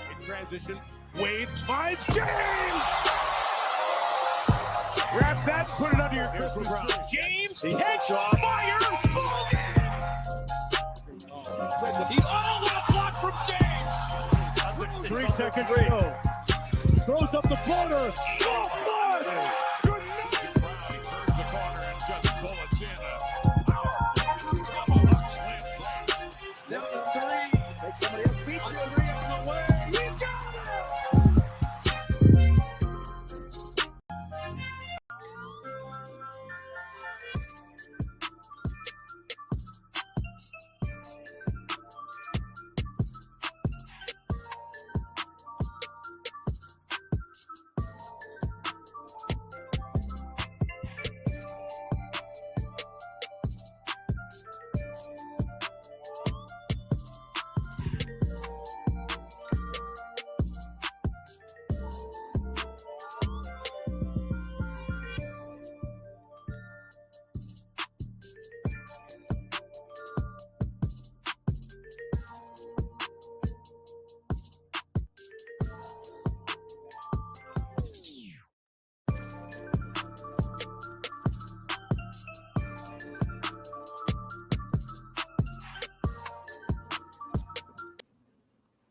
In transition, Wade finds James! Grab that, put it under your Christmas tree. James, catch, fire, oh, what a block from James! 3 seconds to go. Throws up the floater. Oh, Good night! Turns the corner and just bullets in. That's a three. Make somebody else beat you. Three on the way. We got it!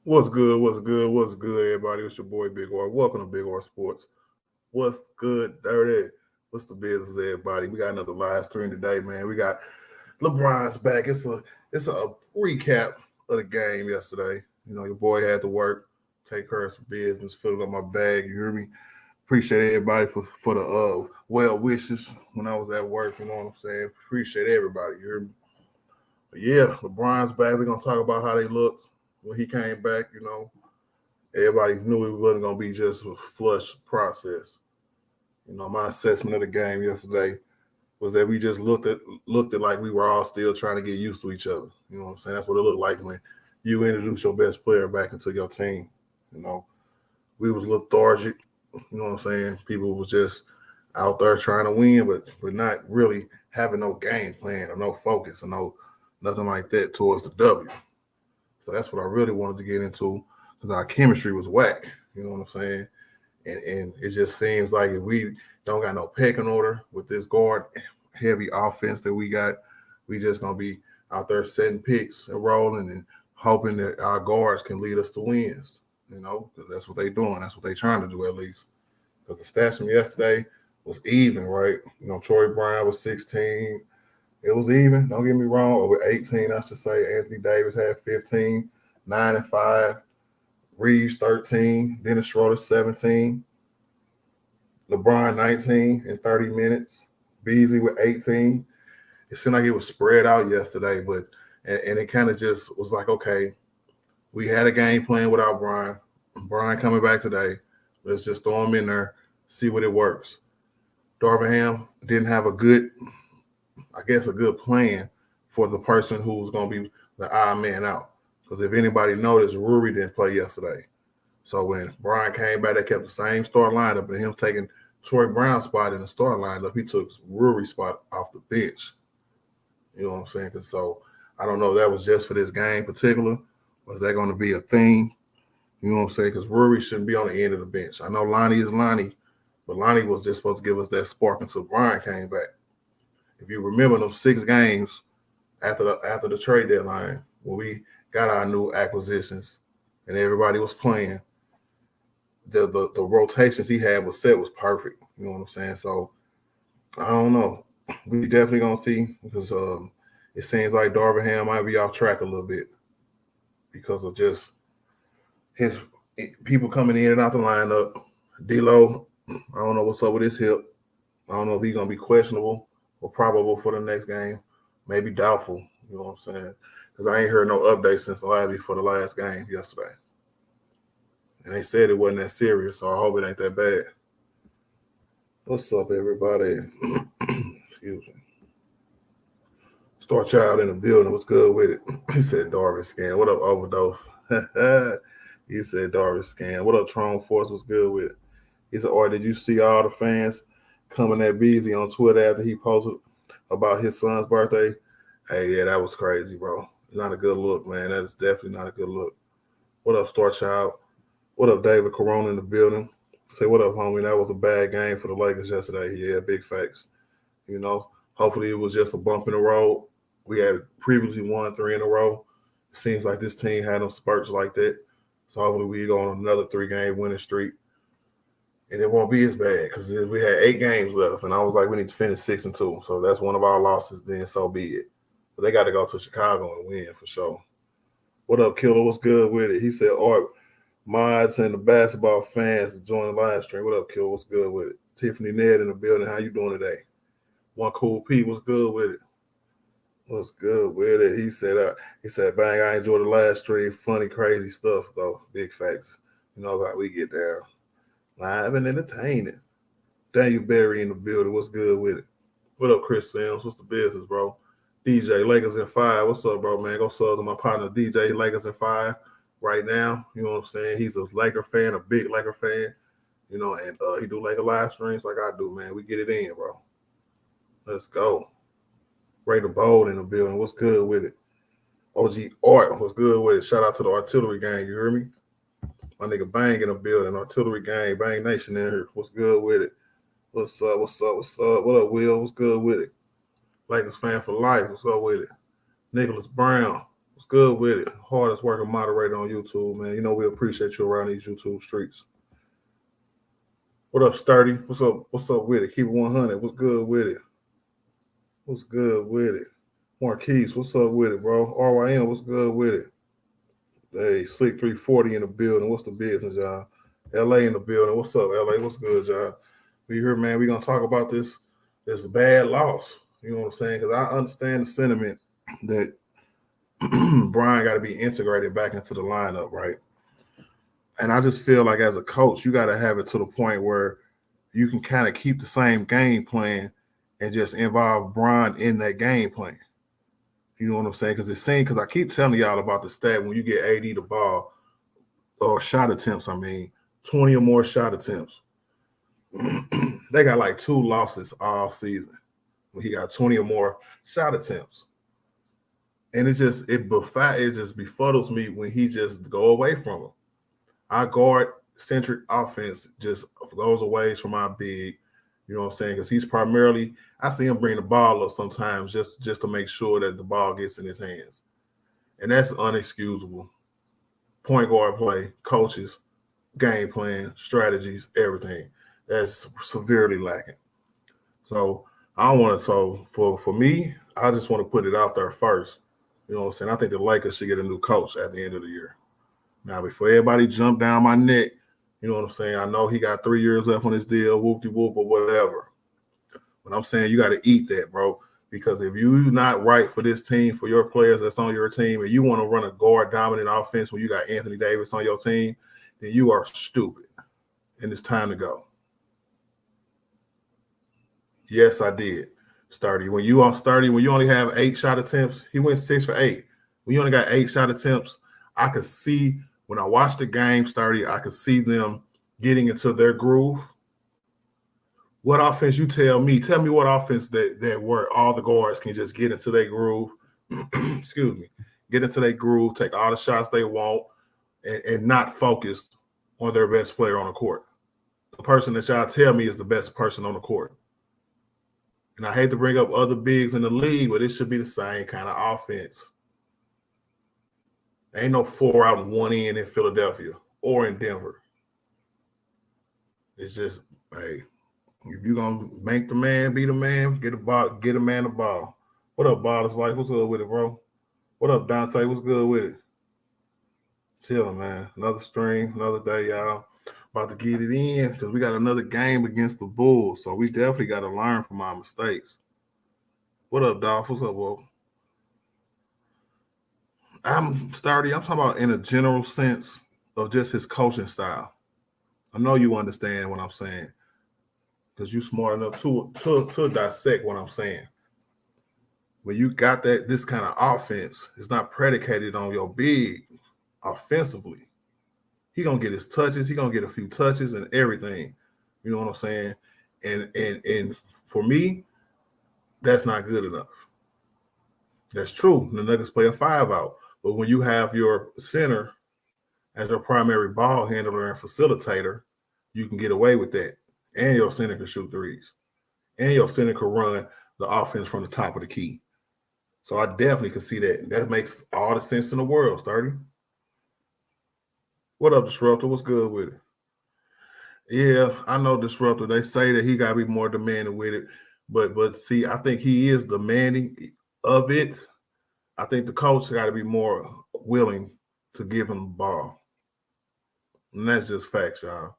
What's good? What's good? What's good, everybody? It's your boy Big R. Welcome to Big R Sports. What's good, dirty? What's the business, everybody? We got another live stream today, man. We got Lebron's back. It's a recap of the game yesterday. You know, your boy had to work, take care of some business, fill up my bag. You hear me? Appreciate everybody for the well wishes when I was at work. You know what I'm saying? Appreciate everybody. You hear me? But yeah, LeBron's back. We're gonna talk about how they looked when he came back. You know, everybody knew it wasn't going to be just a flush process. You know, my assessment of the game yesterday was that we just looked at like we were all still trying to get used to each other. You know what I'm saying? That's what it looked like when you introduce your best player back into your team. You know, we was lethargic. You know what I'm saying? People was just out there trying to win, but not really having no game plan or no focus or nothing like that towards the W. So that's what I really wanted to get into because our chemistry was whack. You know what I'm saying? And it just seems like if we don't got no pecking order with this guard heavy offense that we got, we just going to be out there setting picks and rolling and hoping that our guards can lead us to wins, you know, because that's what they're doing. That's what they're trying to do at least. Because the stats from yesterday was even, right? You know, Troy Brown was 16. It was even, don't get me wrong, over 18, I should say. Anthony Davis had 15, 9 and 5. Reeves 13, Dennis Schroeder 17. LeBron 19 in 30 minutes. Beasley with 18. It seemed like it was spread out yesterday, but and it kind of just was like, okay, we had a game plan without Brian. Brian coming back today. Let's just throw him in there, see what it works. Darvin Ham didn't have a good plan for the person who was going to be the odd man out. Because if anybody noticed, Rory didn't play yesterday. So when Brian came back, they kept the same start lineup, and him taking Troy Brown's spot in the start lineup, he took Rory's spot off the bench. You know what I'm saying? Cause so I don't know if that was just for this game in particular, or is that going to be a thing? You know what I'm saying? Because Rory shouldn't be on the end of the bench. I know Lonnie is Lonnie, but Lonnie was just supposed to give us that spark until Brian came back. If you remember them 6 games after the trade deadline, when we got our new acquisitions and everybody was playing, the rotations he had was perfect. You know what I'm saying? So I don't know. We definitely gonna see because it seems like Darvin Ham might be off track a little bit because of just his people coming in and out the lineup. D-Lo, I don't know what's up with his hip. I don't know if he's gonna be questionable or probable for the next game, maybe doubtful, you know what I'm saying? Because I ain't heard no update since for the last game yesterday. And they said it wasn't that serious, so I hope it ain't that bad. What's up, everybody? Excuse me. Star Child in the building. What's good with it? He said Darvin Scan. What up, Overdose? He said Darvin Scan. What up, Tron Force? What's good with it? He said, did you see all the fans coming at Beasley on Twitter after he posted about his son's birthday? Hey, yeah, that was crazy, bro. Not a good look, man. That is definitely not a good look. What up, Star Child? What up, David Corona in the building? Say what up, homie. That was a bad game for the Lakers yesterday. Yeah, big facts. You know, hopefully it was just a bump in the road. We had previously won 3 in a row. It seems like this team had them spurts like that. So hopefully we go on another 3-game winning streak. And it won't be as bad because we had 8 games left. And I was like, we need to finish 6-2. So that's one of our losses, then so be it. But they got to go to Chicago and win for sure. What up, Killer? What's good with it? He said, Art, mods and the basketball fans to join the live stream. What up, Killer? What's good with it? Tiffany Ned in the building. How you doing today? One Cool Pete, what's good with it? What's good with it? He said, bang, I enjoyed the last stream. Funny, crazy stuff, though. Big facts. You know how we get there. Live and entertaining. Daniel Berry in the building. What's good with it? What up, Chris Sims? What's the business, bro? DJ, Lakers in 5. What's up, bro, man? Go sub to my partner, DJ, Lakers in 5 right now. You know what I'm saying? He's a Laker fan, a big Laker fan. You know, and he do Laker live streams like I do, man. We get it in, bro. Let's go. Ray the Bold in the building. What's good with it? OG Art, what's good with it? Shout out to the artillery gang. You hear me? My nigga Bang in the building. Artillery gang. Bang Nation in here. What's good with it? What's up? What's up? What's up? What up, Will? What's good with it? Lakers fan for life. What's up with it? Nicholas Brown. What's good with it? Hardest working moderator on YouTube, man. You know we appreciate you around these YouTube streets. What up, Sturdy? What's up? What's up with it? Keep it 100. What's good with it? What's good with it? Marquise, what's up with it, bro? RYM, what's good with it? Hey, Slick 340 in the building. What's the business, y'all? LA in the building. What's up, LA? What's good, y'all? We here, man. We're going to talk about this bad loss. You know what I'm saying? Because I understand the sentiment that Brian got to be integrated back into the lineup, right? And I just feel like as a coach, you got to have it to the point where you can kind of keep the same game plan and just involve Brian in that game plan. You know what I'm saying? Because I keep telling y'all about the stat when you get AD the ball, or shot attempts, 20 or more shot attempts. They got like 2 losses all season when he got 20 or more shot attempts. And it just befuddles me when he just go away from them. Our guard-centric offense just goes away from our big. You know what I'm saying? Because he's primarily, I see him bring the ball up sometimes just to make sure that the ball gets in his hands. And that's unexcusable. Point guard play, coaches, game plan, strategies, everything. That's severely lacking. So I don't want to, for me, I just want to put it out there first. You know what I'm saying? I think the Lakers should get a new coach at the end of the year. Now, before everybody jump down my neck, you know what I'm saying? I know he got 3 years left on his deal, whoop-de-whoop or whatever. But I'm saying you got to eat that, bro. Because if you're not right for this team, for your players that's on your team, and you want to run a guard-dominant offense when you got Anthony Davis on your team, then you are stupid. And it's time to go. Yes, I did. Sturdy. When you only have 8 shot attempts, he went 6 for 8. When you only got 8 shot attempts, I could see when I watched the game, Sturdy, I could see them getting into their groove. What offense you tell me what offense that where all the guards can just get into their groove, excuse me, get into their groove, take all the shots they want, and not focus on their best player on the court. The person that y'all tell me is the best person on the court. And I hate to bring up other bigs in the league, but it should be the same kind of offense. Ain't no 4 out and 1 in Philadelphia or in Denver. It's just, hey, if you're going to make the man be the man, get a man the ball. What up, Ballers Life? What's up with it, bro? What up, Dante? What's good with it? Chilling, man. Another stream, another day, y'all. About to get it in because we got another game against the Bulls, so we definitely got to learn from our mistakes. What up, Dolph? What's up, bro? I'm talking about in a general sense of just his coaching style. I know you understand what I'm saying because you're smart enough to dissect what I'm saying. When you got this kind of offense, it's not predicated on your big offensively. He gonna get his touches. He gonna get a few touches and everything. You know what I'm saying? And for me, that's not good enough. That's true. The Nuggets play a 5-out. But when you have your center as your primary ball handler and facilitator, you can get away with that. And your center can shoot threes. And your center can run the offense from the top of the key. So I definitely can see that. That makes all the sense in the world, Sturdy. What up, Disruptor? What's good with it? Yeah, I know Disruptor. They say that he gotta be more demanding with it. But see, I think he is demanding of it. I think the coach got to be more willing to give him the ball. And that's just facts, y'all.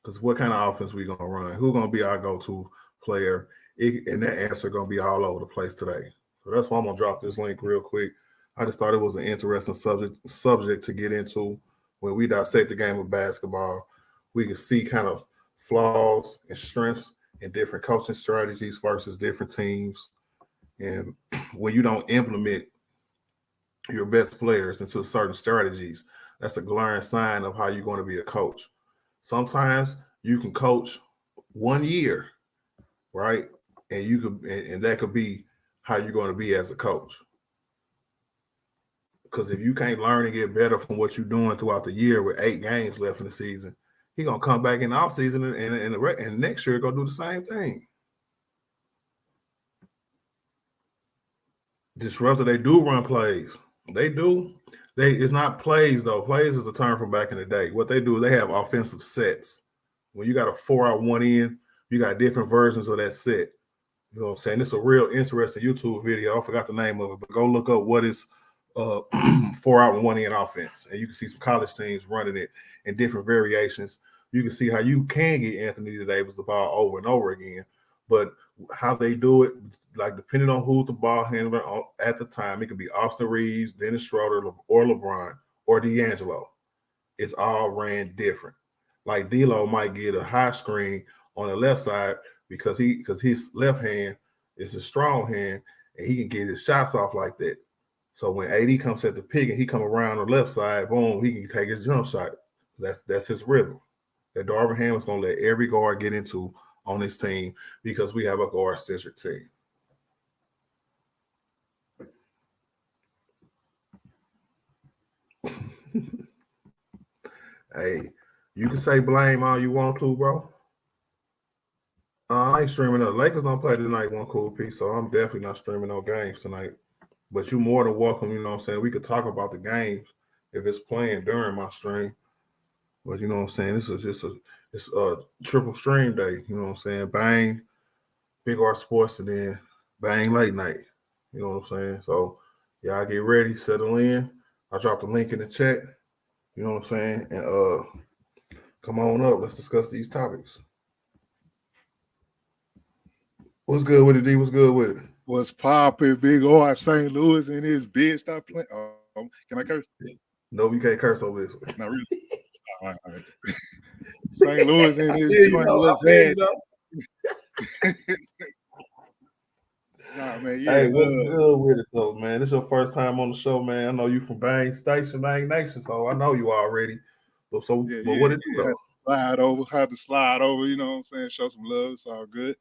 Because what kind of offense we going to run? Who's going to be our go-to player? And that answer going to be all over the place today. So that's why I'm going to drop this link real quick. I just thought it was an interesting subject to get into. When we dissect the game of basketball, we can see kind of flaws and strengths in different coaching strategies versus different teams. And when you don't implement your best players into certain strategies, that's a glaring sign of how you're going to be a coach. Sometimes you can coach 1 year, right? And you could, and that could be how you're going to be as a coach. Because if you can't learn and get better from what you're doing throughout the year with 8 games left in the season, you're going to come back in the offseason and next year go do the same thing. Disruptor, they do run plays. They do. It's not plays though. Plays is a term from back in the day. What they do is they have offensive sets. When you got a 4-out, 1 in, you got different versions of that set. You know what I'm saying? It's a real interesting YouTube video. I forgot the name of it, but go look up what is 4-out and 1 in offense, and you can see some college teams running it in different variations. You can see how you can get Anthony Davis the ball over and over again, but how they do it, like depending on who's the ball handler at the time, it could be Austin Reeves, Dennis Schroeder, or LeBron, or D'Angelo. It's all ran different. Like D'Lo might get a high screen on the left side because his left hand is a strong hand and he can get his shots off like that. So when AD comes at the pick and he come around the left side, boom, he can take his jump shot. That's his rhythm. That Darvin Ham is going to let every guard get into on this team because we have a guard-centric team. Hey, you can say blame all you want to, bro. I ain't streaming up. Lakers don't play tonight, one cool piece, so I'm definitely not streaming no games tonight. But you're more than welcome, you know what I'm saying? We could talk about the games if it's playing during my stream. But you know what I'm saying? This is just a triple stream day, you know what I'm saying? Bang, Big R Sports, and then bang late night. You know what I'm saying? So y'all get ready, settle in. I dropped the link in the chat. You know what I'm saying? And come on up. Let's discuss these topics. What's good with it, D? What's good with it? What's popping, Big R St. Louis and his bitch? Stop playing. Can I curse? No, you can't curse over this one. Not really. All right. St. Louis and his joint was bad. Nah, man. Yeah, hey, what's good with it though, man? This is your first time on the show, man. I know you from Bang Station, Bang Nation, so I know you already. But what it do though? Had to slide over, you know what I'm saying? Show some love. It's all good.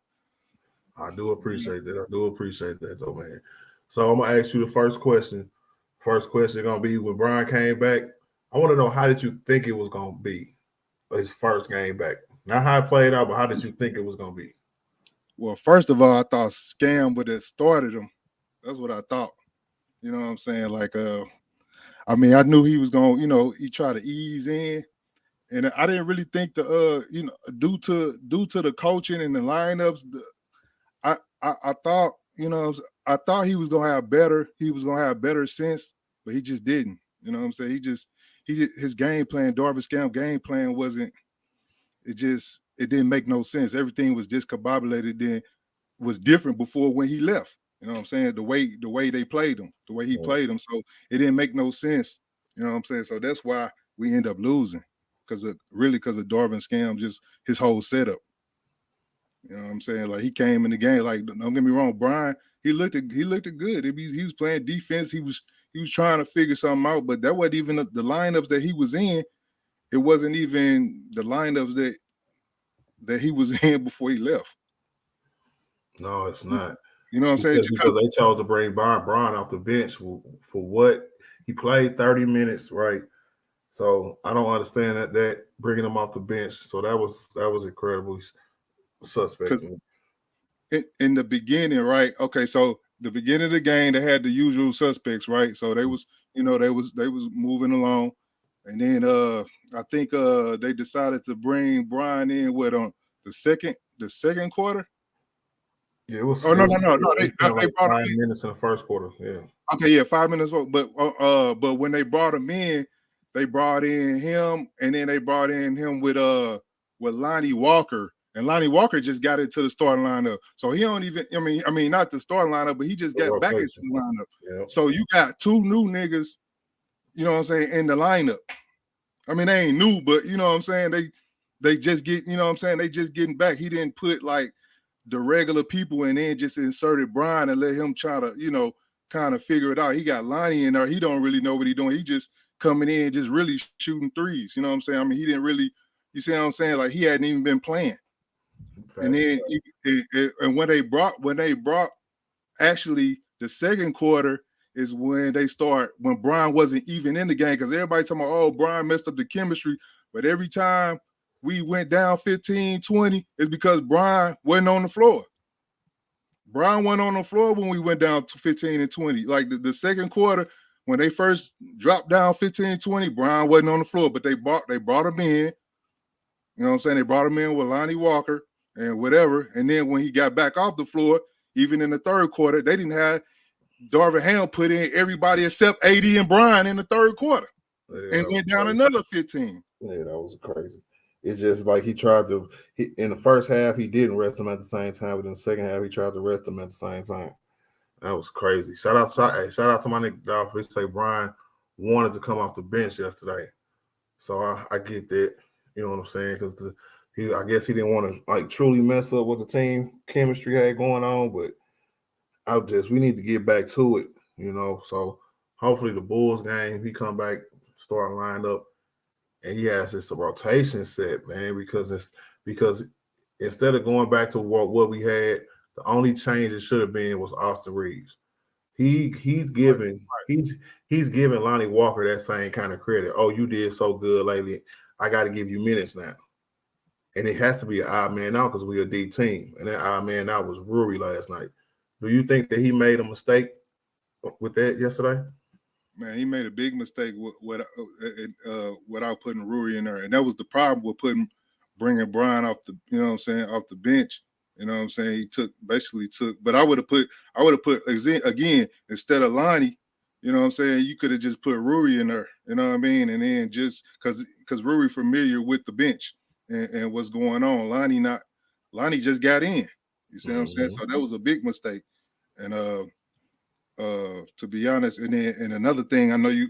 I do appreciate that. I do appreciate that though, man. So I'm gonna ask you the first question. First question gonna be when Brian came back. I want to know, how did you think it was gonna be his first game back? Not how it played out, but how did you think it was gonna be? Well, first of all, I thought Scam would have started him. That's what I thought. You know what I'm saying? Like, I mean, I knew he was going, you know, he tried to ease in. And I didn't really think you know, due to the coaching and the lineups, I thought, you know, I thought he was gonna have better sense, but he just didn't. You know what I'm saying? His game plan, Darvin Scam game plan wasn't. It didn't make no sense. Everything was discombobulated. Then was different before when he left. You know what I'm saying? The way they played him, the way he played him, so it didn't make no sense. You know what I'm saying? So that's why we end up losing because of Darvin Scam, just his whole setup. You know what I'm saying? Like, he came in the game. Like, don't get me wrong, Brian, he looked good. He was playing defense. He was trying to figure something out, but that wasn't even the lineups that he was in. It wasn't even the lineups that he was in before he left. No, it's not. You know what I'm saying? Because they chose to bring Brian off the bench for what he played 30 minutes, right? So I don't understand that bringing him off the bench. So that was incredibly suspect. In the beginning, right? Okay, so the beginning of the game, they had the usual suspects, right? So they was moving along, and then I think they decided to bring Brian in on the second quarter. Yeah, it was. Oh no, they they brought 5 him in. minutes in the first quarter. Yeah. Okay, yeah, 5 minutes. But when they brought him in, they brought in him, and then they brought in him with Lonnie Walker, and Lonnie Walker just got into the starting lineup. So he don't even. I mean, not the starting lineup, but he just got back into the lineup. Yep. So you got two new niggas, you know what I'm saying, in the lineup. I mean, they ain't new, but you know what I'm saying. They just get, you know what I'm saying. They just getting back. He didn't put like the regular people and then just inserted Brian and let him try to, kind of figure it out. He got Lonnie in there. He don't really know what he's doing. He just coming in, just really shooting threes. You know what I'm saying? I mean, he didn't really, you see what I'm saying? Like he hadn't even been playing. And then and when they brought actually the second quarter is when when Brian wasn't even in the game, because everybody talking about, oh, Brian messed up the chemistry. But every time we went down 15-20, it's because Brian wasn't on the floor. Brian went on the floor when we went down to 15 and 20. Like the second quarter, when they first dropped down 15-20, Brian wasn't on the floor, but they brought him in. You know what I'm saying? They brought him in with Lonnie Walker and whatever. And then when he got back off the floor, even in the third quarter, they didn't have Darvin Ham put in everybody except AD and Brian in the third quarter. Yeah, and went down another 15. Yeah, that was crazy. It's just like he tried to in the first half, he didn't rest him at the same time, but in the second half, he tried to rest him at the same time. That was crazy. Shout out to my nigga Dolph. They say Brian wanted to come off the bench yesterday. So I get that. You know what I'm saying? Because I guess he didn't want to like truly mess up what the team chemistry had going on, but we need to get back to it, So hopefully the Bulls game, he come back, start lined up, and he has this rotation set, man, because instead of going back to what we had, the only change it should have been was Austin Reeves. He's giving Lonnie Walker that same kind of credit. Oh, you did so good lately. I got to give you minutes now. And it has to be an odd man out because we're a deep team. And that odd man out was Rui last night. Do you think that he made a mistake with that yesterday? Man, he made a big mistake without putting Rui in there. And that was the problem with bringing Brian off the, off the bench. You know what I'm saying? He took, but I would have put again, instead of Lonnie, you know what I'm saying? You could have just put Rui in there, you know what I mean? And then just because Rui familiar with the bench and what's going on. Lonnie just got in. You see what I'm saying? So that was a big mistake. And to be honest, and another thing, I know you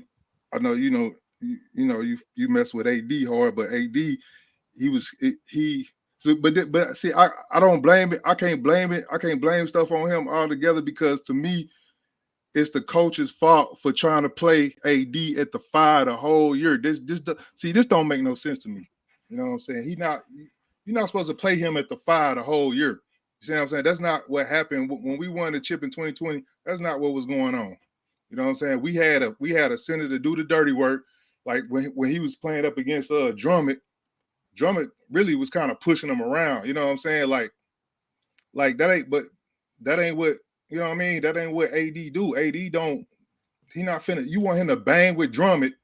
mess with AD hard, but AD, but see, I don't blame it. I can't blame it. I can't blame stuff on him altogether because to me, it's the coach's fault for trying to play AD at the 5 the whole year. This don't make no sense to me. You know what I'm saying? You're not supposed to play him at the 5 the whole year. You see what I'm saying? That's not what happened when we won the chip in 2020. That's not what was going on. You know what I'm saying? We had a center to do the dirty work. Like when he was playing up against Drummond really was kind of pushing him around. You know what I'm saying? Like that ain't what, you know what I mean? That ain't what AD do. AD he not finna. You want him to bang with Drummond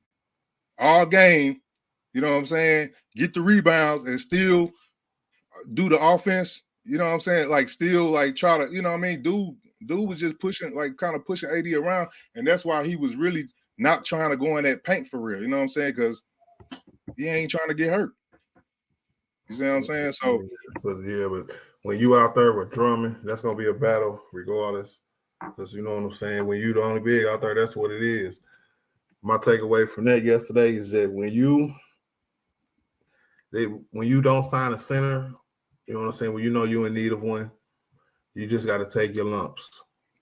all game, you know what I'm saying? Get the rebounds and still do the offense. You know what I'm saying? Like still like try to, you know what I mean? Dude was just pushing, like kind of pushing AD around. And that's why he was really not trying to go in that paint for real. You know what I'm saying? Because he ain't trying to get hurt. You see what I'm saying? So, but when you out there with Drummond, that's gonna be a battle regardless. Because you know what I'm saying. When you the only big out there, that's what it is. My takeaway from that yesterday is that when you don't sign a center, you know what I'm saying. When you know you're in need of one, you just got to take your lumps.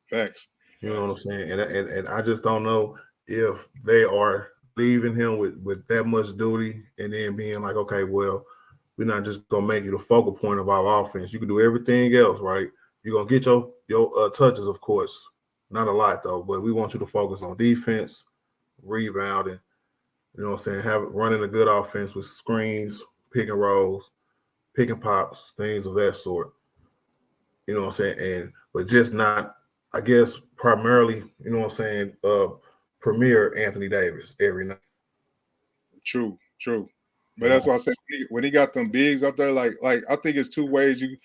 Facts. You know what I'm saying. And I just don't know if they are leaving him with that much duty and then being like, okay, well, we're not just gonna make you the focal point of our offense. You can do everything else, right? You're gonna get your touches, of course. Not a lot though, but we want you to focus on defense, rebounding. You know what I'm saying? Running a good offense with screens, pick and rolls, pick and pops, things of that sort. You know what I'm saying? But just not, I guess, primarily, you know what I'm saying, premier Anthony Davis every night. True. But that's why I said when he got them bigs up there, like I think it's two ways you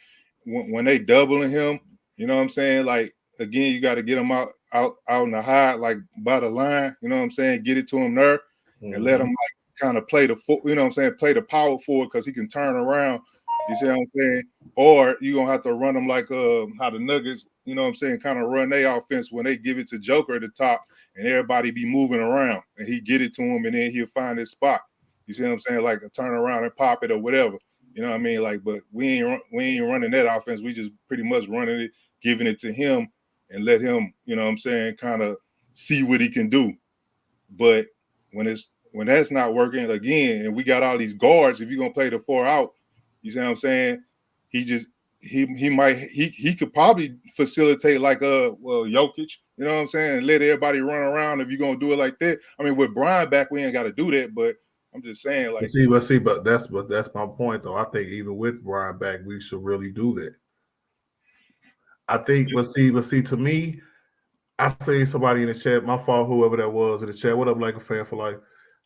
when they doubling him, you know what I'm saying? Like again, you got to get him out in the high, like by the line, you know what I'm saying? Get it to him there and let him like kind of play the you know what I'm saying, play the power forward because he can turn around. You see what I'm saying? Or you're gonna have to run them like how the Nuggets, you know what I'm saying, kind of run their offense when they give it to Joker at the top and everybody be moving around and he get it to him and then he'll find his spot. You see what I'm saying? Like a turn around and pop it or whatever. You know what I mean? Like, but we ain't running that offense. We just pretty much running it, giving it to him and let him, you know what I'm saying, kind of see what he can do. But when that's not working again, and we got all these guards, if you're gonna play the 4 out, you see what I'm saying? He could probably facilitate like Jokic, you know what I'm saying, and let everybody run around if you're gonna do it like that. I mean, with Brian back, we ain't got to do that, but I'm just saying, like, but that's my point though. I think even with Brian back, we should really do that. I think, but see, to me, I see somebody in the chat. My fault, whoever that was in the chat. What up, like a fan for life?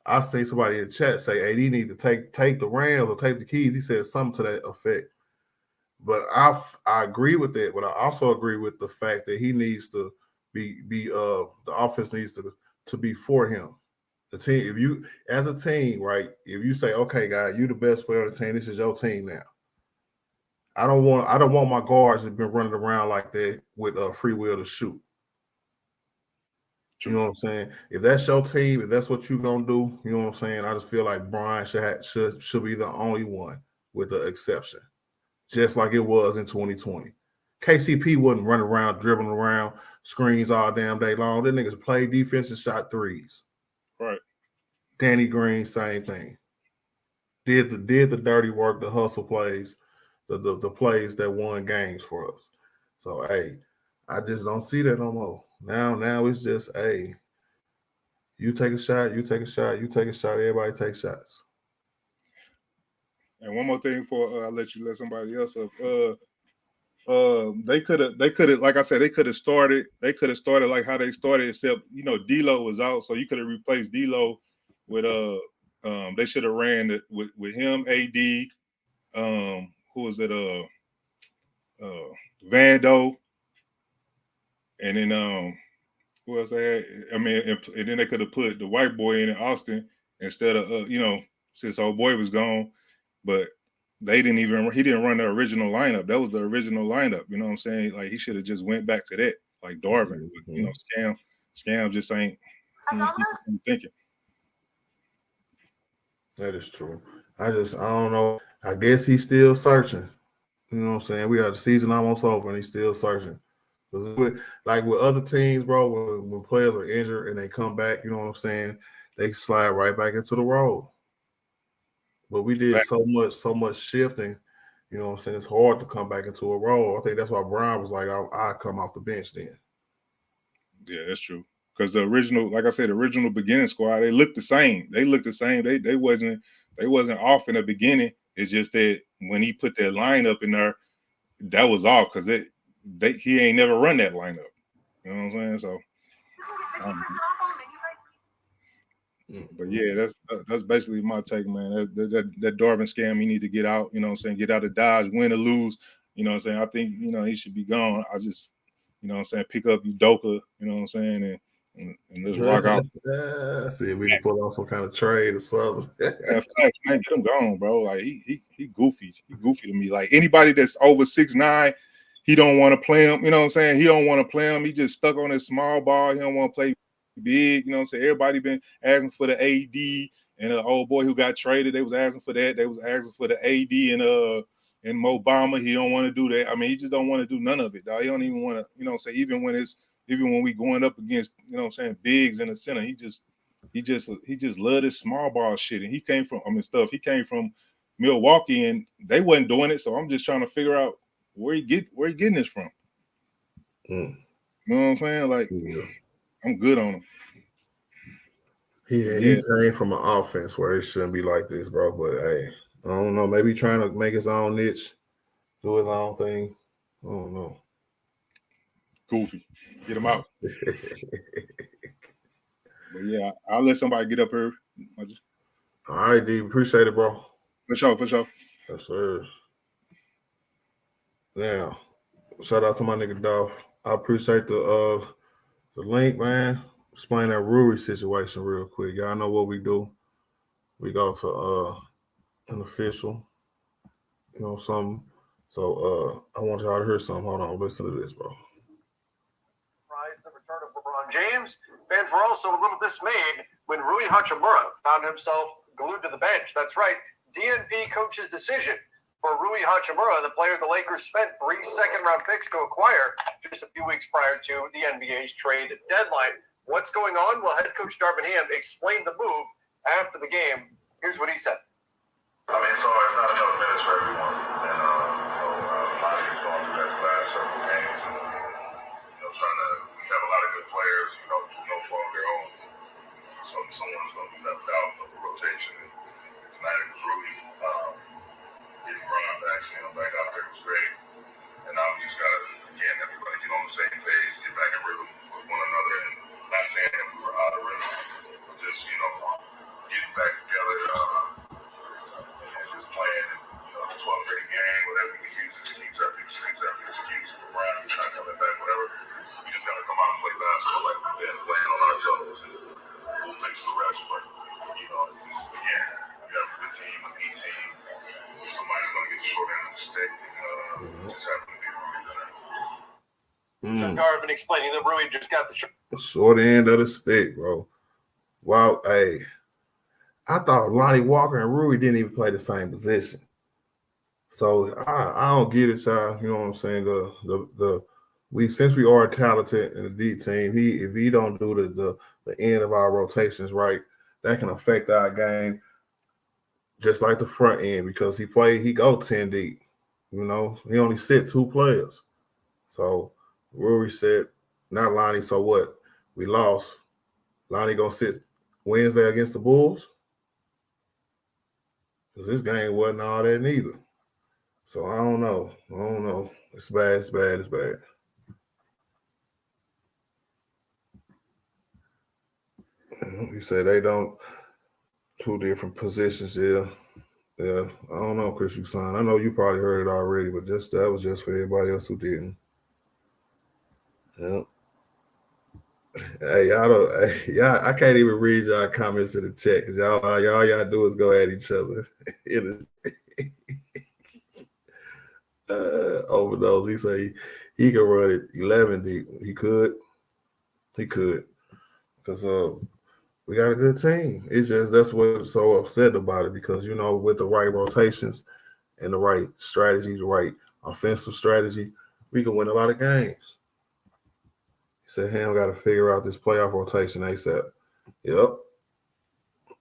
I see somebody in the chat say, "Hey, he need to take the Rams or take the keys." He said something to that effect. But I agree with that. But I also agree with the fact that he needs to be the offense needs to be for him. The team, if you as a team, right? If you say, "Okay, guy, you the best player on the team. This is your team now." I don't want my guards to be running around like that with a free will to shoot. You know what I'm saying? If that's your team, if that's what you're gonna do, you know what I'm saying? I just feel like Brian should be the only one with the exception, just like it was in 2020. KCP wasn't running around, dribbling around screens all damn day long. Them niggas played defense and shot threes. Right. Danny Green, same thing. Did the dirty work, the hustle plays, the plays that won games for us. So hey, I just don't see that no more. Now it's just hey, you take a shot, you take a shot, you take a shot. Everybody takes shots. And one more thing before I let somebody else up. They could have, like I said, they could have started like how they started, except D'Lo was out, so you could have replaced D'Lo with they should have ran it with him, AD, who was it, Vando, and then who else they had? I mean, and then they could have put the white boy in Austin instead of since old boy was gone, but he didn't run the original lineup. That was the original lineup. You know what I'm saying? Like he should have just went back to that, like Darvin. Mm-hmm. But, Scam just ain't thinking. That is true. I don't know. I guess he's still searching. You know what I'm saying? We got the season almost over and he's still searching. Like with other teams, bro, when players are injured and they come back, you know what I'm saying? They slide right back into the role. But we did so much shifting, you know what I'm saying? It's hard to come back into a role. I think that's why Brian was like, I'll come off the bench then. Yeah, that's true. Because the original, like I said, the original beginning squad, they looked the same. They wasn't off in the beginning. It's just that when he put that lineup in there, that was off because he ain't never run that lineup. You know what I'm saying? So, but yeah, that's basically my take, man. That Darvin scam, he need to get out. You know what I'm saying? Get out of Dodge, win or lose. You know what I'm saying? I think he should be gone. I just, you know what I'm saying, pick up Udoka. You know what I'm saying, and let's rock out. See if we can pull off some kind of trade or something. Man, get him gone, bro. Like he goofy. He goofy to me. Like anybody that's over 6'9", he don't want to play him. You know what I'm saying? He don't want to play him. He just stuck on his small ball. He don't want to play big. You know what I'm saying? Everybody been asking for the AD and the old boy who got traded. They was asking for that. They was asking for the AD and Mo Bamba. He don't want to do that. I mean, he just don't want to do none of it, dog. He don't even want to, you know what I'm saying? Even when we going up against, you know what I'm saying, bigs in the center, he just loved his small ball shit. And he came from Milwaukee and they wasn't doing it. So I'm just trying to figure out where he getting this from. Mm. You know what I'm saying? Like, Yeah. I'm good on him. He Yeah. came from an offense where it shouldn't be like this, bro. But hey, I don't know. Maybe trying to make his own niche, do his own thing. I don't know. Goofy. Get him out. But yeah, I'll let somebody get up here. All right, D. Appreciate it, bro. For sure. Yes, sir. Now, shout out to my nigga Dolph. I appreciate the link, man. Explain that Rui situation real quick. Y'all know what we do. We go to an official, you know, something. So I want y'all to hear something. Hold on, listen to this, bro. The return of LeBron James. Fans were also a little dismayed when Rui Hachimura found himself glued to the bench. That's right, DNP coach's decision for Rui Hachimura, the player the Lakers spent 3 second-round picks to acquire just a few weeks prior to the NBA's trade deadline. What's going on? Well, head coach Darvin Ham explained the move after the game. Here's what he said. I mean, it's not enough minutes for everyone, and Lonnie's going through that last several games, and we have a lot of good players, no fault of their own, so someone's going to be left out of the rotation. And tonight it was Rui. Getting Ron back, seeing him back out there was great, and now we just got to, again, everybody get on the same page, get back in rhythm with one another, and not saying that we were out of rhythm, but just getting back together. And just playing, 12-30 game, whatever we use, excuse after excuse. LeBron just not coming back, whatever. We just got to come out and play basketball like we've been playing on our toes, and we'll fix the rest. But, it's just, again, we have a good team, a deep team. Somebody's going to get the short end of the stick, and just happen to be Rui tonight. So Darvin explaining that Rui just got the short end of the stick, bro. Wow, hey. I thought Lonnie Walker and Rui didn't even play the same position. So I don't get it, y'all. You know what I'm saying? Since we are talented in a deep team, if he don't do the end of our rotations right, that can affect our game just like the front end, because he go 10 deep. He only sit 2 players. So Rui said, not Lonnie, so what? We lost. Lonnie gonna sit Wednesday against the Bulls? Because this game wasn't all that neither. So I don't know. It's bad. You say they don't, 2 different positions here. Yeah, I don't know, Chris Usan. I know you probably heard it already, but that was just for everybody else who didn't. Yeah. Hey, I can't even read y'all comments in the chat because y'all do is go at each other. Overdose. He say he could run it 11 deep. He could, because we got a good team. It's just that's what's so upset about it, because with the right rotations and the right strategy, the right offensive strategy, we can win a lot of games. He said, Ham got to figure out this playoff rotation ASAP. Yep.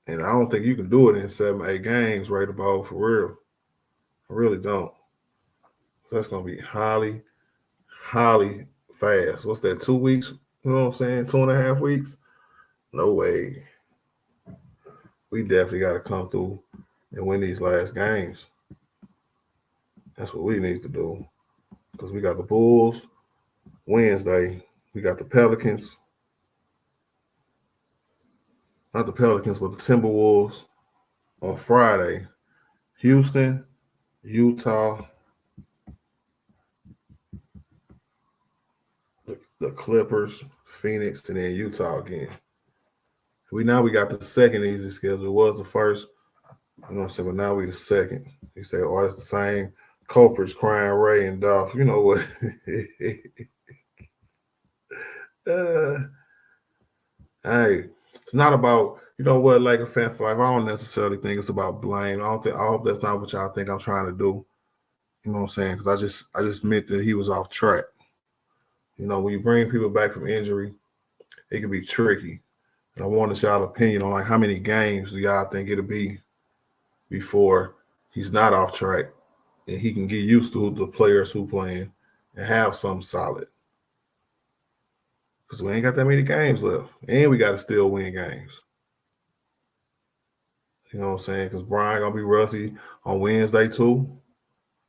And I don't think you can do it in 7-8 games right about for real. I really don't. So that's going to be highly, highly fast. What's that, 2 weeks? You know what I'm saying? 2.5 weeks? No way. We definitely got to come through and win these last games. That's what we need to do. Because we got the Bulls Wednesday. We got the Pelicans. Not the Pelicans, but the Timberwolves on Friday. Houston, Utah, the Clippers, Phoenix, and then Utah again. We got the second easy schedule. It was the first, you know what I'm saying, but now we the second. He said, it's the same culprits crying Ray and Dolph. You know what? Hey, it's not about, like a fan for life. I don't necessarily think it's about blame. I hope that's not what y'all think I'm trying to do. You know what I'm saying? Because I just meant that he was off track. When you bring people back from injury, it can be tricky. And I wanted y'all's opinion on how many games do y'all think it'll be before he's not off track and he can get used to the players who playing and have something solid. because we ain't got that many games left, and we got to still win games. You know what I'm saying? Because Brian gonna be rusty on Wednesday too.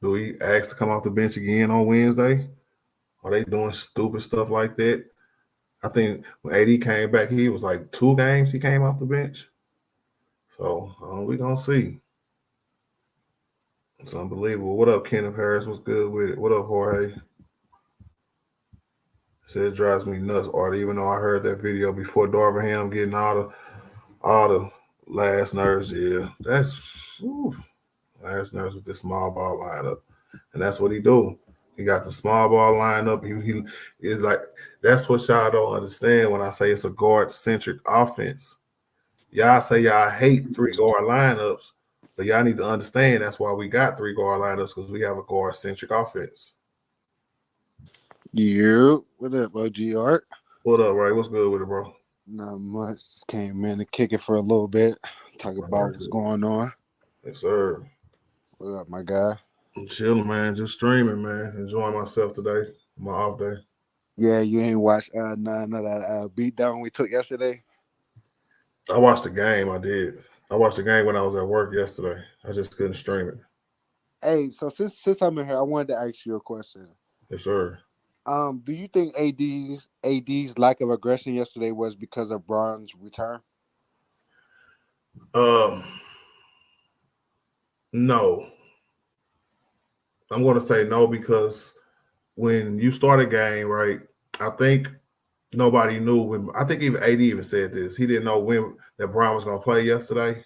Do we ask to come off the bench again on Wednesday? Are they doing stupid stuff like that? I think when AD came back, he was like 2 games he came off the bench. So we gonna see. It's unbelievable. What up, Kenneth Harris? What's good with it? What up, Jorge? Said it drives me nuts, Art. Even though I heard that video before Darvin Ham getting all the last nerves. Yeah, that's last nerves with this small ball lineup, and that's what he do. He got the small ball lineup. He is like that's what y'all don't understand when I say it's a guard centric offense. Y'all say y'all hate 3 guard lineups, but y'all need to understand that's why we got 3 guard lineups because we have a guard centric offense. Yeah, what up, OG Art? What up, Ray? What's good with it, bro? Not much. Just came in to kick it for a little bit, talk about what's going on. Yes, sir. What up, my guy? I'm chilling, man. Just streaming, man. Enjoying myself today. My off day. Yeah, you ain't watched none of that beatdown we took yesterday? I watched the game. I did. I watched the game when I was at work yesterday. I just couldn't stream it. Hey, so since I'm in here, I wanted to ask you a question. Yes, sir. Do you think AD's lack of aggression yesterday was because of Bron's return? No. I'm going to say no because when you start a game, right, I think nobody knew when. I think even AD even said this. He didn't know when that Bron was going to play yesterday.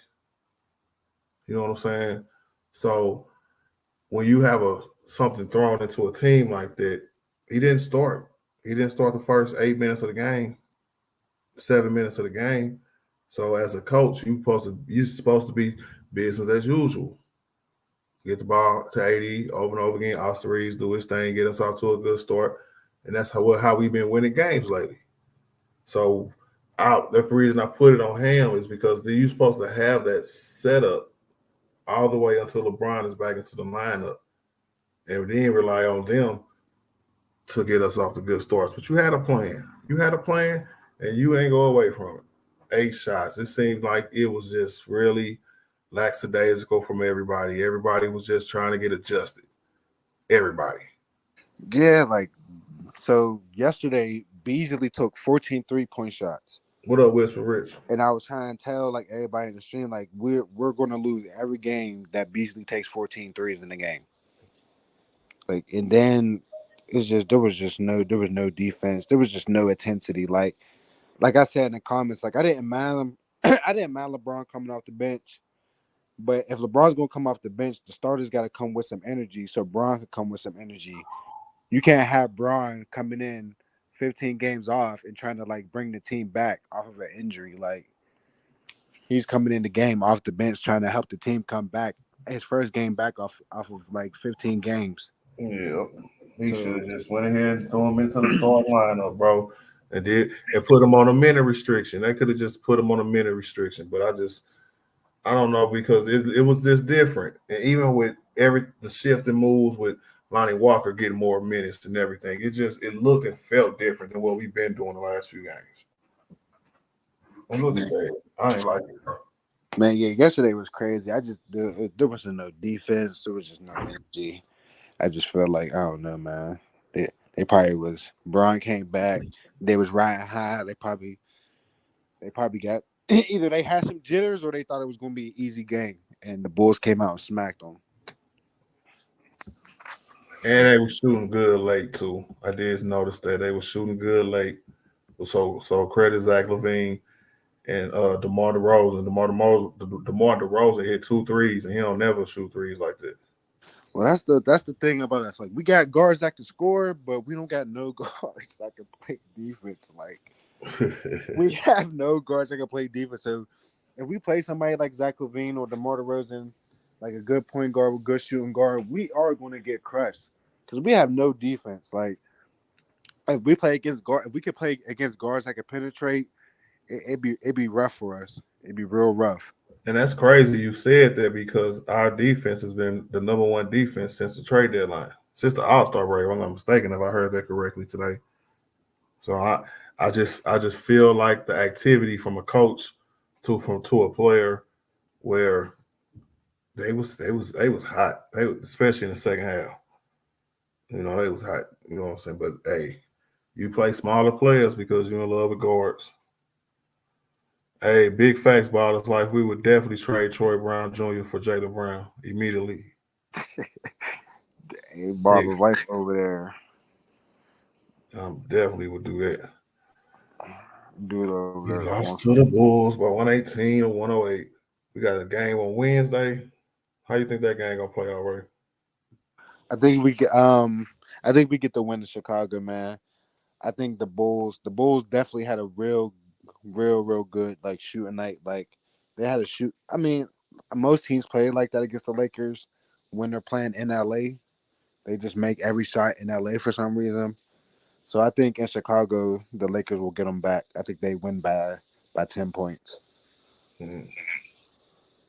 You know what I'm saying? So when you have something thrown into a team like that, he didn't start. He didn't start the first 8 minutes of the game, 7 minutes of the game. So as a coach, you're supposed to be business as usual. Get the ball to AD over and over again. Austin Reeves do his thing, get us off to a good start, and that's how we've been winning games lately. So the reason I put it on Ham is because you're supposed to have that setup all the way until LeBron is back into the lineup, and then rely on them to get us off the good starts. But you had a plan. You had a plan, and you ain't go away from it. 8 shots. It seemed like it was just really lackadaisical from everybody. Everybody was just trying to get adjusted. Everybody. Yeah, so yesterday, Beasley took 14 3-point shots. What up, Whisper Rich? And I was trying to tell everybody in the stream, we're going to lose every game that Beasley takes 14 threes in the game. And then there was no defense. There was just no intensity. Like I said in the comments, I didn't mind him. I didn't mind LeBron coming off the bench. But if LeBron's going to come off the bench, the starters got to come with some energy so Bron could come with some energy. You can't have Bron coming in 15 games off and trying to bring the team back off of an injury. He's coming in the game off the bench trying to help the team come back. His first game back off of 15 games. Yeah. He should have just went ahead and threw him into the starting lineup, bro. And put him on a minute restriction. They could have just put him on a minute restriction. But I don't know because it was just different. And even with the shift and moves with Lonnie Walker getting more minutes and everything, it looked and felt different than what we've been doing the last few games. And look at that. I ain't like it, bro. Man, yeah, yesterday was crazy. There wasn't no defense. There was just no energy. I just felt I don't know, man. They probably was. Bron came back. They was riding high. They probably got either they had some jitters or they thought it was going to be an easy game, and the Bulls came out and smacked them. And they were shooting good late too. I did notice that they were shooting good late. So credit Zach LaVine and DeMar DeRozan. DeMar DeRozan hit 2 threes, and he don't never shoot threes like that. Well, that's the thing about us. We got guards that can score, but we don't got no guards that can play defense. We have no guards that can play defense. So if we play somebody like Zach LaVine or DeMar DeRozan, a good point guard with good shooting guard, we are going to get crushed because we have no defense. If we play against guard, if we could play against guards that can penetrate, it'd be rough for us. It'd be real rough. And that's crazy you said that because our defense has been the number 1 defense since the trade deadline, since the All-Star break, if I'm not mistaken, if I heard that correctly today. So I just feel like the activity from a coach to a player where they was hot. Especially in the second half. They was hot. You know what I'm saying? But hey, you play smaller players because you're in love with guards. Hey, big facts, ballers. Like we would definitely trade Troy Brown Jr. for Jalen Brown immediately. Hey, Big, Barbara Life over there. definitely would do that. Do it over We there. Going lost to the Bulls by 118 or 108. We got a game on Wednesday. How you think that game gonna play out, Ray? I think we get I think we get the win in Chicago, man. I think the Bulls definitely had a real good like shooting night. Like they had a shoot. I mean, most teams play like that against the Lakers when they're playing in LA. They just make every shot in LA for some reason. So I think in Chicago the Lakers will get them back. I think they win by 10 points. Mm,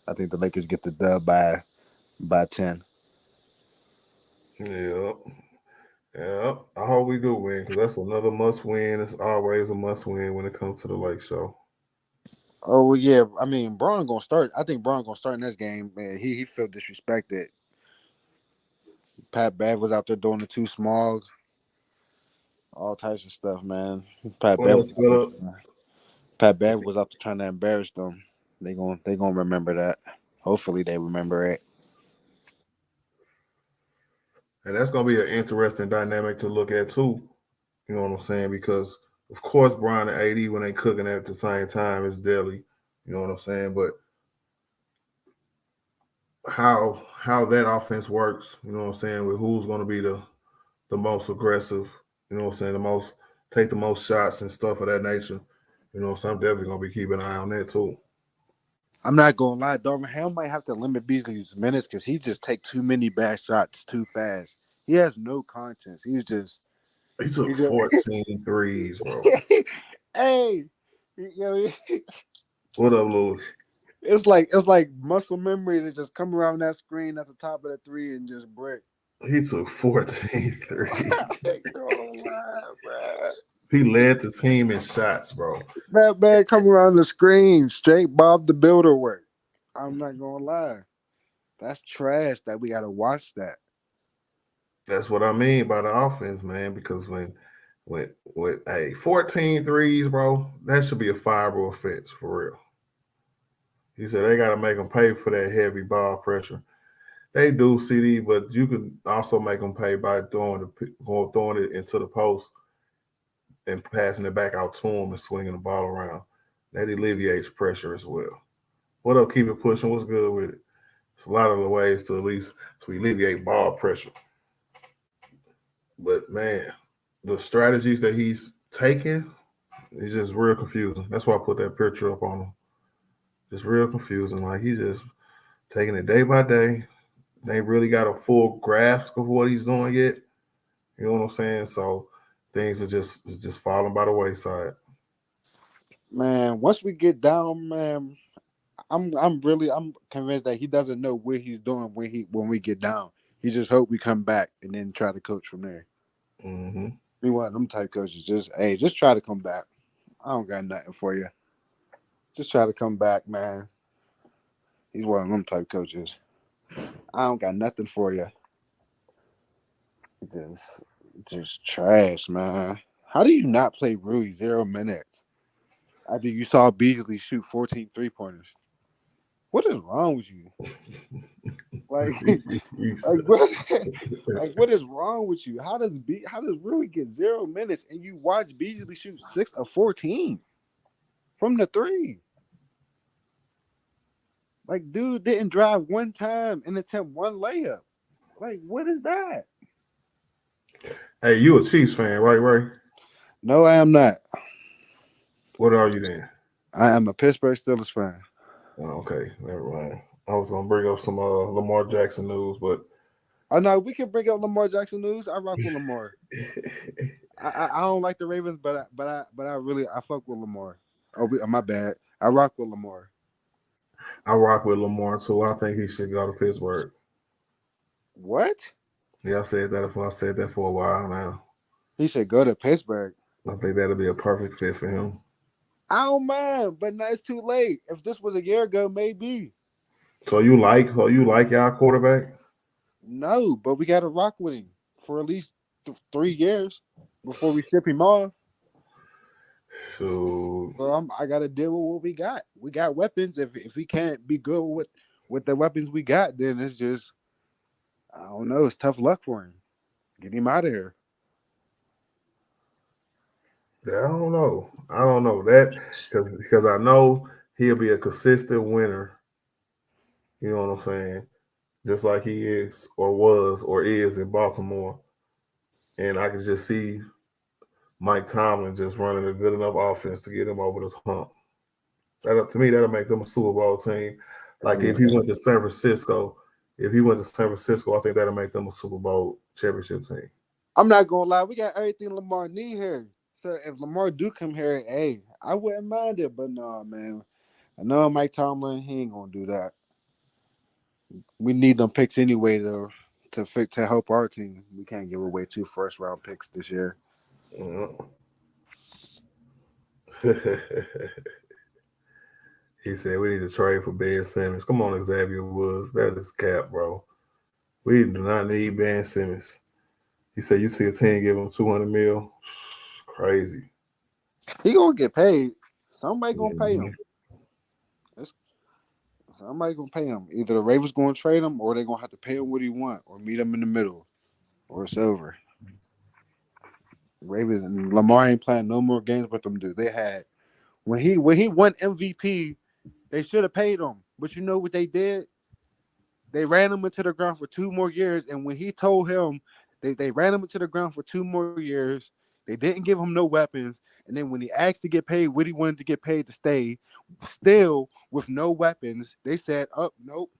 I think the Lakers get the dub by 10. yeah, yeah. I hope we do win because that's another must win. It's always a must win when it comes to the Lake Show. Oh well, yeah. I mean, Braun gonna start. I think Braun gonna start in this game. Man, he felt disrespected. Pat Bev was out there doing the too small, all types of stuff, man. Pat What Bev else, was out Philip? there, Pat Bev was out there trying to embarrass them. They gonna remember that. Hopefully they remember it. And that's gonna be an interesting dynamic to look at too. You know what I'm saying? Because of course Brian and AD when they cooking at the same time is deadly. You know what I'm saying? But how that offense works, you know what I'm saying, with who's gonna be the most aggressive, you know what I'm saying, the most take the most shots and stuff of that nature. You know, so I'm definitely gonna be keeping an eye on that too. I'm not gonna lie, Darvin Ham might have to limit Beasley's minutes because he just take too many bad shots too fast. He has no conscience. He took He's just 14 threes, bro. hey, you know, What up, Lewis? it's like muscle memory to just come around that screen at the top of the three and just break. He took 14 threes. Oh, wow, bruh. He led the team in shots, bro. That man come around the screen, straight Bob the Builder work. I'm not gonna lie. That's trash that we gotta watch that. That's what I mean by the offense, man. Because with hey 14 threes, bro, that should be a fireable offense for real. He said they got to make them pay for that heavy ball pressure. They do, CD, but you can also make them pay by throwing it into the post and passing it back out to him and swinging the ball around. That alleviates pressure as well. What up? Keep it pushing. What's good with it? It's a lot of the ways to at least to alleviate ball pressure. But man, the strategies that he's taking is just real confusing. That's why I put that picture up on him. Just real confusing. Like he's just taking it day by day. They really got a full grasp of what he's doing yet. You know what I'm saying? So things are just falling by the wayside. Man, once we get down, man, I'm convinced that he doesn't know what he's doing when we get down. He just hope we come back and then try to coach from there. Mm-hmm. We want them type coaches. Just try to come back. I don't got nothing for you. Just try to come back, man. He's one of them type coaches. I don't got nothing for you. Just trash, man. How do you not play Rui 0 minutes after you saw Beasley shoot 14 3-pointers? What is wrong with you? Like, what is wrong with you? How does Rui get 0 minutes and you watch Beasley shoot 6 of 14 from the three? Like, dude didn't drive one time and attempt one layup. Like, what is that? Hey, you a Chiefs fan, right, Ray? No, I am not. What are you then? I am a Pittsburgh Steelers fan. Oh, okay, never mind. I was gonna bring up some Lamar Jackson news, but Oh no, we can bring up Lamar Jackson news. I rock with Lamar. I don't like the Ravens, but I fuck with Lamar. Oh, my bad. I rock with Lamar. I rock with Lamar too. I think he should go to Pittsburgh. What? Yeah, I said that for a while now. He should go to Pittsburgh. I think that'll be a perfect fit for him. I don't mind, but now it's too late. If this was a year ago, maybe. So you like y'all quarterback? No, but we got to rock with him for at least 3 years before we ship him off. So So I got to deal with what we got. We got weapons. If we can't be good with the weapons we got, then it's just I don't know. It's tough luck for him. Get him out of here. yeah, I don't know that because I know he'll be a consistent winner. You know what I'm saying? Just like he is or was or is in Baltimore, and I can just see Mike Tomlin just running a good enough offense to get him over the hump. That to me, that'll make them a Super Bowl team. Like Yeah. if he went to San Francisco, I think that'll make them a Super Bowl championship team. I'm not gonna lie. We got everything Lamar need here. So if Lamar do come here, hey, I wouldn't mind it. But no, man. I know Mike Tomlin. He ain't gonna do that. We need them picks anyway to help our team. We can't give away 2 first-round picks this year. He said we need to trade for Ben Simmons. Come on, Xavier Woods. That is cap, bro. We do not need Ben Simmons. He said you see a team give him $200 million. Crazy. He gonna get paid. Somebody gonna pay Mhm. him. Somebody gonna pay him. Either the Ravens gonna trade him, or they gonna have to pay him what he want, or meet him in the middle, or it's over. Ravens and Lamar ain't playing no more games with them. Dude, they had when he won MVP, they should have paid him. But you know what they did? They ran him into the ground for 2 more years. And when he told him they ran him into the ground for 2 more years, they didn't give him no weapons. And then when he asked to get paid what he wanted to get paid to stay, still with no weapons, they said, "Oh, nope,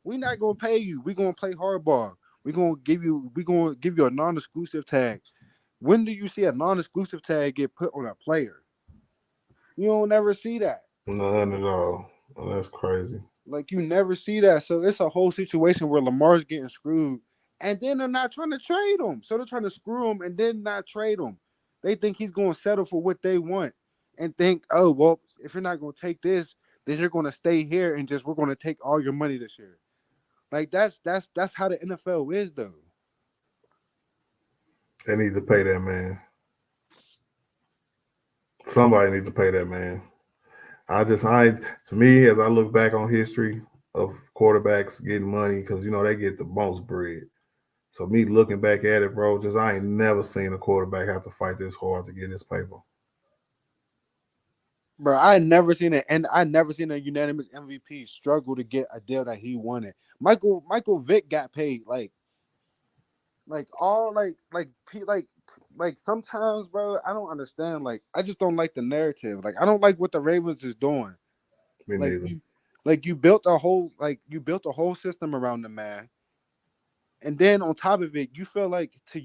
we're not gonna pay you. We're gonna play hardball. We're gonna give you a non-exclusive tag." When do you see a non-exclusive tag get put on a player? You don't never see that. None at all. Oh, that's crazy. Like you never see that. So it's a whole situation where Lamar's getting screwed, and then they're not trying to trade him. So they're trying to screw him and then not trade him. They think he's going to settle for what they want, and think, oh well, if you're not going to take this, then you're going to stay here and just we're going to take all your money this year. Like that's how the NFL is though. They need to pay that man. Somebody needs to pay that man. To me, as I look back on history of quarterbacks getting money, because they get the most bread. So me looking back at it, bro, I ain't never seen a quarterback have to fight this hard to get his paper. Bro, I never seen it, and I never seen a unanimous MVP struggle to get a deal that he wanted. Michael Vick got paid like sometimes, bro. I don't understand. Like I just don't like the narrative. Like I don't like what the Ravens is doing. Me Like neither. you built a whole system around the man, and then on top of it, you feel like to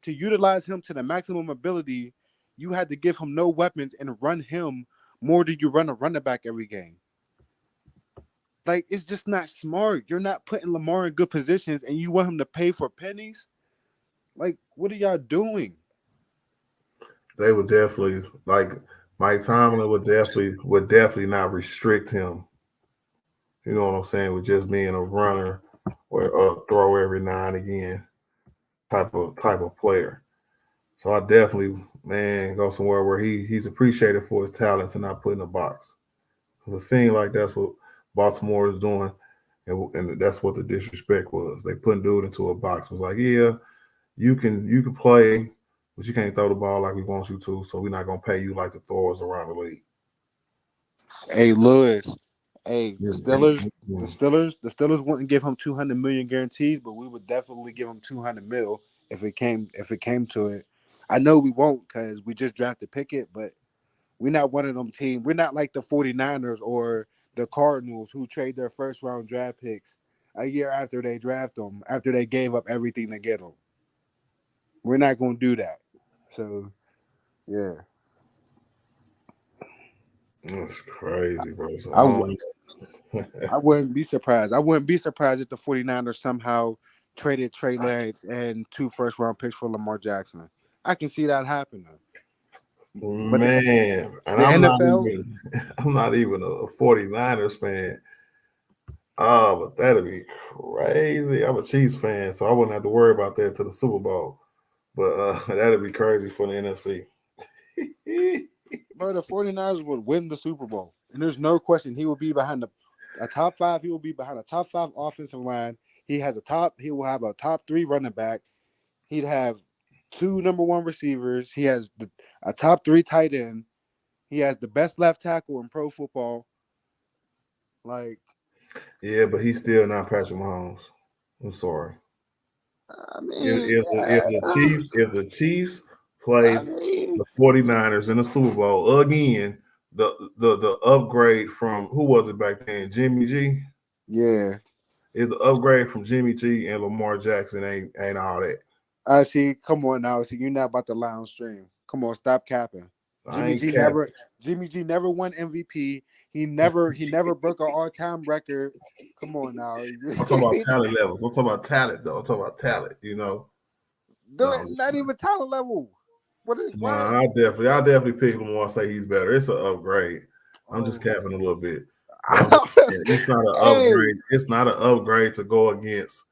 utilize him to the maximum ability, you had to give him no weapons and run him more than you run a running back every game. Like it's just not smart. You're not putting Lamar in good positions, and you want him to pay for pennies. Like what are y'all doing? They would definitely Mike Tomlin would definitely not restrict him. You know what I'm saying? With just being a runner or a throw every now and again type of player. So I definitely, man, go somewhere where he's appreciated for his talents and not put in a box. Because it seemed like that's what Baltimore is doing, and that's what the disrespect was. They putting dude into a box. It was like, yeah, you can play, but you can't throw the ball like we want you to. So we're not gonna pay you like the throwers around the league. Hey, Lewis. Hey, Yeah. the Steelers wouldn't give him 200 million guaranteed, but we would definitely give him 200 mil if it came to it. I know we won't because we just drafted Pickett, but we're not one of them teams. We're not like the 49ers or the Cardinals who trade their first round draft picks a year after they draft them, after they gave up everything to get them. We're not going to do that. So, yeah. That's crazy, bro. So, I wouldn't be surprised. I wouldn't be surprised if the 49ers somehow traded Trey Lance and 2 first round picks for Lamar Jackson. I can see that happening. But Man, and the I'm NFL, not even a 49ers fan. Oh, but that'd be crazy. I'm a Chiefs fan, so I wouldn't have to worry about that to the Super Bowl. But that'd be crazy for the NFC. bro, the 49ers would win the Super Bowl. And there's no question he will be behind a top 5. He will be behind a top 5 offensive line. He will have a top 3 running back. He'd have 2 number 1 receivers. He has a top 3 tight end. He has the best left tackle in pro football. Like, Yeah, but he's still not Patrick Mahomes. I'm sorry. I mean, If the Chiefs play the 49ers in the Super Bowl again, the upgrade from who was it back then? Jimmy G? yeah. Is the upgrade from Jimmy G and Lamar Jackson ain't all that. I see. Come on now. See, you're not about to lie on stream. Come on, stop capping. Jimmy G never won MVP. He never broke an all-time record. Come on now. I'm talking about talent levels. I'm talking about talent though. I'm talking about talent, you know. Not even talent level. What? Nah, I definitely pick Lamar and say he's better. It's an upgrade. I'm just capping a little bit. It's not an upgrade. It's not an upgrade to go against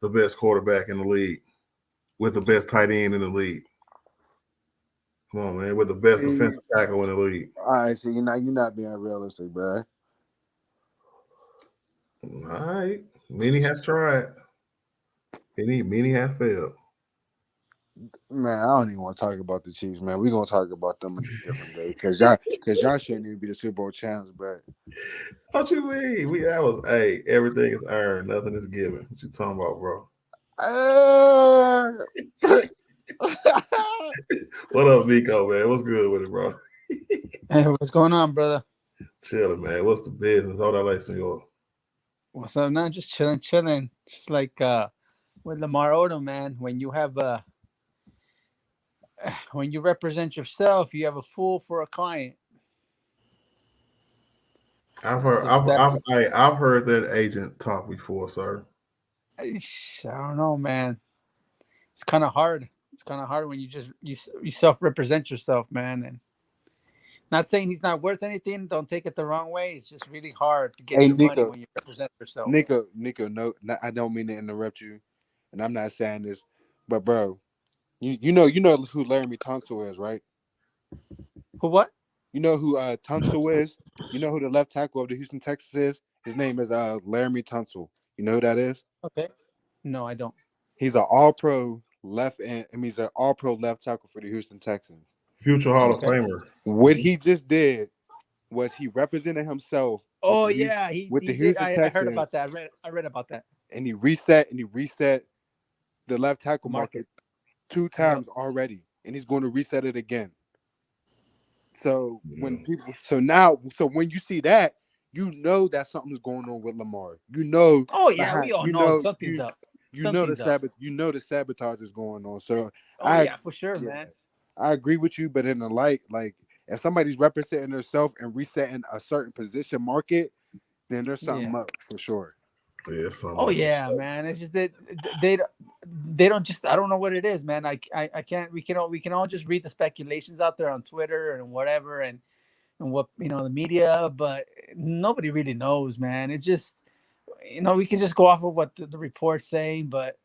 the best quarterback in the league with the best tight end in the league. Come on, man, with the best defensive tackle in the league. All right, so you're not being realistic, bro. All right. Many has tried. Many have failed. Man, I don't even want to talk about the Chiefs, man. We're gonna talk about them a different day because y'all shouldn't even be the Super Bowl champs, but What you mean? Everything is earned, nothing is given. What you talking about, bro? What up, Nico, man? What's good with it, bro? Hey, what's going on, brother? Chilling, man. What's the business? Hold on, like senor. What's up, man? Just chilling. Just like with Lamar Odom, man. When you represent yourself, you have a fool for a client. I've heard that agent talk before, sir. I don't know, man. It's kind of hard. It's kind of hard when you self-represent yourself, man. And not saying he's not worth anything. Don't take it the wrong way. It's just really hard to get your money when you represent yourself. Nico, no, I don't mean to interrupt you, and I'm not saying this, but bro, you know who Laramie Tunsil is, right? Who what? You know who Tunsil is? You know who the left tackle of the Houston Texans is? His name is Laramie Tunsil. You know who that is? Okay. No, I don't. He's an all-pro left end. I mean, he's an all-pro left tackle for the Houston Texans. Future Hall of Famer. What he just did was he represented himself. Oh yeah, he did. I heard about that. I read about that. And he reset the left tackle market 2 times already, and he's going to reset it again. So when you see that, you know that something's going on with Lamar. You know. Oh yeah, we all know something's up. You know the sabotage is going on. So for sure, man. I agree with you, but in the like if somebody's representing themselves and resetting a certain position market, then there's something up for sure. Yeah, oh yeah, man. It's just that they don't just. I don't know what it is, man. I can't. We can all just read the speculations out there on Twitter and whatever, and what the media, but nobody really knows, man. It's just we can just go off of what the report's saying, but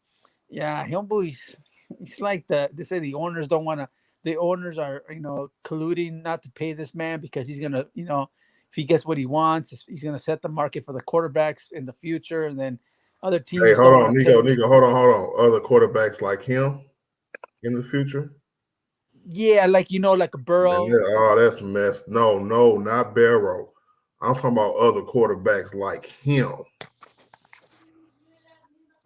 yeah, Hillbury's. It's like they say the owners don't want to. The owners are colluding not to pay this man because he's gonna if he gets what he wants, he's gonna set the market for the quarterbacks in the future, and then other teams. Hey, hold on, Nico, hold on. Other quarterbacks like him in the future. Yeah, like a Burrow. Man, that's a mess. No, not Burrow. I'm talking about other quarterbacks like him.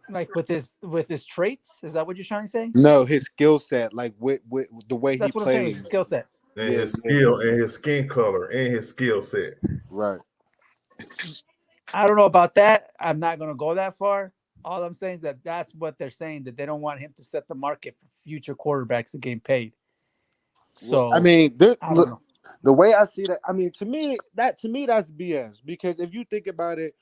Like with his traits, is that what you're trying to say? No, his skill set, like with the way he plays. His skill set. And his skill and his skin color and his skill set. Right. I don't know about that. I'm not going to go that far. All I'm saying is that's what they're saying, that they don't want him to set the market for future quarterbacks to get paid. So I mean, I don't know. The way I see that, I mean, to me that's BS, because if you think about it,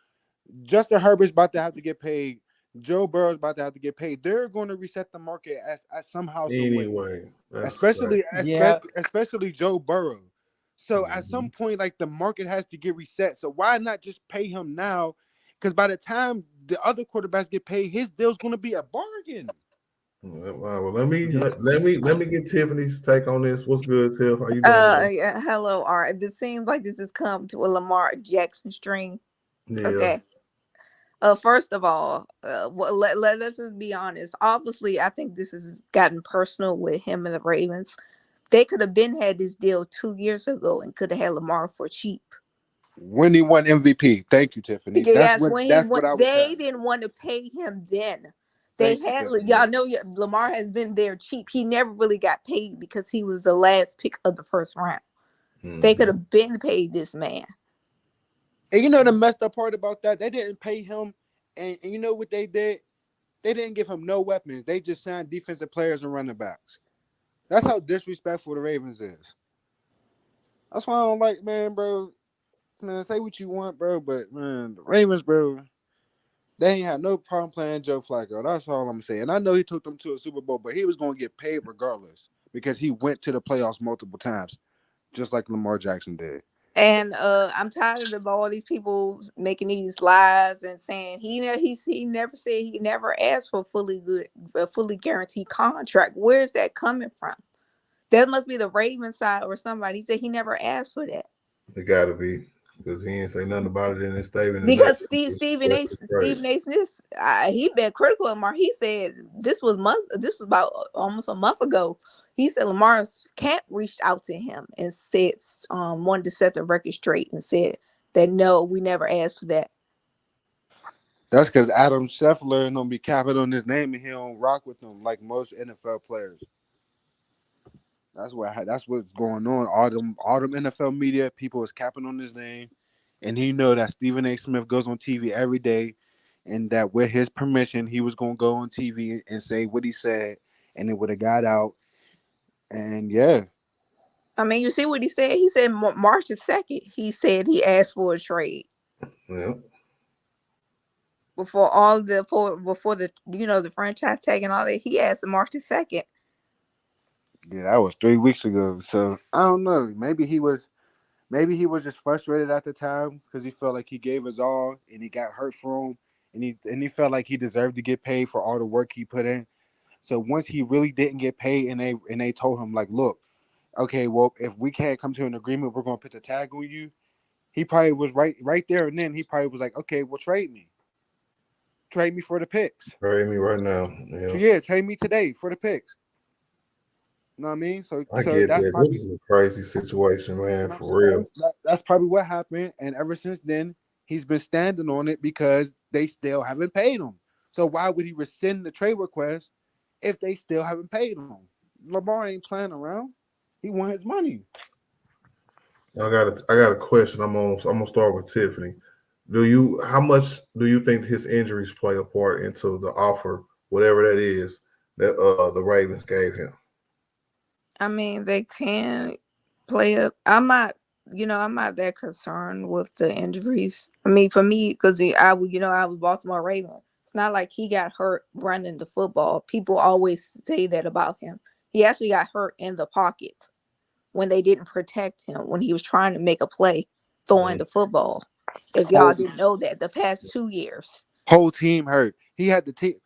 Justin Herbert's about to have to get paid Joe Burrow's about to have to get paid. They're going to reset the market at somehow, some way. Anyway, that's Especially, Yeah. especially Joe Burrow. So at Mhm. some point, like the market has to get reset. So why not just pay him now? Because by the time the other quarterbacks get paid, his deal's going to be a bargain. Well, let me get Tiffany's take on this. What's good, Tiff? How you doing? Yeah, hello, Art. This seems like this has come to a Lamar Jackson string. Yeah. Okay. First of all, let's just be honest. Obviously, I think this has gotten personal with him and the Ravens. They could have been had this deal 2 years ago and could have had Lamar for cheap. When he won MVP. Thank you, Tiffany. Yes, when That's what I was they saying. didn't want to pay him then. They Thank you, had Tiffany. y'all know Lamar has been there cheap. He never really got paid because he was the last pick of the first round. They could have been paid this man. And you know the messed up part about that? They didn't pay him. And you know what they did? They didn't give him no weapons. They just signed defensive players and running backs. That's how disrespectful the Ravens is. That's why I don't like, man, bro. Man, say what you want, bro. But, man, the Ravens, bro, they ain't had no problem playing Joe Flacco. That's all I'm saying. I know he took them to a Super Bowl, but he was going to get paid regardless because he went to the playoffs multiple times, just like Lamar Jackson did. And I'm tired of all these people making these lies and saying he never said he never asked for a fully guaranteed contract. Where's that coming from? That must be the Ravens side or somebody. He said he never asked for that. It gotta be because he ain't say nothing about it in his statement. Because Stephen A. Smith, he been critical of Lamar. He said this was about almost a month ago. He said Lamar's camp reached out to him and said wanted to set the record straight and said that no, we never asked for that. That's because Adam Scheffler don't be capping on his name and he don't rock with them like most NFL players. That's what's going on. All them NFL media people is capping on his name, and he know that Stephen A. Smith goes on TV every day, and that with his permission, he was gonna go on TV and say what he said, and it would have got out. And yeah, I mean, you see what he said. He said March the 2nd. He said he asked for a trade. Yeah. Before the the franchise tag and all that. He asked March the 2nd. Yeah, that was 3 weeks ago. So I don't know. Maybe he was just frustrated at the time because he felt like he gave his all and he got hurt for him, and he felt like he deserved to get paid for all the work he put in. So once he really didn't get paid, and they told him like, look, okay, well, if we can't come to an agreement, we're gonna put the tag on you. He probably was right there, and then he probably was like, okay, well, trade me for the picks. Trade me right now. Yeah. So yeah, trade me today for the picks. You know what I mean? So I get that's that. probably, This is a crazy situation, man, for real. That's probably what happened. And ever since then, he's been standing on it because they still haven't paid him. So why would he rescind the trade request if they still haven't paid him? Lamar ain't playing around. He want his money. I got a question. I'm gonna start with Tiffany. How much do you think his injuries play a part into the offer, whatever that is, that the Ravens gave him? I mean, they can play up. I'm not that concerned with the injuries. I mean, for me, because I was Baltimore Raven. It's not like he got hurt running the football. People always say that about him. He actually got hurt in the pocket when they didn't protect him when he was trying to make a play throwing the football. If y'all didn't know that, the past 2 years, whole team hurt. He had the team.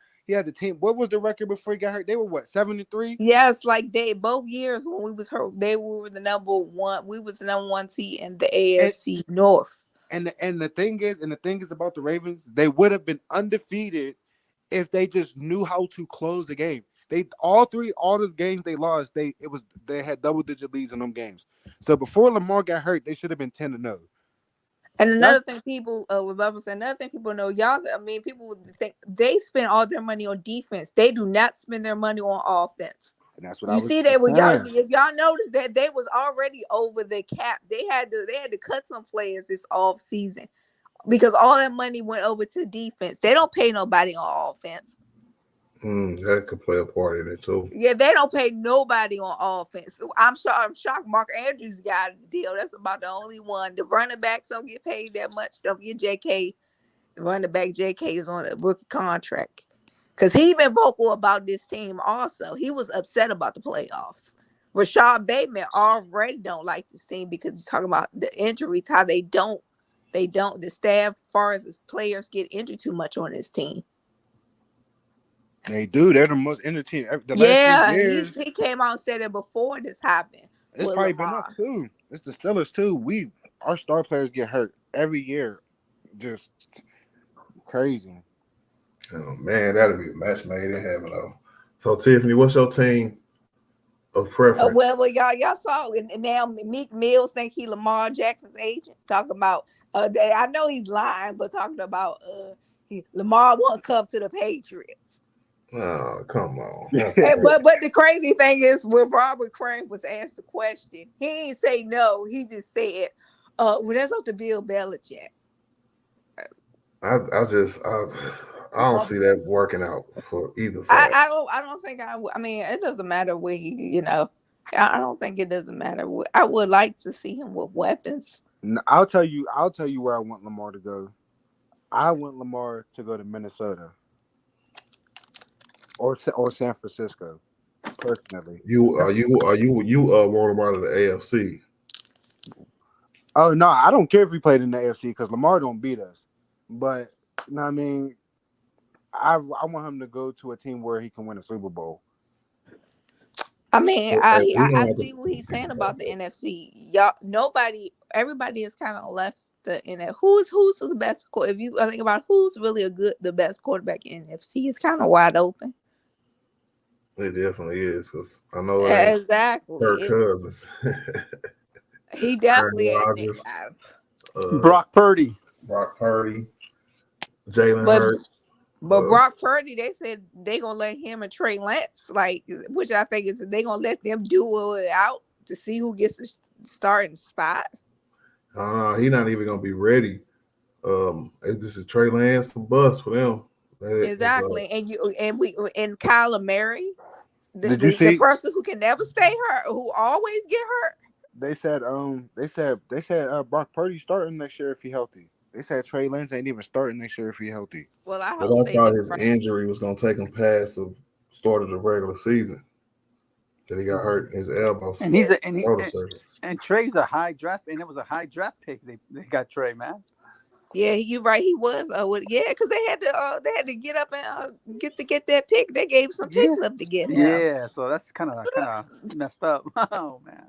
What was the record before he got hurt? They were what, 7-3? yes, like they both years when we was hurt, they were the number one. We was the number one seed in the AFC North. And the thing is about the Ravens, they would have been undefeated if they just knew how to close the game. All the games they lost, they had double-digit leads in them games. So before Lamar got hurt, they should have been 10-0. And another thing people know, y'all, I mean, people would think they spend all their money on defense. They do not spend their money on offense. And that's what you see. They were y'all. If y'all noticed that they was already over the cap. They had to cut some players this off season because all that money went over to defense. They don't pay nobody on offense. That could play a part in it too. Yeah, they don't pay nobody on offense. I'm shocked Mark Andrews got a deal. That's about the only one. The running backs don't get paid that much. Don't get JK. running back JK is on a rookie contract. Because he been vocal about this team also. He was upset about the playoffs. Rashad Bateman already don't like this team because he's talking about the injuries, how the staff, as far as the players get injured too much on this team. They do. They're the most injured team. The last Yeah, 3 years, he came out and said it before this happened. it's with probably Lamar. been us too. It's the Steelers too. Our star players get hurt every year. Just crazy. Oh man, that'd be a match made in heaven though. So Tiffany, what's your team of preference? Well, y'all saw it. And now Meek Mills think he Lamar Jackson's agent. Talking about I know he's lying, but talking about Lamar won't come to the Patriots. Oh, come on. But the crazy thing is, when Robert Crane was asked the question, he didn't say no. He just said, well, that's up to Bill Belichick. I don't see that working out for either side. I don't think I mean, it doesn't matter where he, I don't think it doesn't matter. I would like to see him with weapons. I'll tell you where I want Lamar to go. I want Lamar to go to Minnesota or San Francisco. Personally, You want him out of the AFC? Oh no, I don't care if he played in the AFC because Lamar don't beat us. But you know what I mean, I want him to go to a team where he can win a Super Bowl. I mean, I see what he's saying about the NFC. Everybody has kind of left the NFC. Who's the best? If you think about who's really the best quarterback in NFC, it's kind of wide open. It definitely is because I know exactly Kirk Cousins. He definitely Rodgers, Brock Purdy, Jalen Hurts. But Brock Purdy, they said they gonna let him and Trey Lance, which I think is they gonna let them duel it out to see who gets the starting spot. He's not even gonna be ready. This is Trey Lance and bust for them. Exactly, and Kyler Murray, the person who can never stay hurt, who always get hurt. They said Brock Purdy starting next year if he healthy. They said Trey Lance ain't even starting next year if he healthy. Well, I thought his injury was gonna take him past the start of the regular season. That he got hurt in his elbow. And Trey's a high draft, and it was a high draft pick. They got Trey, man. Yeah, you're right. He was. Because they had to get up and get that pick. They gave some picks up to get him. Yeah, so that's kind of messed up. Oh man.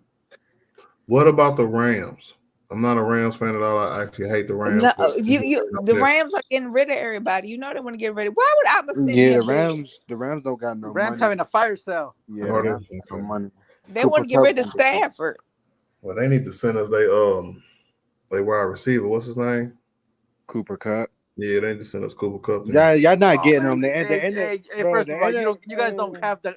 What about the Rams? I'm not a Rams fan at all. I actually hate the Rams. No, the Rams are getting rid of everybody. You know they want to get rid of. Why would I? The Rams don't got no. The Rams money. having a fire sale. Yeah, no money. They want to get rid of Stafford. Well, they need to send us they wide receiver. What's his name? Cooper Kupp. Yeah, they just sent us Cooper Kupp. Yeah, y'all not getting them. First of all, you guys don't have the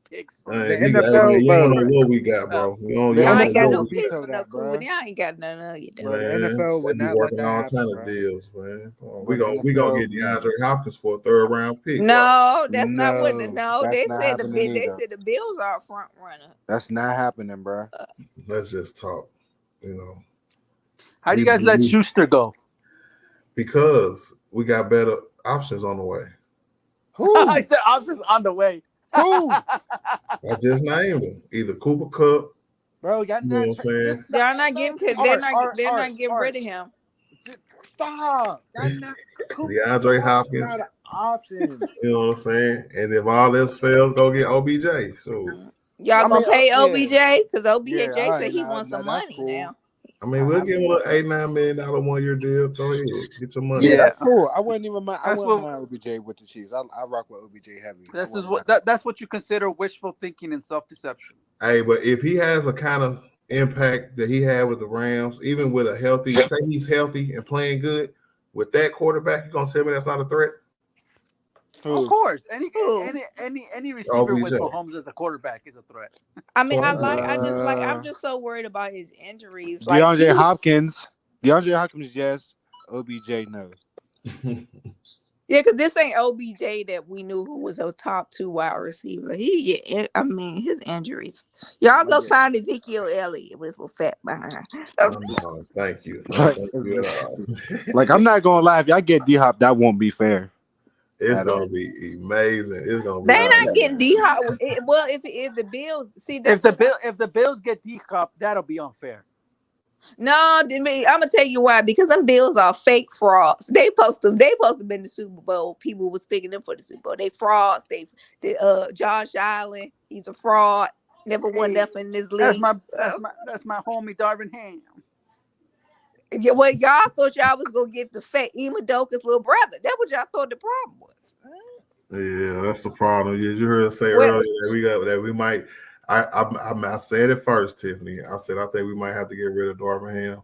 picks. You don't know what we got, bro. I ain't got no picks for no Cooper. Y'all ain't got none of you. The NFL would not working all kind of deals, man. We gonna get DeAndre Hopkins for a 3rd round pick. No, that's not what. No, they said the Bills are a front runner. That's not happening, bro. Let's just talk. How do you guys let Schuster go? Because we got better options on the way. Who? I said options on the way. Who? I just named them. Either Cooper Kupp. Bro, y'all not. They're not getting. They're not getting rid of him. Stop. DeAndre Hopkins. Not an option. You know what I'm saying? And if all else fails, go get OBJ. So y'all gonna pay OBJ because OBJ said he wants some money now. I mean, we'll give him an $8-9 million 1-year deal. Go ahead, get your money. Yeah, that's cool. I wouldn't even mind. I wouldn't mind OBJ with the Chiefs. I rock with OBJ heavy. That's what you consider wishful thinking and self-deception. Hey, but if he has a kind of impact that he had with the Rams, even with a healthy, say he's healthy and playing good with that quarterback, you gonna tell me that's not a threat? Of course, any receiver with Mahomes as a quarterback is a threat. I mean, I'm just so worried about his injuries. DeAndre Hopkins, yes. OBJ, no. Yeah, because this ain't OBJ that we knew who was a top 2 wide receiver. I mean, his injuries. Y'all go Yeah. sign Ezekiel Elliott with his little fat behind. Thank you. No, Like, thank you at all. like, I'm not gonna lie. If y'all get D Hop, that won't be fair. It's at all. gonna be amazing. It's gonna They be not getting amazing. D Hop. Well, if the Bills see If that's the Bills get D Cup, that'll be unfair. no, I'm gonna tell you why. Because them Bills are fake frauds. They supposed to been in the Super Bowl. People was picking them for the Super Bowl. They frauds. Josh Allen, he's a fraud. Never won nothing in this league. That's my homie Darvin Ham. Yeah, well, y'all thought y'all was gonna get the fat Emadoka's little brother. That's what y'all thought the problem was. Yeah, that's the problem. You heard us say Well- earlier that we might. I said it first, Tiffany. I said I think we might have to get rid of Darvin Ham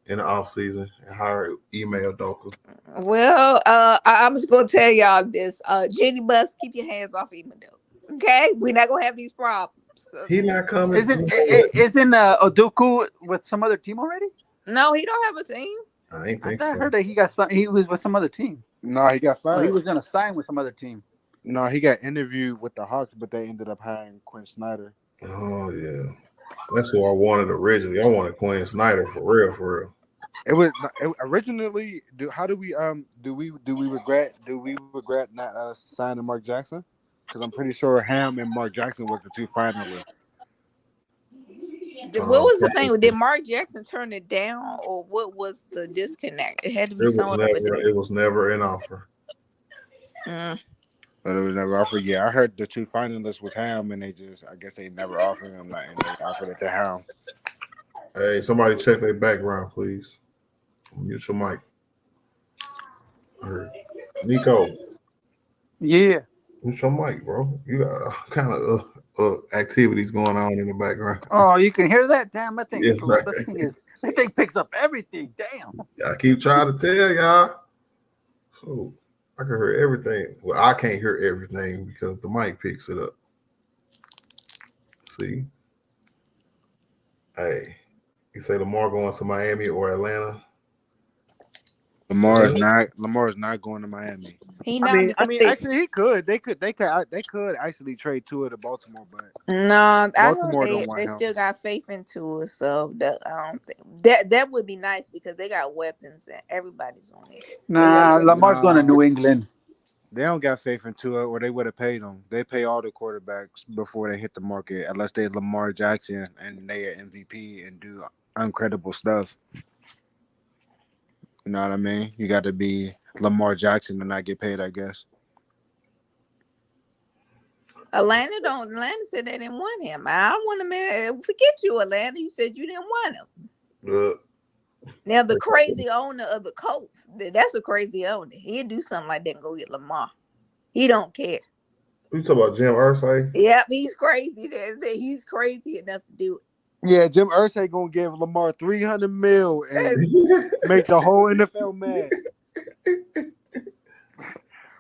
in the offseason and hire Email Doka. Well, I'm just gonna tell y'all this. Jenny Bus, keep your hands off Emadoka. Okay, we're not gonna have these problems. He not coming. Isn't Oduku with some other team already? No, he don't have a team. I ain't think I so. heard that he was with some other team. No, he got Oh, fired. he was gonna sign with some other team. No, he got interviewed with the Hawks, but they ended up hiring Quinn Snyder. Oh yeah, that's who I wanted originally. I wanted Quinn Snyder for real. It was originally. Do we regret not signing Mark Jackson? Because I'm pretty sure Ham and Mark Jackson were the 2 finalists. What was the thing? Did Mark Jackson turn it down, or what was the disconnect? It had to be It was never an offer. But it was never offered. Yeah, I heard the 2 finalists was Ham, and I guess they never offered him that, and they offered it to Ham. Hey, somebody check their background, please. Mute your mic. Nico. Yeah. Mute your mic, bro. You got kind of activities going on in the background. Oh, you can hear that? Damn, that thing. Yes, sir. That thing picks up everything. Damn. I keep trying to tell y'all. So I can hear everything. Well, I can't hear everything because the mic picks it up. See? Hey, you say Lamar going to Miami or Atlanta? Lamar is not going to Miami. I mean, actually, he could. They could actually trade Tua to Baltimore, but no, Baltimore I know don't want they him. still got faith in Tua, so I don't think that would be nice because they got weapons and everybody's on it. Nah, Lamar's going to New England. They don't got faith in Tua, or they would have paid him. They pay all the quarterbacks before they hit the market, unless they Lamar Jackson and they are MVP and do incredible stuff. You know what I mean? You got to be Lamar Jackson to not get paid, I guess. Atlanta said they didn't want him. I don't want him. Forget you, Atlanta. You said you didn't want him. Now the crazy owner of the Colts, that's a crazy owner. He'd do something like that and go get Lamar. He don't care. You talking about Jim Irsay? Yep, he's crazy. He's crazy enough to do it. Yeah, Jim Irsay gonna give Lamar $300 million and make the whole NFL mad.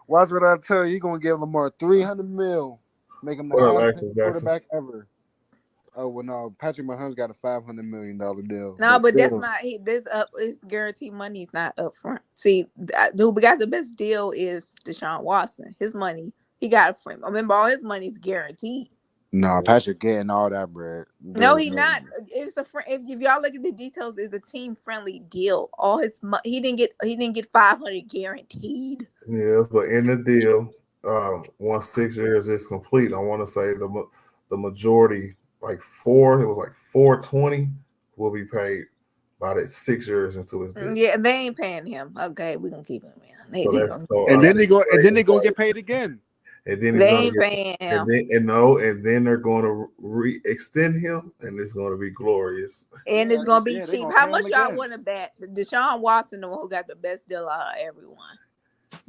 Watch what I tell you. You're gonna give Lamar $300 million, make him the highest quarterback ever. Oh well, no, Patrick Mahomes got a $500 million deal. No, but that's not it's guaranteed money is not up front. See, who got the best deal is Deshaun Watson. His money, he got from. Remember, all his money is guaranteed. No, Patrick getting all that bread. No, he not. It's a if y'all look at the details, it's a team friendly deal. All his he didn't get 500 guaranteed. Yeah, but in the deal, once 6 years is complete, I want to say the majority, like 420, will be paid by that 6 years into his deal. Yeah, they ain't paying him. Okay, we gonna keep him in. And then they gonna get paid again. And then they ain't paying him. And then they're going to re-extend him, and it's going to be glorious. And it's going to be cheap. How much y'all want to bet? Deshaun Watson, the one who got the best deal out of everyone.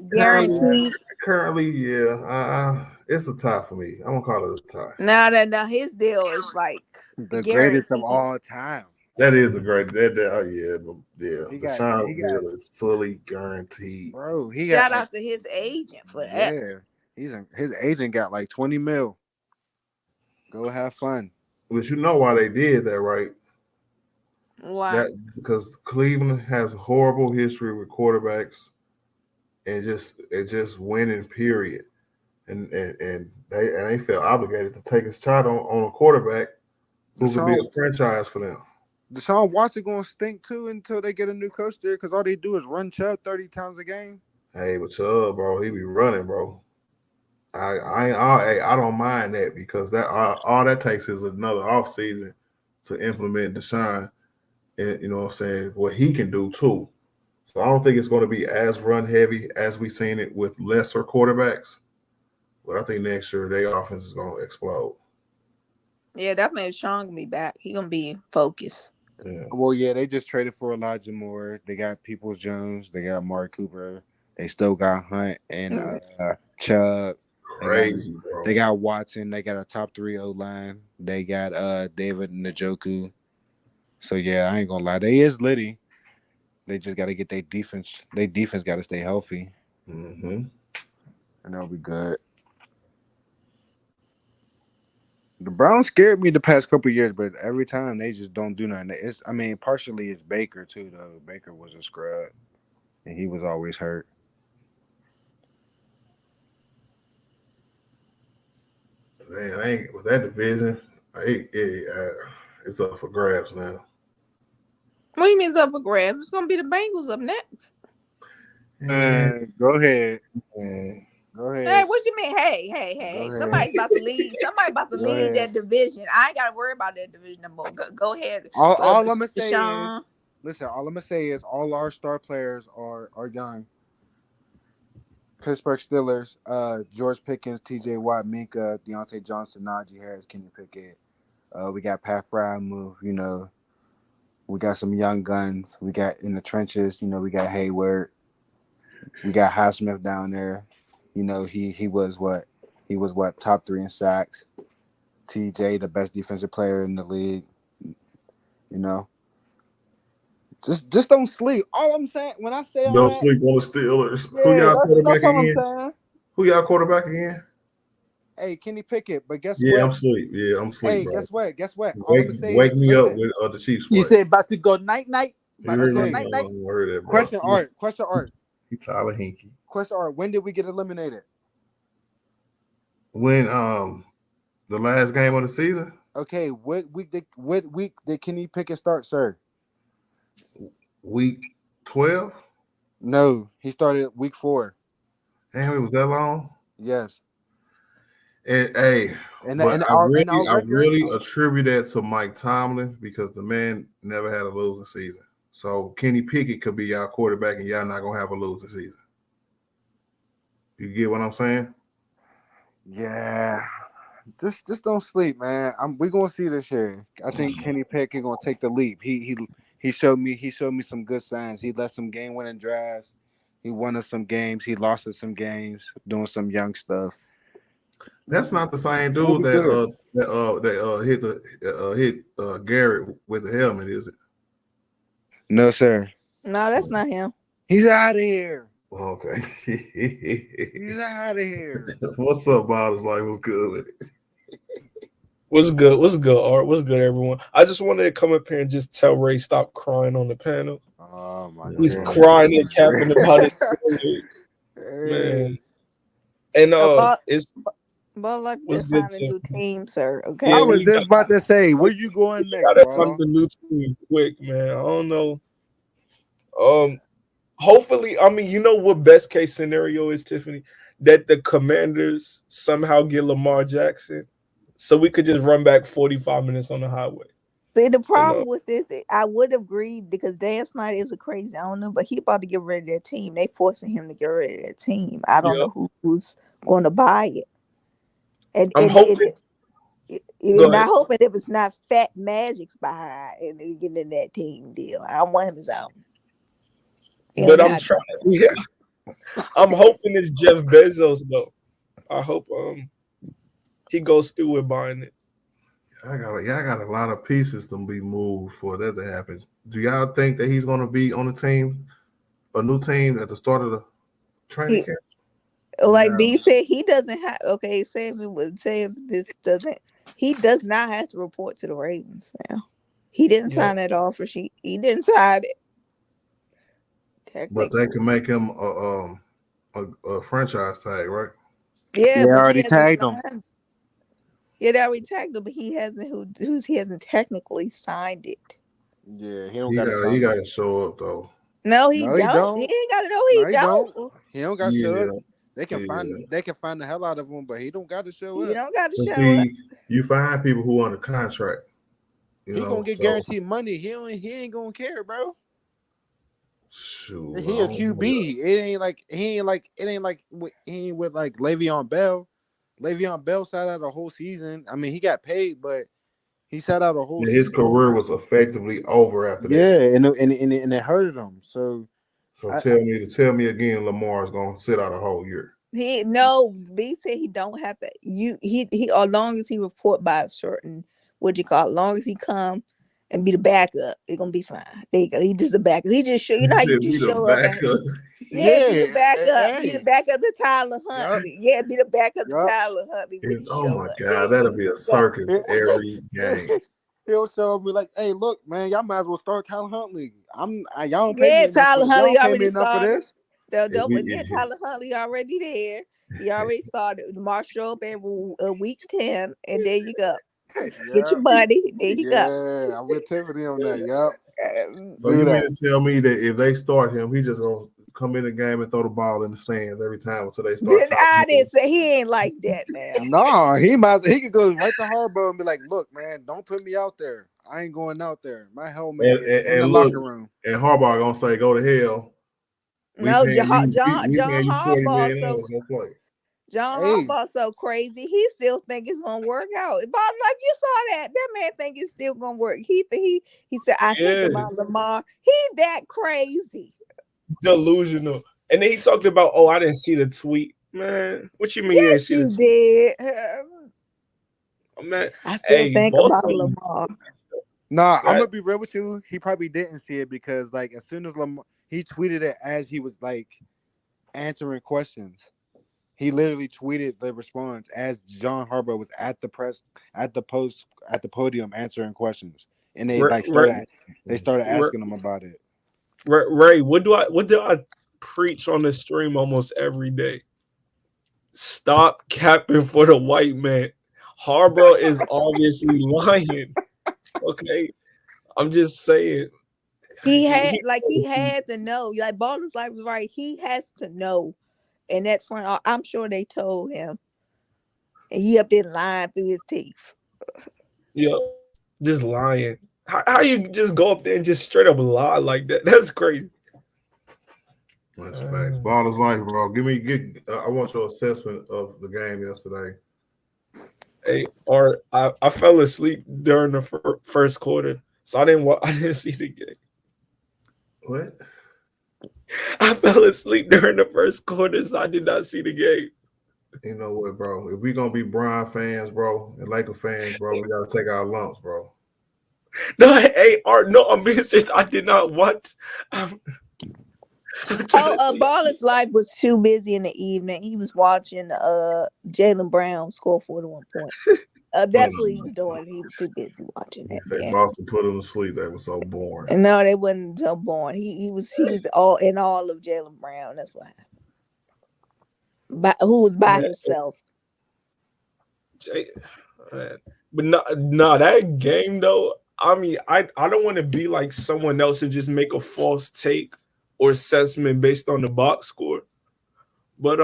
Guaranteed. Currently, yeah. It's a tie for me. I'm going to call it a tie. No. His deal is like the greatest of all time. That is a great. Yeah. Deshaun deal is fully guaranteed. Bro, shout out to his agent for that. Yeah. His agent got like $20 million. Go have fun. But you know why they did that, right? Why? Because Cleveland has a horrible history with quarterbacks and just winning. Period. And they felt obligated to take a shot on a quarterback who could be a franchise for them. Deshaun Watson gonna stink too until they get a new coach there, because all they do is run Chubb 30 times a game. Hey, but Chubb, bro, he be running, bro. I don't mind that because that all that takes is another offseason to implement Deshaun, and you know what I'm saying, what he can do too. So I don't think it's going to be as run heavy as we've seen it with lesser quarterbacks. But I think next year their offense is going to explode. Yeah, that man Sean gonna be back. He gonna be focused. Yeah. Well, yeah, they just traded for Elijah Moore. They got Peoples Jones. They got Amari Cooper. They still got Hunt and Chubb. Crazy, bro. They got Watson. They got a top 3 O-line. They got David Njoku. So, yeah, I ain't going to lie. They is litty. They just got to get their defense. Their defense got to stay healthy. Mm-hmm. And they'll be good. The Browns scared me the past couple of years, but every time they just don't do nothing. Partially it's Baker, too, though. Baker was a scrub, and he was always hurt. Man, with that division, it's up for grabs, man. What do you mean it's up for grabs? It's gonna be the Bengals up next. Go ahead. Go ahead. Hey, what you mean? Hey. Somebody's about to lead. Somebody about to lead that division. I ain't gotta worry about that division no more. Go ahead. All I'm gonna say is, listen. All I'm gonna say is, all our star players are young. Pittsburgh Steelers, George Pickens, T.J. Watt, Minka, Deontay Johnson, Najee Harris, Kenny Pickett. We got Pat Frymouth, We got some young guns. We got in the trenches, we got Hayward. We got Highsmith down there. He was what? He was what? Top 3 in sacks. TJ, the best defensive player in the league. Just don't sleep. All I'm saying, when I say don't sleep on the Steelers. Yeah, Who y'all quarterback that's all again? I'm saying. Who y'all quarterback again? Hey, Kenny Pickett. But guess Yeah, what? I'm sleep. Yeah, I'm sleep. Hey, bro. guess what? All I'm gonna say wake is, me listen, up with the Chiefs. You say about to go night. Question Art. He Tyler Hinkie. Question Art. When did we get eliminated? When the last game of the season? Okay, what week did Kenny Pickett start, sir? Week 12? No, he started week 4. Damn, it was that long? Yes. And I really attribute that to Mike Tomlin because the man never had a losing season. So Kenny Pickett could be our quarterback and y'all not gonna have a losing season. You get what I'm saying? Yeah. Just don't sleep, man. We're gonna see this year. I think Kenny Pickett gonna take the leap. He showed me some good signs. He led some game-winning drives. He won us some games. He lost us some games doing some young stuff. That's not the same dude that hit Garrett with the helmet, is it? No, sir. No, that's not him. He's out of here. Okay. He's out of here. What's up, Bob? Like, what's good with it? What's good, Art? What's good, everyone? I just wanted to come up here and just tell Ray stop crying on the panel. Oh my God. He's crying and capping about his man. And it's but like what's just good find a new team, sir. Okay. Yeah, I was just about to say, where you going next? Gotta find the new team quick, man. I don't know. Hopefully, what best case scenario is, Tiffany? That the Commanders somehow get Lamar Jackson, so we could just run back 45 minutes on the highway. See, the problem with this, I would agree because Dan Snyder is a crazy owner, but he about to get rid of their team. They forcing him to get rid of their team. I don't know who's going to buy it. And I'm hoping. Not hoping if it's not Fat Magic's behind and getting in that team deal. I don't want him as out. But I'm trying. Yeah, I'm hoping it's Jeff Bezos though. I hope he goes through with buying it. I got a lot of pieces to be moved for that to happen. Do y'all think that he's going to be on a team, a new team at the start of the training camp? Like B said, he doesn't have. Okay, say if this doesn't, he does not have to report to the Ravens now. He didn't sign that offer sheet. He didn't sign it. But they can make him a a franchise tag, right? Yeah, They but already he hasn't tagged him. signed. Yeah, they already tagged him, but he hasn't. He hasn't technically signed it. Yeah, he don't He got to got he sign got it. to show up though. No, he No, he don't. He don't. ain't got to know. No, He he don't. don't. He don't got to show up. Yeah, They can yeah. find the hell out of him, but he don't got to show He up. don't got to But show up. see, you find people who under contract, you He gonna know. get So guaranteed money. He ain't gonna care, bro. shoot, I He a don't know. QB. It ain't like he ain't with like Le'Veon Bell. Le'Veon Bell sat out a whole season. I mean, he got paid, but he sat out a whole Yeah, his season. career was effectively over after that. Yeah, and it hurted him. So So I- tell me again, Lamar's gonna sit out a whole year. He no. B said he don't have to. He as long as he report by a certain as long as he come and be the backup, it's gonna be fine. There you go. He just the backup. He just show. You know how you He just the show up and backup. yeah, be yeah, the backup. Be the hey, backup to Tyler yup, Huntley. Yeah, be the backup to yup. Tyler Huntley when he Oh show my up. God, that'll be a circus He- every game. He'll show me like, hey, look, man, y'all might as well start Tyler Huntley. Y'all don't pay Yeah, me enough Tyler y'all Huntley don't pay me already enough for started. this. Don't If forget Tyler Huntley already there. He already started. Marshall up every week 10, and there you go. Get Yeah, your buddy. There you go. yeah, I'm with Tiffany on that. Yup. So Do you mean that. to tell me that if they start him, he just gonna come in the game and throw the ball in the stands every time until they start Then I didn't say he ain't like that now. No, he could go right to Harbaugh and be like, look, man, don't put me out there. I ain't going out there. My helmet is in the and look, locker room. and Harbaugh gonna say, "Go to hell." No, We paying you John $40 Harbaugh million no play. John Hey, Harbaugh so crazy. He still think it's gonna work out. But like you saw that man think it's still gonna work. He said I think Yeah, about Lamar. He that crazy. delusional. And then he talked about, oh, I didn't see the tweet. Man, what you mean you didn't Yes, see the you tweet? did. Man, I still hey, think about Boston. Lamar. nah, I'm That, gonna be real with you. He probably didn't see it because, like, as soon as Lamar, he tweeted it as he was like answering questions. He literally tweeted the response as John Harbaugh was at the podium answering questions, and they Ray, started Ray, asking him about it. Ray, what do I preach on the stream almost every day? Stop capping for the white man. Harbaugh is obviously lying. Okay, I'm just saying. He had He to know. Like Balder's Life was right. He has to know. And that front, I'm sure they told him. And he up there lying through his teeth. yeah, just lying. How you just go up there and just straight up lie like that? That's crazy. That's facts. Ball is life, bro. I want your assessment of the game yesterday. Hey, or I fell asleep during the first quarter, so I didn't see the game. What? I fell asleep during the first quarter, so I did not see the game. You know what, bro? If we gonna be Brian fans, bro, and Laker fans, bro, we gotta take our lumps, bro. No, hey, Art, no, I'm being serious. I did not watch. Baller's Life was too busy in the evening. He was watching Jaylen Brown score 41 points. That's what he was doing. He was too busy watching He that said game. Boston put him to sleep. That was so boring. And no, they wasn't so boring. He was all of Jaylen Brown. That's what happened. Who was by himself. But no, that game though. I mean, I don't want to be like someone else and just make a false take or assessment based on the box score. But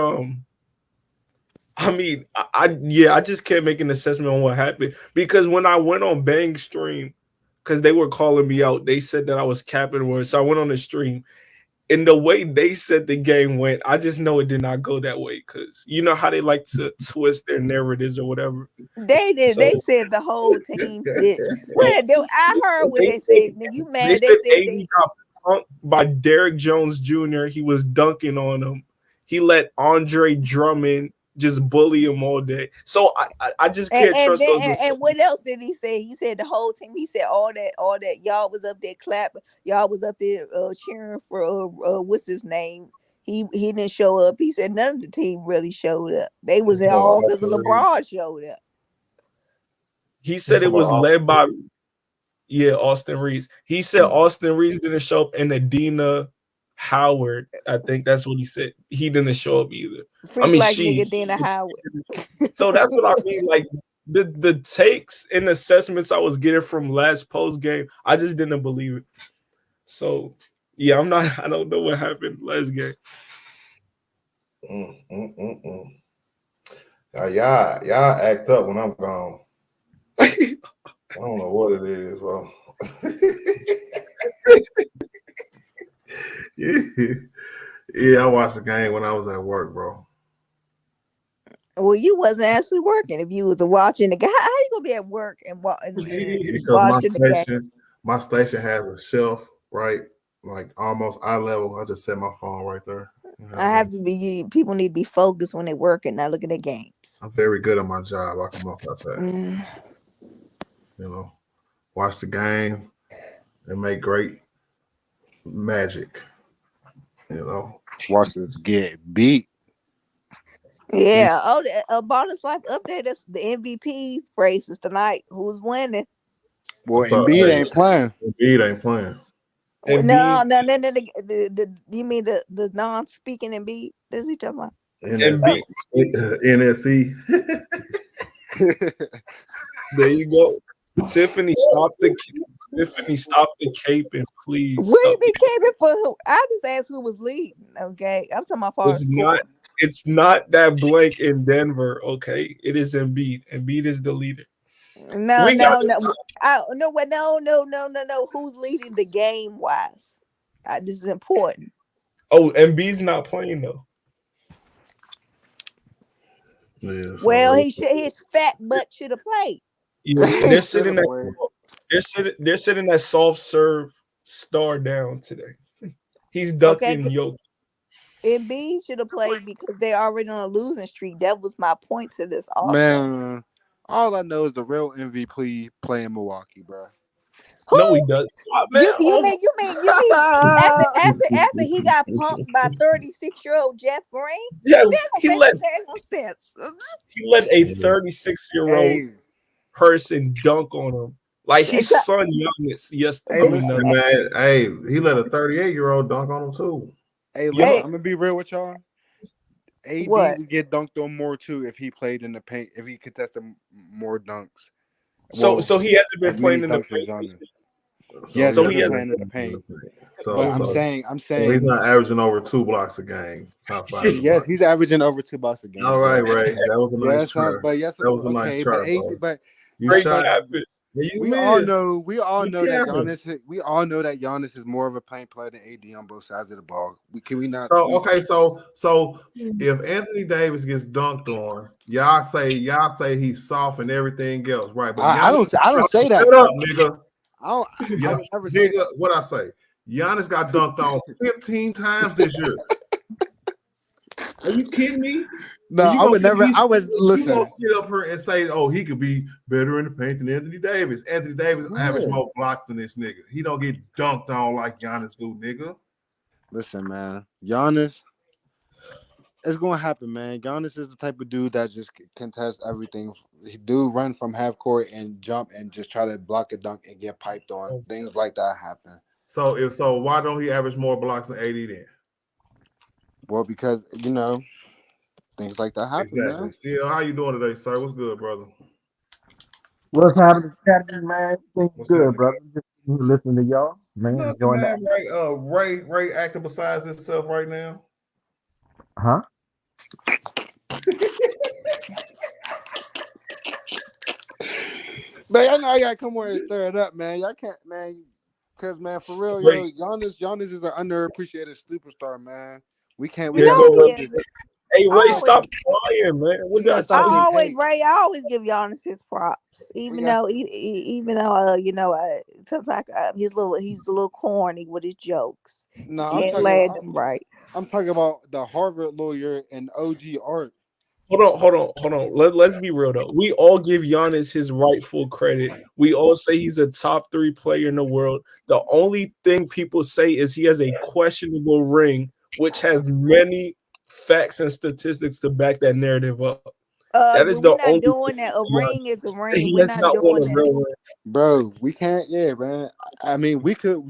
I mean, I just can't make an assessment on what happened because when I went on Bang stream, because they were calling me out, they said that I was capping words. So I went on the stream. And the way they said the game went, I just know it did not go that way because you know how they like to twist their narratives or whatever. They did. So, they said the whole team did. I heard what they said. You mad? They They said said AD got punked by Derrick Jones Jr. He was dunking on him. He let Andre Drummond just bully him all day. So I just can't trust those. And what else did he say? He said the whole team. He said all that y'all was up there clapping. Y'all was up there cheering for what's his name? He didn't show up. He said none of the team really showed up. They was all because LeBron showed up. He said it was led by Austin Reeves. He said Austin Reeves didn't show up and Adina Howard, I think that's what he said. He didn't show up either. Freak I mean, like she. nigga Dana Howard. So that's what I mean. Like the takes and assessments I was getting from last post game, I just didn't believe it. So yeah, I don't know what happened last game. Y'all act up when I'm gone. I don't know what it is, bro. Yeah, I watched the game when I was at work, bro. Well, you wasn't actually working. If you was watching the guy, how you gonna be at work and Because watching the game? my station has a shelf, right? Like almost eye level. I just set my phone right there. I have to be. People need to be focused when they work and not looking at games. I'm very good at my job. I can multitask. Mm. Watch the game and make great magic. Watch us get beat. Yeah. Oh, the bonus life update. That's the MVP races tonight. Who's winning? Well, Embiid ain't playing. Embiid ain't playing. No. You mean the non-speaking Embiid? That's what you talking about? NSC. There you go. Tiffany, stop the cape and please. We be caping for who? I just asked who was leading. Okay, I'm talking about It's not that blank in Denver. Okay, it is Embiid. Embiid is the leader. No. Who's leading the game wise? This is important. Oh, Embiid's not playing though. Yeah, well, his fat butt should have played. Yeah, they're sitting that soft serve star down today. He's ducking Jokic. Embiid should have played because they're already on a losing streak. That was my point to this. Also. Man, all I know is the real MVP playing Milwaukee, bro. Who? No, he does. You mean after he got pumped by 36-year-old Jeff Green? Yeah, he let a 36-year-old person dunk on him like his son Giannis yesterday. Hey, he let a 38-year-old dunk on him too. Hey, look, I'm gonna be real with y'all. AD would get dunked on more too if he played in the paint, if he contested more dunks. So he hasn't been playing in the paint. Yes, so he hasn't playing in the paint. So I'm saying he's not averaging over 2 blocks a game. Yes, he's averaging over 2 blocks a game. All right, Ray. That was a nice try. That was a nice try. But you shot. We all know that Giannis is more of a paint player than AD on both sides of the ball. Can we not? So if Anthony Davis gets dunked on, y'all say he's soft and everything else, right? But I don't say that. Shut up, nigga. I never say nigga, what I say? Giannis got dunked on 15 times this year. Are you kidding me? No, I would never. I would listen. You gonna sit up here and say, "Oh, he could be better in the paint than Anthony Davis." Anthony Davis average more blocks than this nigga. He don't get dunked on like Giannis do, nigga. Listen, man, Giannis, it's gonna happen, man. Giannis is the type of dude that just contests everything. He do run from half court and jump and just try to block a dunk and get piped on. Things like that happen. So why don't he average more blocks than AD then? Well, because things like that happen, exactly. man. See, how you doing today, sir? What's good, brother? What's happening, man? Things good, brother. Just listening to y'all, man. Enjoying that. Ray acting besides himself right now. Huh? Man, I know I gotta come over and stir it up, man. Y'all can't, man. Because, man, for real, Giannis is an underappreciated superstar, man. We can't. Hey, Ray, stop crying, man. I always give Giannis his props, even though sometimes he's a little corny with his jokes. No, I'm talking about the Harvard lawyer and OG Art. Hold on. Let's be real though. We all give Giannis his rightful credit. We all say he's a top 3 player in the world. The only thing people say is he has a questionable ring, which has many facts and statistics to back that narrative up. That is the only doing that. A ring is a ring. We're not doing that. Bro, we can't. Yeah, man. I mean, we could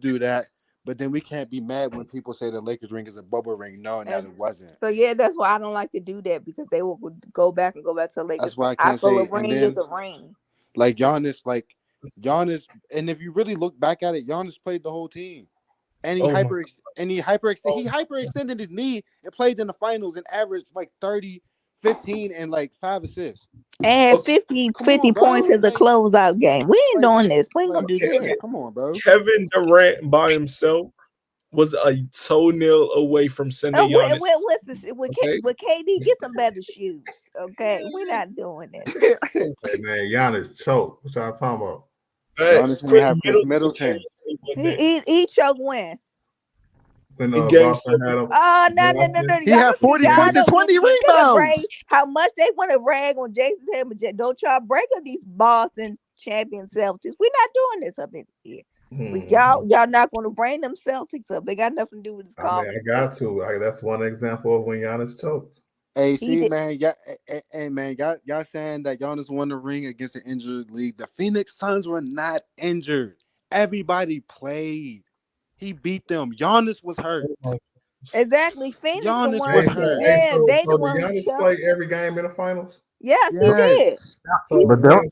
do that, But then we can't be mad when people say the Lakers ring is a bubble ring, knowing that And it wasn't. so yeah, that's why I don't like to do that because they will go back to the Lakers That's why ring. I I can't feel a say. And ring is then a ring. like Giannis, and if you really look back at it, Giannis played the whole team, and Oh my. he hyperextended his knee and played in the finals and averaged like 30, 15, and like 5 assists. And Okay. 50 Come on, points bro. in the closeout game. We ain't Like, doing this. We ain't gonna like, do this now. come on, bro. Kevin Durant by himself was a toenail away from sending Giannis. With KD, get some better shoes. Okay, we're not doing this. Hey man, Giannis choke. What y'all talking about? Giannis didn't Chris have Chris Middleton. Middleton. He choke when? When In game Boston 7. had him. Oh no. He had 40 points and 20 rebounds. Brag how much they want to brag on Jason Tatum. Don't y'all break up these Boston champion Celtics? We're not doing this up in here. Y'all not going to bring them Celtics up. They got nothing to do with this conference. I got to. That's one example of when Giannis choked. Hey, see, man, y'all saying that Giannis won the ring against an injured league. The Phoenix Suns were not injured. Everybody played. He beat them. Giannis was hurt. Exactly. Phoenix Giannis the one. was hurt. They the did one who Giannis choked. play every game in the finals? Yes, he did. So But the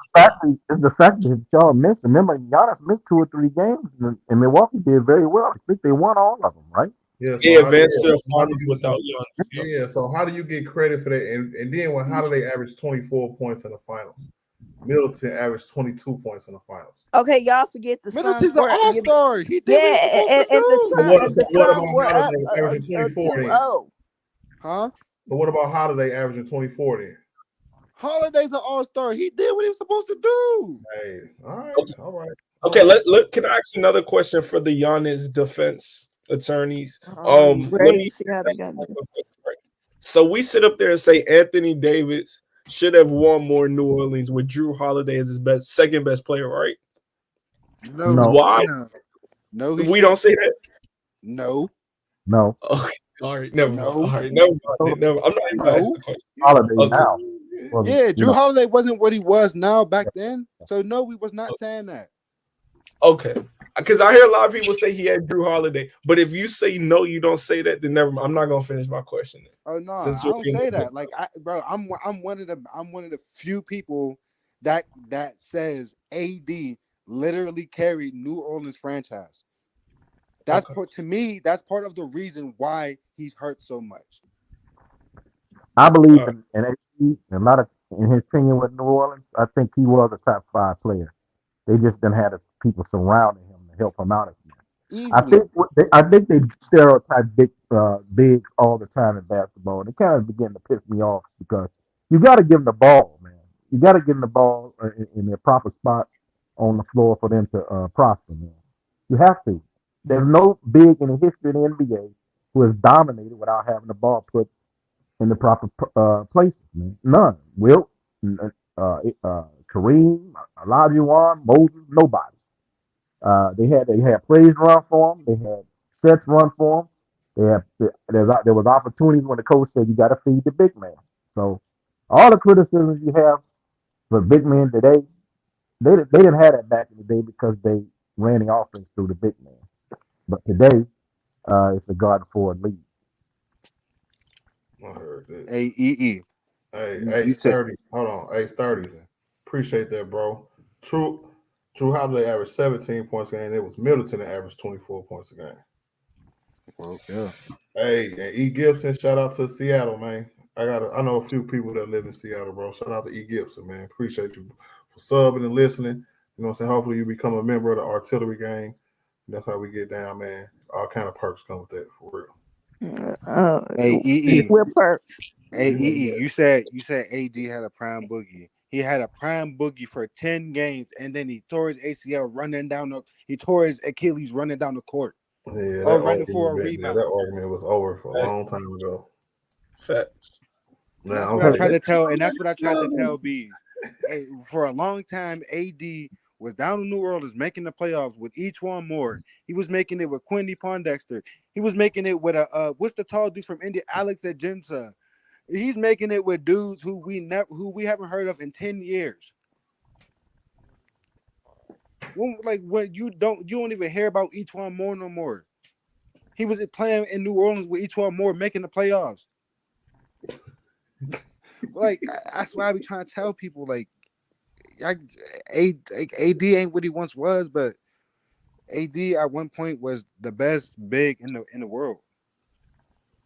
fact that y'all missed. Remember, Giannis missed 2 or 3 games, and Milwaukee did very well. I think they won all of them, right? Yeah, He advanced to the finals without Giannis. Yeah, so how do you get credit for that? And then how do they average 24 points in the finals? Middleton averaged 22 points in the finals. Okay, y'all forget the Middleton's Suns an all-star. He did the Suns were up averaging 24 then? 2-0. Huh? But what about Holiday averaging 24 then? Holiday's an all-star. He did what he was supposed to do. Hey, all right. Okay, let can I ask another question for the Giannis defense attorneys? Let me See how they got So we sit up there and say Anthony Davis should have won more in New Orleans with Drew Holiday as his second best player, right? No. Why? No, we don't say that. No. Okay. All right. Never mind. All right. No. Never. I'm not even asking the question. Holiday Okay. now. Yeah, Drew Holiday wasn't what he was now back then. So no, we was not saying that. Okay. Because I hear a lot of people say he had Drew Holiday, but if you say no, you don't say that, then never mind. I'm not gonna finish my question. Oh no, I don't say that. Like, I'm one of the few people that says AD literally carried New Orleans franchise. That's to me. That's part of the reason why he's hurt so much. I believe in AD, a lot of in his tenure with New Orleans. I think he was a top 5 player. They just didn't have the people surrounding him to help him out as much. I think they stereotype bigs all the time in basketball, and it kind of began to piss me off because you got to give them the ball, man. You got to give them the ball in their proper spot on the floor for them to prosper, man. You have to. There's no big in the history of the NBA who has dominated without having the ball put in the proper places, man. None. Wilt, Kareem, Olajuwon, Moses, nobody. They had plays run for them. They had sets run for them. There was opportunities when the coach said you got to feed the big man. So all the criticisms you have for big men today, they didn't have that back in the day because they ran the offense through the big man. But today, it's a guard forward league. I heard this. AEE. Hey, 30. Hold on. Hey, 30. Appreciate that, bro. Drew Holiday averaged 17 points a game. It was Middleton that averaged 24 points a game. Well, yeah. Hey, and E. Gibson, shout out to Seattle, man. I know a few people that live in Seattle, bro. Shout out to E. Gibson, man. Appreciate you for subbing and listening. You know what I'm saying? Hopefully you become a member of the artillery gang. That's how we get down, man. All kind of perks come with that, for real. AEE. What perks? AEE. You said AD had a prime boogie. He had a prime boogie for 10 games, and then he tore his ACL he tore his Achilles running down the court. Yeah, running for a rebound. That argument was over for a long time ago. Facts. That's what I tried to tell, and that's what I tried to tell B. For a long time, AD was down in New Orleans making the playoffs with each one more. He was making it with Quindy Pondexter. He was making it with what's the tall dude from India, Alex Aginsa. He's making it with dudes who we haven't heard of in 10 years. When you don't even hear about each one more no more. He was playing in New Orleans with Etwan Moore making the playoffs. Like that's why I be trying to tell people like AD ain't what he once was, but AD at one point was the best big in the world.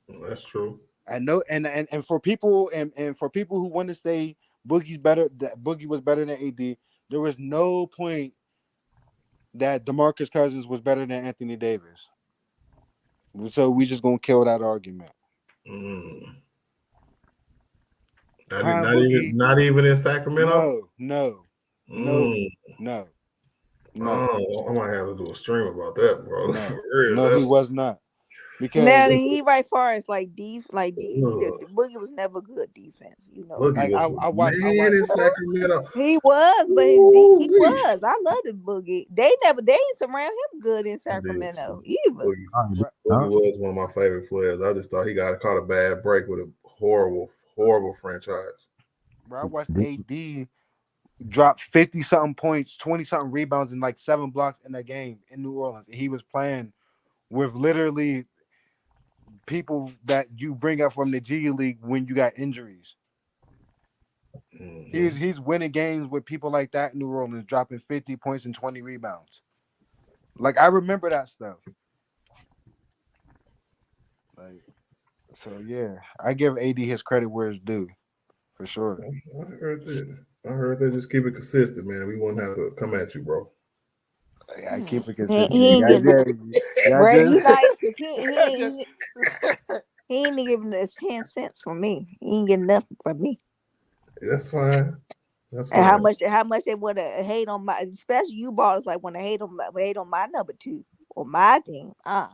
That's true. I know, and for people and for people who want to say Boogie's better, that Boogie was better than AD, there was no point that DeMarcus Cousins was better than Anthony Davis. So we just gonna kill that argument. Not even in Sacramento. No. Oh, I might have to do a stream about that, bro. No, For real, no, he was not. Because Now he right far as like the Boogie was never good defense, you know. Boogie like, was I watched in Sacramento. He was, but he Ooh-wee. was. I love the Boogie. They didn't surround him good in Sacramento either. Boogie was one of my favorite players. I just thought he got caught a bad break with a horrible franchise. Bro, I watched AD drop 50-something points, 20-something rebounds, and like 7 blocks in a game in New Orleans. And he was playing with literally people that you bring up from the G League when you got injuries. Mm-hmm. He's winning games with people like that in New Orleans, dropping 50 points and 20 rebounds. Like, I remember that stuff. Like, so yeah, I give AD his credit where it's due, for sure. I heard that. Just keep it consistent, man. We won't have to come at you, bro. I keep it consistent. He ain't getting he ain't giving us 10 cents from me. He ain't getting nothing from me. That's fine. That's fine. And how much they want to hate on my, especially you ballers like want to hate on my number 2 or my team. I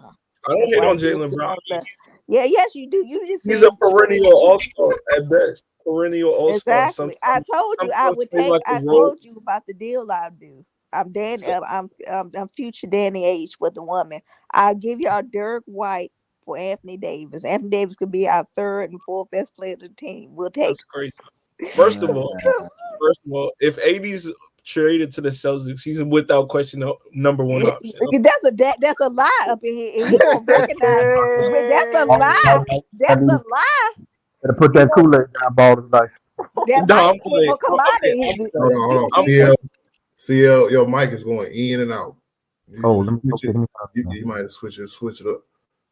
don't hate on Jaylen Brown. Yeah, yes you do. You just he's a perennial all-star at best. Perennial all-star. Exactly. I told you I would take. I told you about the deal I do. I'm future Danny H with the woman. I'll give y'all Derek White for Anthony Davis. Anthony Davis could be our 3rd and 4th best player of the team. We'll take. That's crazy. First of all, if AD's traded to the Celtics, he's without question the number 1 option. That's a lie up in here. He won't recognize. That's a lie. That's a lie. Gotta put that Kool-Aid down, ball tonight. That mic will come out of here. CL, your mic is going in and out. You might switch it up.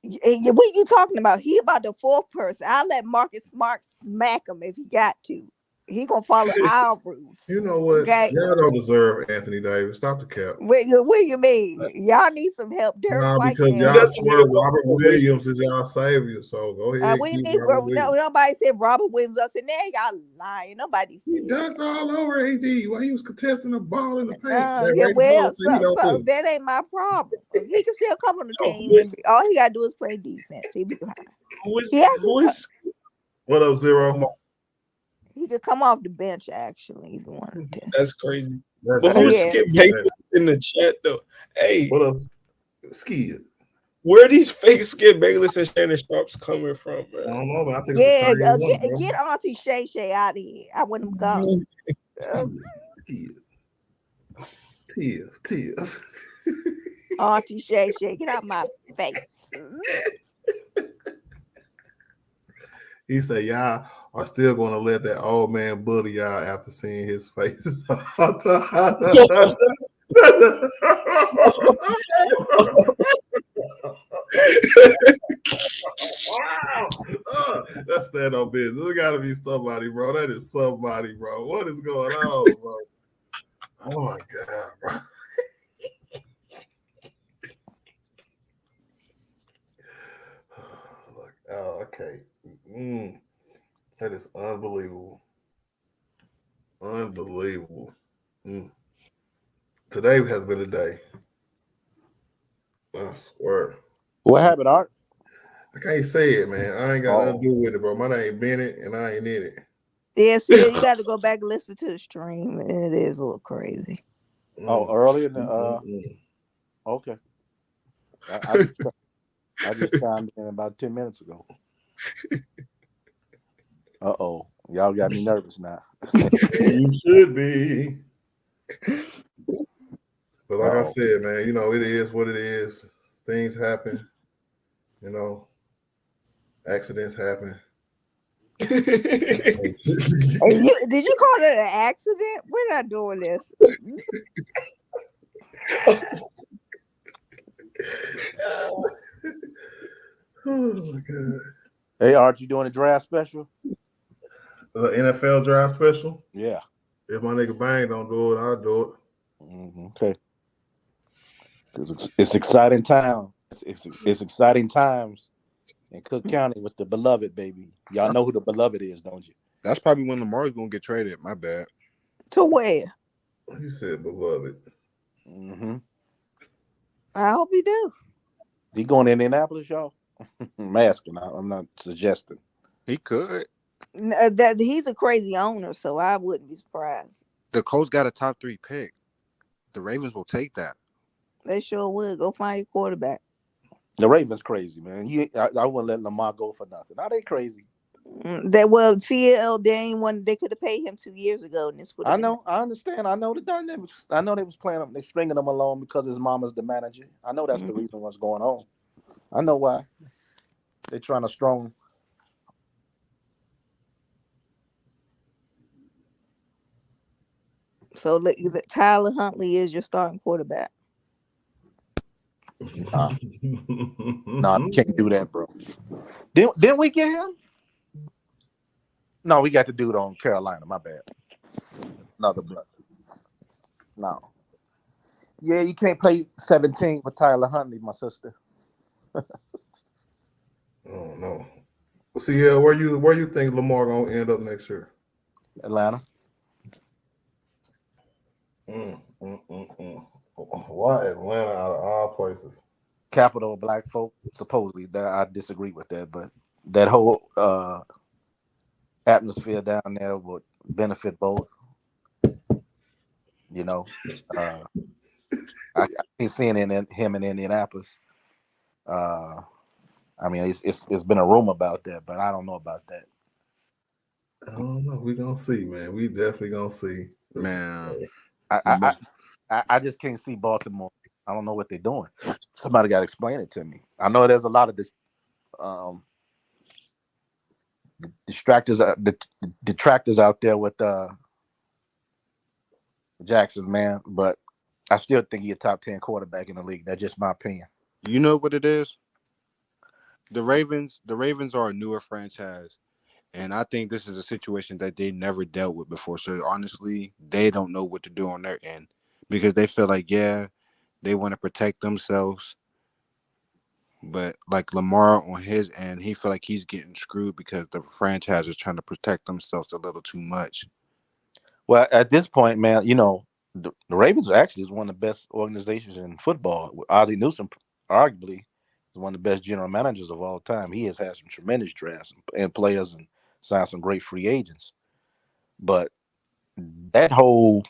What you talking about? He about the 4th person. I'll let Marcus Smart smack him if he got to. He gonna follow our rules. You know what? Okay? Y'all don't deserve Anthony Davis. Stop the cap. What you mean? Y'all need some help. Because y'all swear Robert Williams is y'all savior. So go ahead. We need nobody said Robert Williams. I said, now y'all lying. Nobody. He dunked all over AD while he was contesting the ball in the paint. So that ain't my problem. He can still come on the team. And all he gotta do is play defense. He'll be fine. What up, Zero? He could come off the bench, actually, if he wanted to. That's crazy. But who's Skip Bayless in the chat, though? Hey. What up, Skip? Where are these fake Skip Bayless and Shannon Sharps coming from, man? I don't know, but I think it's get Auntie Shay out of here. I want him gone. Tia. Auntie Shay, get out my face. He said, y'all are still going to let that old man bully y'all after seeing his face. Wow. That's stand on business. There's got to be somebody, bro. That is somebody, bro. What is going on, bro? Oh, my God, bro. Oh, okay. That is unbelievable. Unbelievable. Today has been a day. I swear. What happened, Art? I can't say it, man. I ain't got nothing to do with it, bro. My name Bennett, and I ain't in it. Yeah, see, you got to go back and listen to the stream. It is a little crazy. Oh, early in the okay. I just chimed in about 10 minutes ago. Uh-oh. Y'all got me nervous now. You should be. But like I said, man, you know, it is what it is. Things happen. You know, accidents happen. Did you call it an accident? We're not doing this. Oh my god. Hey, Art, you doing a draft special? NFL draft special? Yeah. If my nigga Bang don't do it, I'll do it. Okay. It's exciting time. It's exciting times in Cook County with the beloved, baby. Y'all know who the beloved is, don't you? That's probably when Lamar's gonna get traded. My bad. To where? You said beloved. Mm-hmm. I hope you do. He going to Indianapolis, y'all? I'm asking. I'm not suggesting. He could. That he's a crazy owner, so I wouldn't be surprised. The Colts got a top 3 pick. The Ravens will take that. They sure would. Go find your quarterback. The Ravens crazy, man. I wouldn't let Lamar go for nothing. Now they crazy. CL, they could have paid him 2 years ago, and this would. I know. I understand. I know the dynamics. I know they was playing him. They stringing him along because his mama's the manager. I know that's the reason what's going on. I know why. They're trying to strong. So Tyler Huntley is your starting quarterback. Nah, you can't do that, bro. Didn't we get him? No, we got the dude on Carolina. My bad. Another brother. No. Yeah, you can't play 17 with Tyler Huntley, my sister. Oh no. See, yeah, where you think Lamar gonna end up next year? Atlanta. Why Atlanta out of all places? Capital of black folk. Supposedly, that I disagree with that, but that whole atmosphere down there would benefit both. You know, I keep seeing him in Indianapolis. I mean, it's been a rumor about that, but I don't know about that. I don't know. We gonna see, man. We definitely gonna see, man. I just can't see Baltimore. I don't know what they're doing. Somebody got to explain it to me. I know there's a lot of this detractors out there with Jackson, man, but I still think he's a top 10 quarterback in the league. That's just my opinion. You know what it is? The Ravens are a newer franchise, and I think this is a situation that they never dealt with before. So honestly, they don't know what to do on their end because they feel like, yeah, they want to protect themselves. But like Lamar on his end, he feel like he's getting screwed because the franchise is trying to protect themselves a little too much. Well, at this point, man, you know, the Ravens actually is one of the best organizations in football. Ozzie Newsome, arguably, is one of the best general managers of all time. He has had some tremendous drafts and players and signed some great free agents. But that whole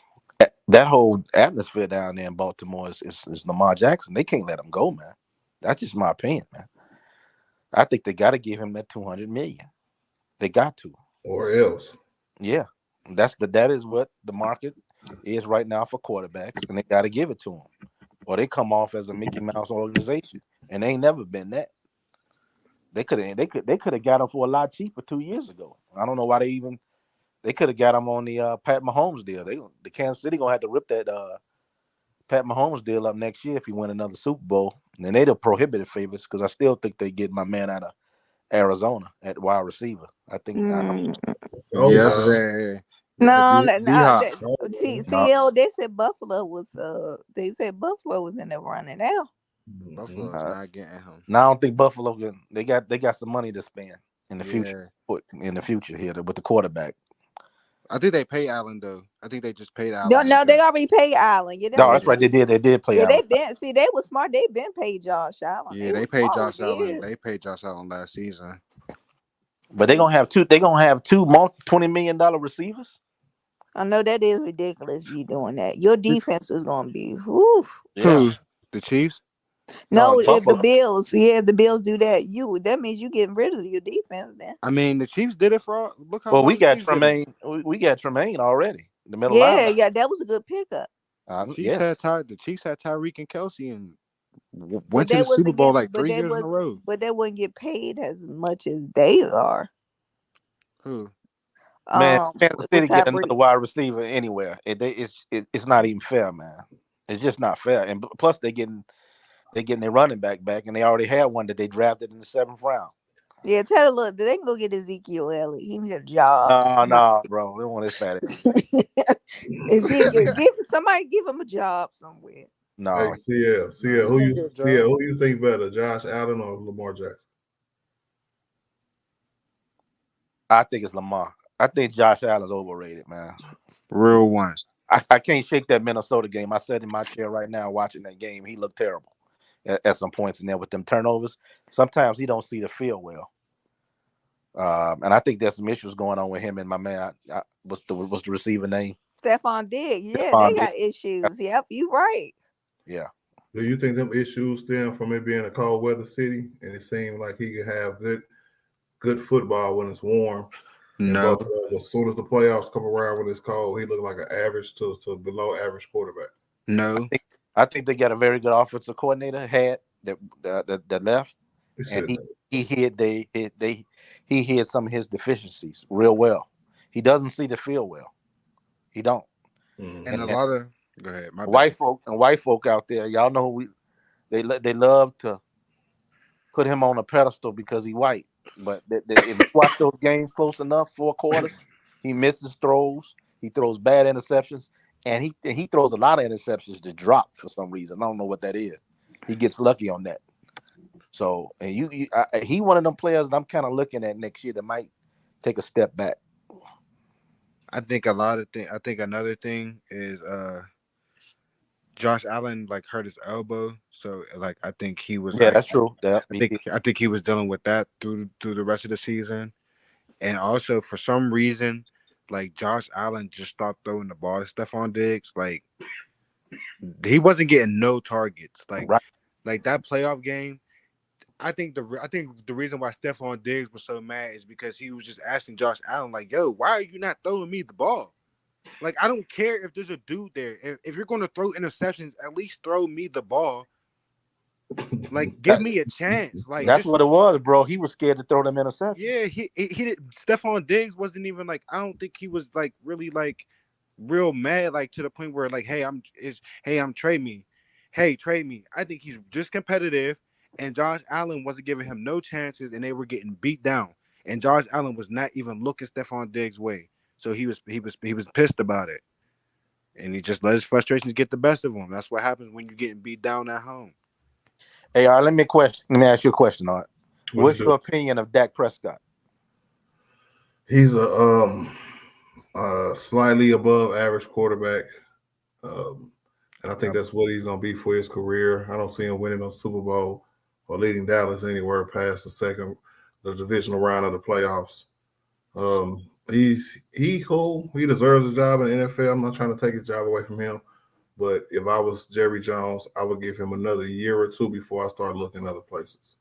atmosphere down there in Baltimore is Lamar Jackson. They can't let him go, man. That's just my opinion, man. I think they got to give him that $200 million. They got to, or else. Yeah, that is what the market is right now for quarterbacks, and they got to give it to them, or they come off as a Mickey Mouse organization, and they ain't never been that. They could have got him for a lot cheaper 2 years ago. I don't know why they could have got him on the Pat Mahomes deal. The Kansas City gonna have to rip that Pat Mahomes deal up next year if he win another Super Bowl. And they're the prohibited favorites because I still think they get my man out of Arizona at wide receiver. I think. CL. They said Buffalo was. They said Buffalo was in there running now. Buffalo's not getting him. Now I don't think Buffalo can. They got some money to spend in the future. In the future here with the quarterback. I think they pay Allen though. I think they just paid Allen. No, they already paid Allen. No, that's right. They did. They did play. Yeah, Allen. They were smart. They been paid Josh Allen. Yeah, they paid Josh Allen. They paid Josh Allen last season. But they're gonna have two. They're gonna have two $20 million receivers. I know that is ridiculous. You doing that? Your defense is gonna be. Whew. Yeah. Who? The Chiefs? No, if the Bills, if the Bills do that means you getting rid of your defense. Then I mean, the Chiefs did it for. Look how. Well, we got Tremaine. We got Tremaine already. The middle linebacker. Yeah, that was a good pickup. The Chiefs had Tyreek and Kelsey, and Went to the Super Bowl like 3 years in a row. But they wouldn't get paid as much as they are. Who? Man, Kansas City With get Tyreek. another wide receiver anywhere. It's not even fair, man. It's just not fair. And plus, they getting their running back, and they already had one that they drafted in the 7th round. Yeah, tell her, look, they can go get Ezekiel Elliott. He need a job. No, bro. They want his fat ass. Ezekiel, somebody give him a job somewhere. No. Hey, CL, who you think better, Josh Allen or Lamar Jackson? I think it's Lamar. I think Josh Allen's overrated, man. Real one. I can't shake that Minnesota game. I sat in my chair right now watching that game. He looked terrible at some points in there with them turnovers. Sometimes he don't see the field well. And I think there's some issues going on with him and my man. What's the receiver name? Stephon Diggs. Yeah, Stephon they got issues. Yep, you right. Yeah. Do you think them issues stem from it being a cold weather city and it seemed like he could have good football when it's warm? No. As soon as the playoffs come around when it's cold, he looked like an average to below average quarterback. No. I think they got a very good offensive coordinator that left, and he hid some of his deficiencies real well. He doesn't see the field well. He don't. And a lot of go ahead. My white folk out there, y'all know they love to put him on a pedestal because he white. But if you watch those games close enough, 4 quarters, he misses throws. He throws bad interceptions, and he throws a lot of interceptions to drop for some reason. I don't know what that is. He gets lucky on that. So, and he one of them players that I'm kind of looking at next year that might take a step back. I think another thing is Josh Allen hurt his elbow, so I think he was. Yeah, that's true. I think he was dealing with that through the rest of the season, and also for some reason, Josh Allen just stopped throwing the ball to Stephon Diggs. He wasn't getting no targets. Like that playoff game. I think the reason why Stephon Diggs was so mad is because he was just asking Josh Allen, yo, why are you not throwing me the ball? I don't care if there's a dude there. If you're going to throw interceptions, at least throw me the ball. Give me a chance. That's what it was, bro. He was scared to throw them interceptions. Yeah, he did. Stephon Diggs wasn't even I don't think he was really real mad to the point where trade me. Hey, trade me. I think he's just competitive, and Josh Allen wasn't giving him no chances, and they were getting beat down. And Josh Allen was not even looking Stephon Diggs' way. So he was pissed about it, and he just let his frustrations get the best of him. That's what happens when you're getting beat down at home. Hey, let me ask you a question, Art. What's your opinion of Dak Prescott? He's a slightly above average quarterback, and I think that's what he's going to be for his career. I don't see him winning a Super Bowl or leading Dallas anywhere past the divisional round of the playoffs. He cool. He deserves a job in the NFL. I'm not trying to take his job away from him. But if I was Jerry Jones, I would give him another year or two before I start looking other places.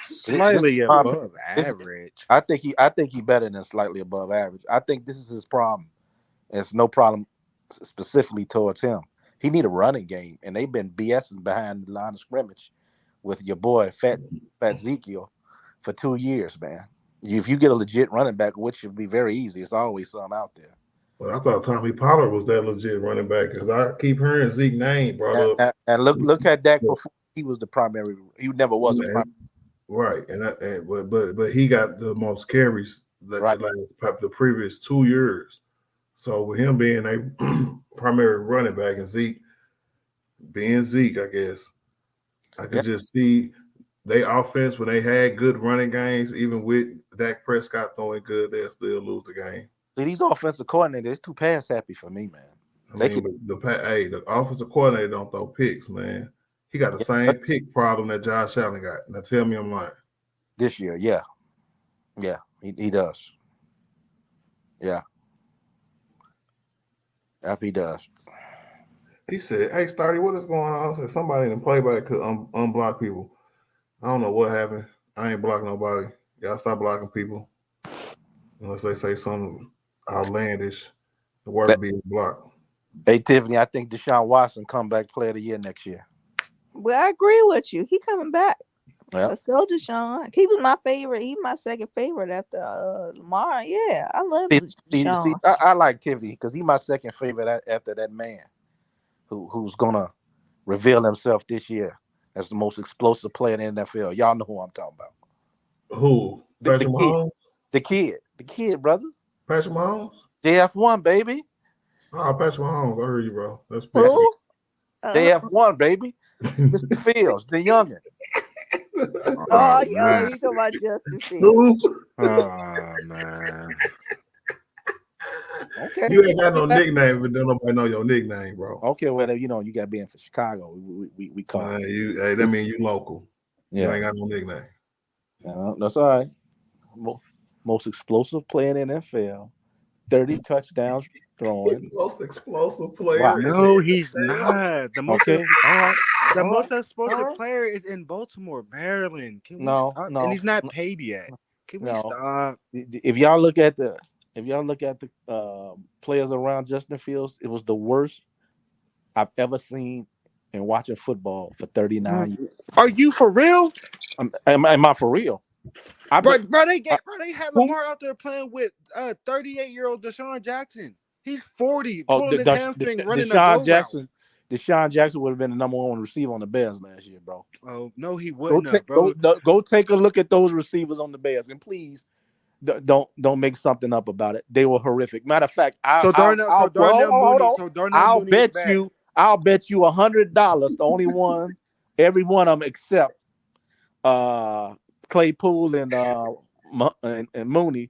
Slightly above average. I think he better than slightly above average. I think this is his problem. It's no problem specifically towards him. He need a running game, and they've been BSing behind the line of scrimmage with your boy Fat Ezekiel for 2 years, man. If you get a legit running back, which should be very easy, it's always some out there. Well, I thought Tommy Pollard was that legit running back because I keep hearing Zeke's name brought up. And look at Dak before he was the primary. He never was a primary. Right, but he got the most carries the previous 2 years. So with him being a primary running back and Zeke being Zeke, I guess I could just see they offense when they had good running games, even with Dak Prescott throwing good, they'll still lose the game. See, these offensive coordinators, it's too pass happy for me, man. The offensive coordinator don't throw picks, man. He got the same pick problem that Josh Allen got. Now tell me I'm lying. This year, yeah, he does. Yeah, he does. He said, "Hey, Starty, what is going on?" I said, "Somebody in the playback could unblock people." I don't know what happened. I ain't blocking nobody. Y'all stop blocking people unless they say something outlandish. The word being blocked. Hey, Tiffany, I think Deshaun Watson comeback player of the year next year. Well, I agree with you. He coming back. Yeah. Let's go, Deshaun. He was my favorite. He my second favorite after Lamar. Yeah, I love Deshaun. I like Tiffany because he's my second favorite after that man who's gonna reveal himself this year as the most explosive player in the NFL. Y'all know who I'm talking about. Who? Patrick Mahomes? The kid, brother. Patrick Mahomes? JF1, baby. Oh, Patrick Mahomes. I heard you, bro. That's big. Who? JF1, baby. Mr. Fields, the youngin. Oh, yo, he's talking about Justin Fields. Who? Oh man. Okay. You ain't got no nickname, but don't nobody know your nickname, bro. Okay, well, you got being for Chicago. We call it. Hey, that mean you local. Yeah. You ain't got no nickname. That's all right. Most explosive player in the NFL. 30 touchdowns throwing. Most explosive player. Wow. No, he's not. The most Okay. All right. the most explosive player is in Baltimore, Maryland. Can we stop? And he's not paid yet. Can we stop? If y'all look at the players around Justin Fields, it was the worst I've ever seen in watching football for 39 years. Are you for real? Am I for real? Bro, they had Lamar out there playing with 38-year-old Deshaun Jackson. He's 40, pulling his hamstring, running the Deshaun go Jackson. route. Deshaun Jackson would have been the number one receiver on the Bears last year, bro. Oh no, he wouldn't have, bro. Go take a look at those receivers on the Bears, and please don't make something up about it. They were horrific. Matter of fact, I'll bet you $100. The only one, every one of them except Claypool and Mooney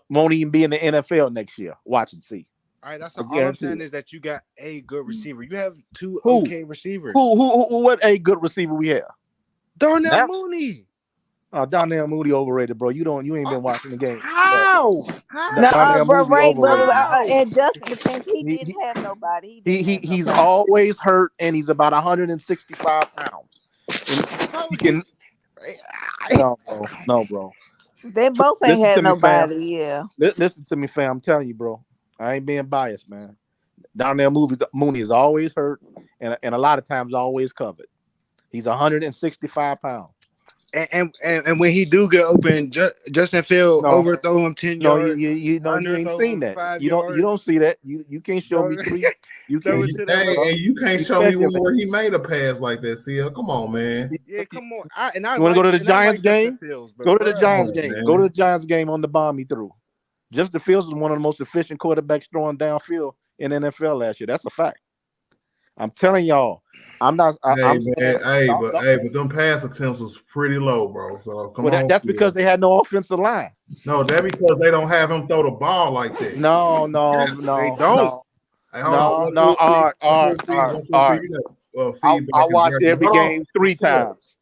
won't even be in the NFL next year. Watch and see. All right, that's all I'm saying is that you got a good receiver. You have two okay receivers. What a good receiver we have? Darnell Mooney. Oh, Darnell Mooney overrated, bro. You ain't been watching the game. How? No, bro, right, but in Justin's defense, he didn't have nobody. He's always hurt, and he's about 165 pounds. No, bro. They both ain't had nobody. Yeah. Listen to me, fam. I'm telling you, bro. I ain't being biased, man. Darnell Mooney is always hurt, and a lot of times always covered. He's 165 pounds. And when he do get open, Justin Fields overthrow him 10 yards. You ain't seen that. You don't see that. You can't show me three. You can't. And you can't show me where he made a pass like that. See, come on, man. Yeah, come on. You want to go to the Giants game? Go to the Giants game. Go to the Giants game on the bomb he threw. Justin Fields is one of the most efficient quarterbacks throwing downfield in NFL last year. That's a fact. I'm telling y'all. I'm not. But them pass attempts was pretty low, bro. So come on. That's because they had no offensive line. No, that's because they don't have him throw the ball like that. No, they don't. No. I watched every game 3 times.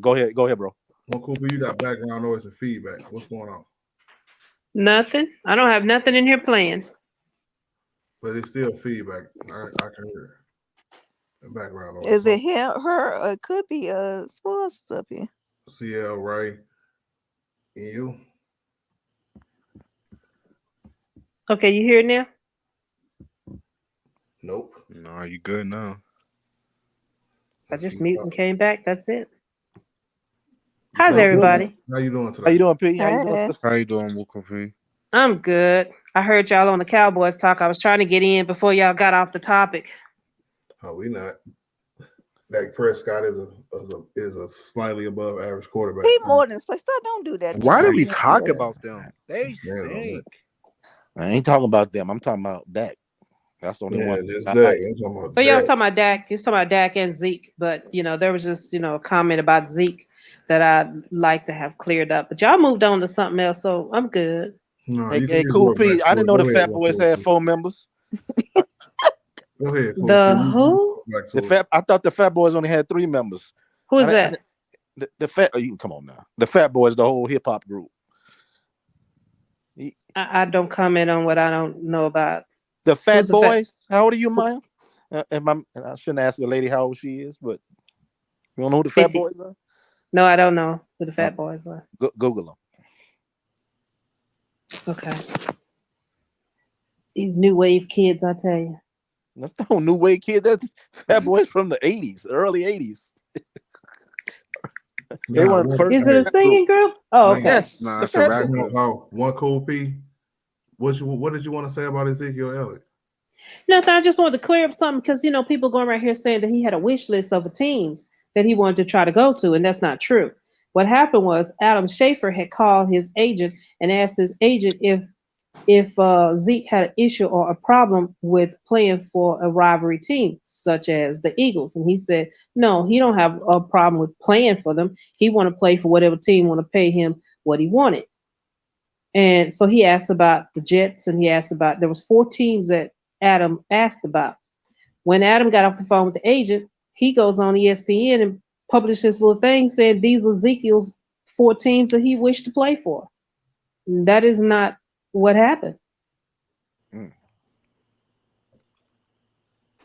Go ahead, bro. Well, Cooper, you got background noise and feedback. What's going on? Nothing. I don't have nothing in here playing. But it's still feedback. I can hear it. Background noise. Is it him, her? It could be sports up here. CL Ray. And you? Okay, you hear it now? Nope. No, you good now? I just mute and came back. That's it. How's everybody? How you doing today? How you doing, P? How you doing, Wooka P? I'm good. I heard y'all on the Cowboys talk. I was trying to get in before y'all got off the topic. Oh, we not. Dak Prescott is a slightly above average quarterback. He more than stop. Don't do that. Why do we talk about them? They stink. I ain't talking about them. I'm talking about Dak. That's the only one. But y'all was talking about Dak. You was talking about Dak and Zeke. But there was just a comment about Zeke that I'd like to have cleared up. But y'all moved on to something else, so I'm good. No, hey, Cool P. I didn't know the Fat Boys had 4 members. Go ahead. Cool. The who? I thought the Fat Boys only had 3 members. Who is that? The Fat. Oh, you can come on now. The Fat Boys, the whole hip hop group. I don't comment on what I don't know about. The Fat Boys. How old are you, Maya? I shouldn't ask a lady how old she is, but you don't know who the 50. Fat Boys are? No, I don't know who the Fat Boys are. Google them. Okay. These new wave kids, I tell you. That's no new way kid. That boy's from the 80s, early 80s. They Nah, one of the first. Is it a singing group? Oh, Nah, okay. Yes. Nah, The it's a Fat rap Boys. group. One cool P. What did you want to say about Ezekiel Elliott? Nothing. I just wanted to clear up something because people going right here saying that he had a wish list of the teams that he wanted to try to go to, and that's not true. What happened was Adam Schefter had called his agent and asked his agent if Zeke had an issue or a problem with playing for a rivalry team such as the Eagles, and he said no, he don't have a problem with playing for them. He want to play for whatever team want to pay him what he wanted. And so he asked about the Jets, and he asked about, there was 4 teams that Adam asked about. When Adam got off the phone with the agent, he goes on ESPN and published this little thing saying these are Ezekiel's 4 teams that he wished to play for. That is not what happened.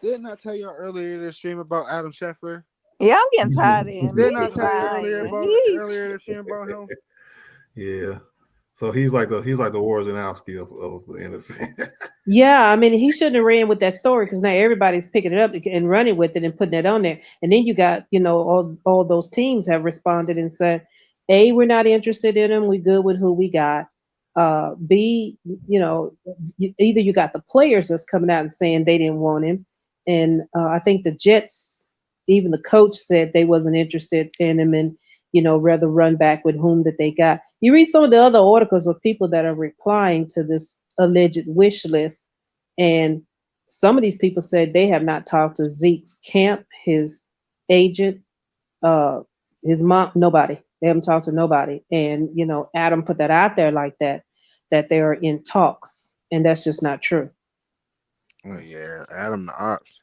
Didn't I tell you earlier in the stream about Adam Schefter? Yeah, I'm getting tired of him. He Didn't I be tell you earlier lying. about He's earlier in the stream about him? Yeah. So he's like the Warzanowski of the NFL. Yeah, I mean, he shouldn't have ran with that story because now everybody's picking it up and running with it and putting it on there. And then you got, all those teams have responded and said, A, we're not interested in him. We good with who we got. B, either you got the players that's coming out and saying they didn't want him. And I think the Jets, even the coach said they wasn't interested in him and, rather run back with whom that they got. You read some of the other articles of people that are replying to this alleged wish list. And some of these people said they have not talked to Zeke's camp, his agent, his mom, nobody. They haven't talked to nobody. And, Adam put that out there like that they are in talks. And that's just not true. Oh, yeah, Adam the Ops.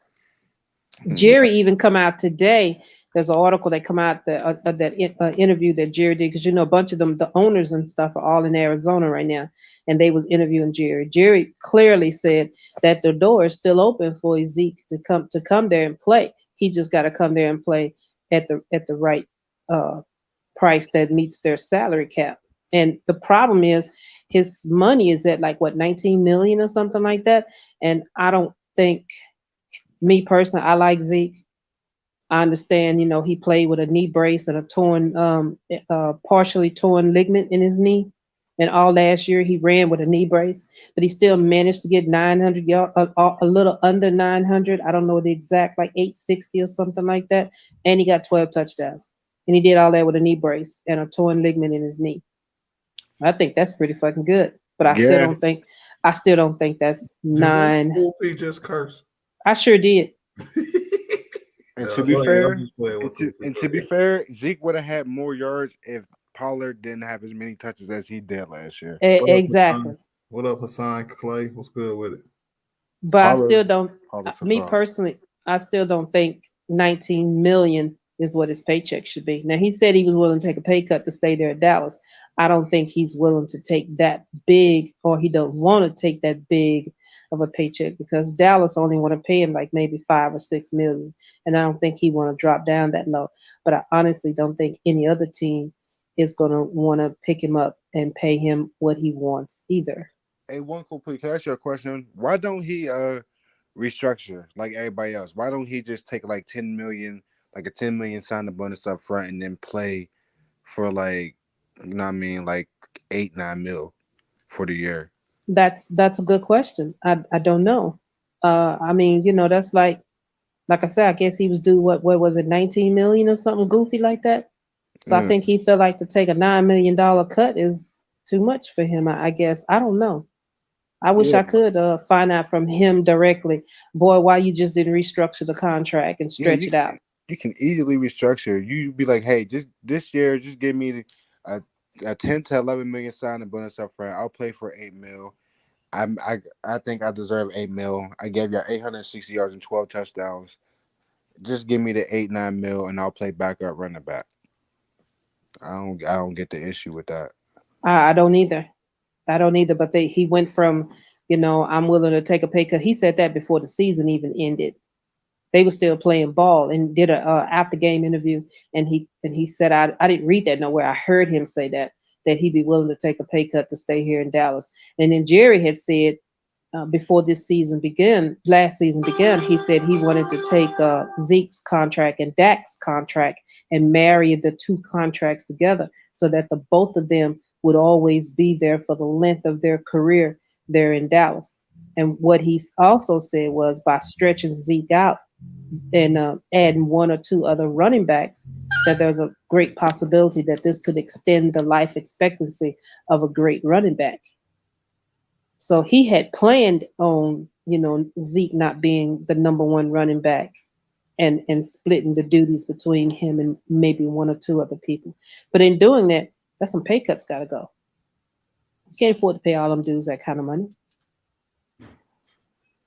Jerry even come out today. There's an article that come out that interview that Jerry did, because a bunch of them, the owners and stuff, are all in Arizona right now, and they was interviewing Jerry. Jerry clearly said that the door is still open for Zeke to come there and play. He just got to come there and play at the right price that meets their salary cap. And the problem is his money is at like what, 19 million or something like that. And I don't think, me personally, I like Zeke. I understand, he played with a knee brace and a torn, partially torn ligament in his knee. And all last year he ran with a knee brace, but he still managed to get 900 yards, a little under 900. I don't know the exact, like 860 or something like that. And he got 12 touchdowns. And he did all that with a knee brace and a torn ligament in his knee. I think that's pretty fucking good. But I still don't think that's nine. He just cursed. I sure did. And to be fair, Zeke would have had more yards if Pollard didn't have as many touches as he did last year. Exactly. What up, Hassan Clay? What's good with it? But Pollard, I still don't. Me personally, I still don't think 19 million is what his paycheck should be. Now he said he was willing to take a pay cut to stay there at Dallas. I don't think he's willing to take that big, or he don't want to take that big of a paycheck, because Dallas only want to pay him like maybe 5 or 6 million, and I don't think he want to drop down that low. But I honestly don't think any other team is going to want to pick him up and pay him what he wants either. Hey, one cool please, can I ask you a question? Why don't he restructure like everybody else? Why don't he just take like 10 million, like a 10 million signing bonus up front, and then play for like, like 8-9 mil for the year? That's a good question. I don't know. That's like I said, I guess he was due what was it, 19 million or something goofy like that. So I think he felt like to take a $9 million cut is too much for him. I guess. I don't know. I wish I could find out from him directly. Boy, why you just didn't restructure the contract and stretch it out? You can easily restructure. You'd be like, hey, just this year, just give me a 10 to 11 million signing bonus up front. I'll play for 8 mil. I think I deserve 8 mil. I gave you 860 yards and 12 touchdowns. Just give me the 8-9 mil, and I'll play backup running back. I don't get the issue with that. I don't either. But he went from, I'm willing to take a pay cut. He said that before the season even ended. They were still playing ball, and did a after game interview, and he said, I didn't read that nowhere. I heard him say that he'd be willing to take a pay cut to stay here in Dallas. And then Jerry had said before this season began, last season began, he said he wanted to take Zeke's contract and Dak's contract and marry the two contracts together so that the both of them would always be there for the length of their career there in Dallas. And what he also said was by stretching Zeke out and adding one or two other running backs, that there's a great possibility that this could extend the life expectancy of a great running back. So he had planned on, Zeke not being the number one running back and splitting the duties between him and maybe one or two other people. But in doing that, that's some pay cuts got to go. You can't afford to pay all them dudes that kind of money.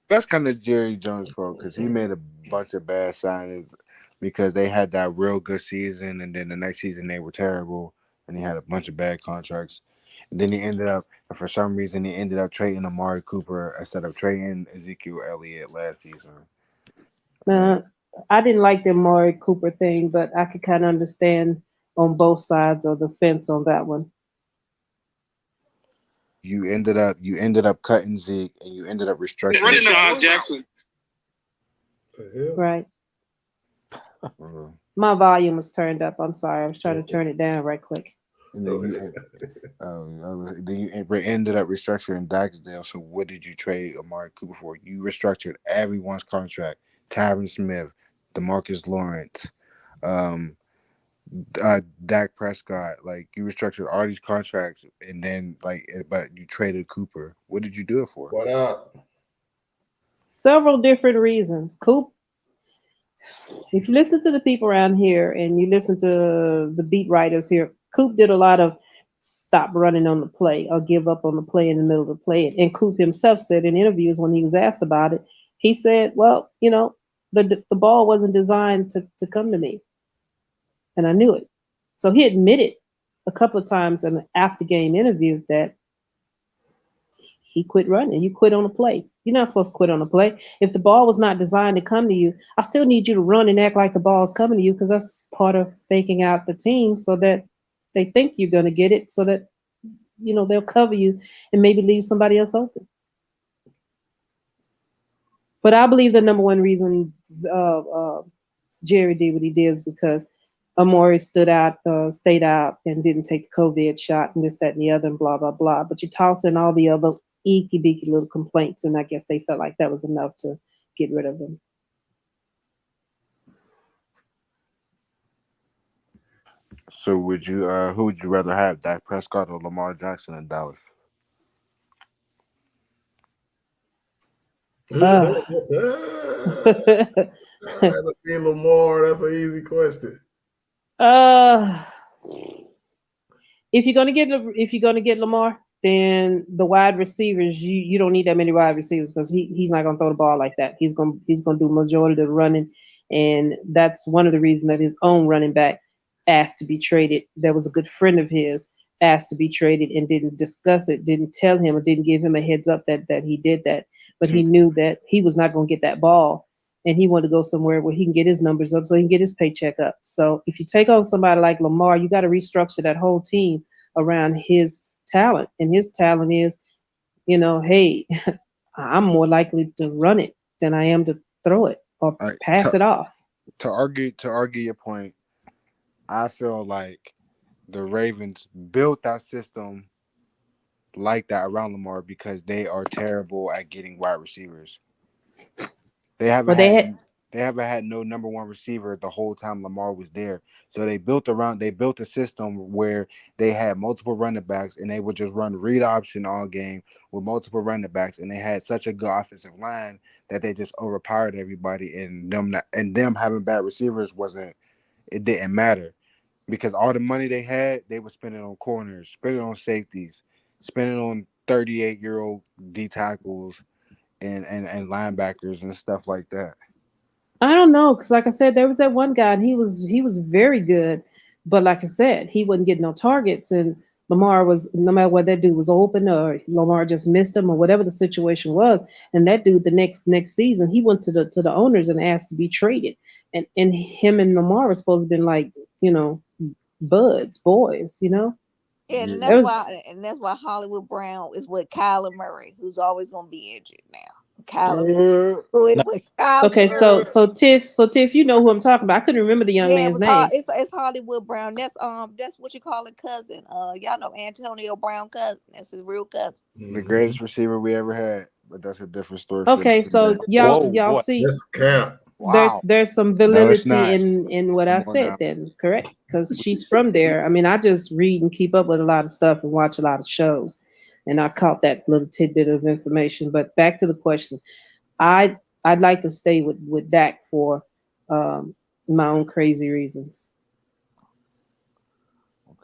That's kind of Jerry Jones' fault because he made a bunch of bad signings because they had that real good season and then the next season they were terrible and he had a bunch of bad contracts. And then he ended up, for some reason, trading Amari Cooper instead of trading Ezekiel Elliott last season. I didn't like the Amari Cooper thing, but I could kind of understand on both sides of the fence on that one. You ended up cutting Zeke and you ended up restructuring Deshaun Jackson. Right. My volume was turned up. I'm sorry. I was trying to turn it down right quick. And then you ended up restructuring Daxdale. So what did you trade Amari Cooper for? You restructured everyone's contract. Tyron Smith, DeMarcus Lawrence, Dak Prescott. Like you restructured all these contracts, and then but you traded Cooper. What did you do it for? What up? Several different reasons. Coop, if you listen to the people around here and you listen to the beat writers here, Coop did a lot of stop running on the play or give up on the play in the middle of the play. And Coop himself said in interviews when he was asked about it, he said, well, the ball wasn't designed to come to me. And I knew it. So he admitted a couple of times in the after game interview that he quit running. You quit on the play. You're not supposed to quit on the play. If the ball was not designed to come to you, I still need you to run and act like the ball's coming to you because that's part of faking out the team so that they think you're going to get it so that, they'll cover you and maybe leave somebody else open. But I believe the number one reason Jerry did what he did is because Amari stayed out and didn't take the COVID shot and this, that, and the other and blah, blah, blah. But you toss in all the other eeky-beaky little complaints, and I guess they felt like that was enough to get rid of him. So who would you rather have, Dak Prescott or Lamar Jackson in Dallas? That'll be Lamar. That's an easy question. If you're gonna get Lamar, then the wide receivers, you don't need that many wide receivers because he's not gonna throw the ball like that. He's gonna do majority of the running, and that's one of the reasons that his own running back asked to be traded. That was a good friend of his, asked to be traded and didn't discuss it, didn't tell him, or didn't give him a heads up that he did that. But he knew that he was not going to get that ball, and he wanted to go somewhere where he can get his numbers up so he can get his paycheck up. So if you take on somebody like Lamar, you got to restructure that whole team around his talent. And his talent is, hey, I'm more likely to run it than I am to throw it or pass it off. To argue your point, I feel like the Ravens built that system like that around Lamar because they are terrible at getting wide receivers. They haven't had no number one receiver the whole time Lamar was there. So they built a system where they had multiple running backs and they would just run read option all game with multiple running backs, and they had such a good offensive line that they just overpowered everybody, and them having bad receivers didn't matter. Because all the money they had, they were spending on corners, spending on safeties, spending on 38-year-old D tackles and linebackers and stuff like that. I don't know, because like I said, there was that one guy, and he was very good, but like I said, he wasn't getting no targets, and Lamar was, no matter what that dude was open or Lamar just missed him or whatever the situation was, and that dude the next season he went to the owners and asked to be traded, and him and Lamar were supposed to have been like boys, And It that's was why Hollywood Brown is with Kyler Murray, who's always gonna be injured now. Who is Now, with Kyler okay. Murray? So Tiff, you know who I'm talking about. I couldn't remember the young Yeah, man's name. it's Hollywood Brown. That's what you call a cousin. Y'all know Antonio Brown cousin. That's his real cousin. The greatest receiver we ever had, but that's a different story for a Okay, different so day. whoa, y'all boy, see That's cap. wow. there's some No, it's validity not. in what I Come on said now. then, correct? Because she's from there. I mean, I just read and keep up with a lot of stuff and watch a lot of shows, and I caught that little tidbit of information. But back to the question, I'd like to stay with Dak for my own crazy reasons.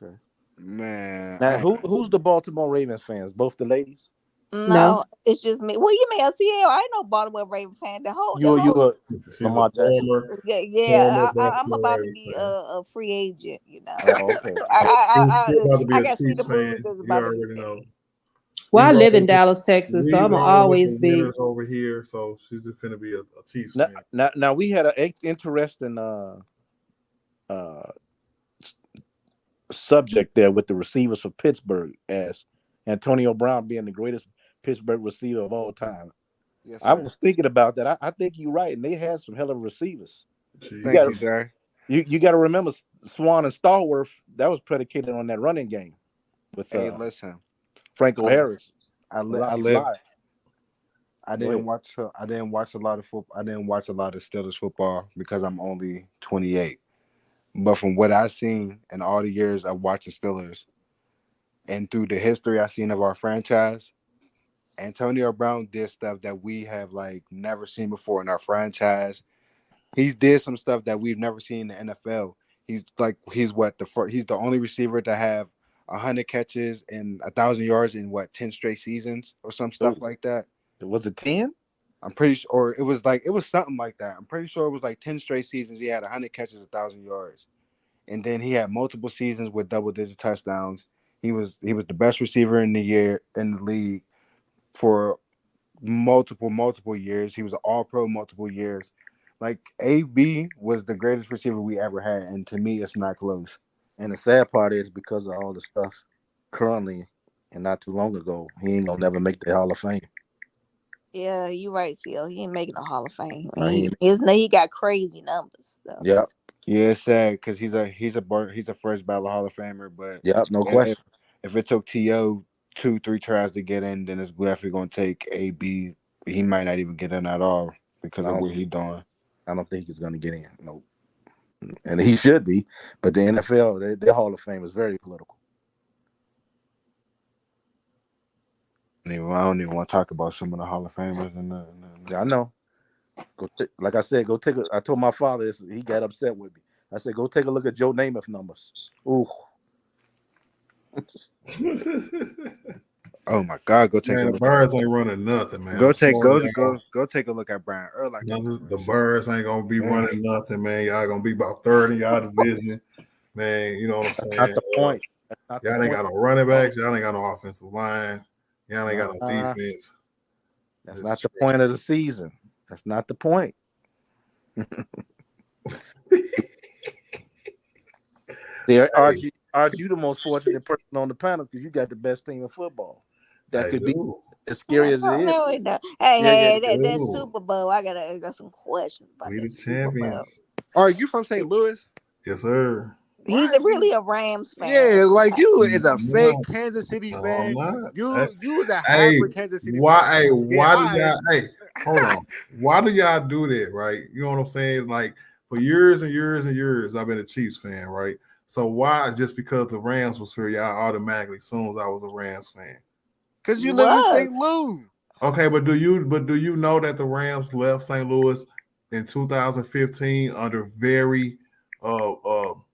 Okay. Man, Now, who's the Baltimore Ravens fans? Both the ladies? No, No, it's just me. Well, you mean CL? I ain't no Baltimore Raven fan. The You a whole She's Lamar a Jackson? former I'm Baltimore about to Ravens be fan. a free agent. You know, Oh, okay. She's about to be I a got to see Chiefs the moves fan. that's You about to already be know. made. well, I live in With, Dallas, Texas, so I'm gonna roll with always the be. winners over here, so she's just finna be a Chiefs Now, fan. now we had an interesting subject there with the receivers for Pittsburgh as Antonio Brown being the greatest Pittsburgh receiver of all time. yes, I sir. was thinking about that. I think you're right, and they had some hell of receivers. You Thank got you, sir. you got to remember Swan and Stallworth. That was predicated on that running game with Hey, listen, Franco I Harris. I, li- I Alive, live. alive. I Go didn't ahead. watch. I didn't watch a lot of football. I didn't watch a lot of Steelers football because I'm only 28. But from what I've seen in all the years of watching Steelers and through the history I've seen of our franchise, Antonio Brown did stuff that we have like never seen before in our franchise. He's did some stuff that we've never seen in the NFL. He's the only receiver to have 100 catches and 1,000 yards in 10 straight seasons or some stuff Oh, like that. was it 10? I'm pretty sure, or it was something like that. I'm pretty sure it was like 10 straight seasons. He had 100 catches, 1,000 yards, and then he had multiple seasons with double-digit touchdowns. He was the best receiver in the league for multiple years. He was an All-Pro multiple years. Like AB was the greatest receiver we ever had, and to me, it's not close. And the sad part is because of all the stuff currently and not too long ago, he ain't gonna never make the Hall of Fame. Yeah, you right, CL. He ain't making a Hall of Fame. He He got crazy numbers. So. Yep, Yeah, it's sad because he's a first ballot Hall of Famer, but yep, no question. if it took T.O. 2-3 tries to get in, then it's definitely going to take AB. He might not even get in at all because of what he's doing. I don't think he's going to get in. No, and he should be. But the NFL, their Hall of Fame is very political. I don't even want to talk about some of the Hall of Famers. Yeah, I know. Like I said, go take a. I told my father this. He got upset with me. I said, go take a look at Joe Namath numbers. Ooh. Oh my God! Go take a Man, the look. Birds ain't running nothing, man. Go I'm take sorry, y'all. go take a look at Brian Urlacher. The Birds ain't gonna be running nothing, man. Y'all gonna be about 30 y'all division, man. You know what I'm saying? Not the point. That's not the Y'all ain't point. got no running backs. Y'all ain't got no offensive line. Y'all ain't got no defense. That's not the point of the season. That's not the point. Aren't you the most fortunate person on the panel because you got the best team in football? That could be as scary as it is. No. Hey, that Super Bowl. I got some questions about We that the Super Bowl. champions. Are you from St. Louis? Yes, sir. He's really a Rams fan. Yeah, like you is a I'm fake not. Kansas City No, fan. I'm not. You was a Hey, hybrid Kansas City fan. why Yeah, do y'all? Hey, hold on. Why do y'all do that? Right? You know what I'm saying? Like for years and years and years, I've been a Chiefs fan. Right? So why just because the Rams was here, y'all automatically assumed I was a Rams fan? Because you live in St. Louis. Okay, but do you know that the Rams left St. Louis in 2015 under very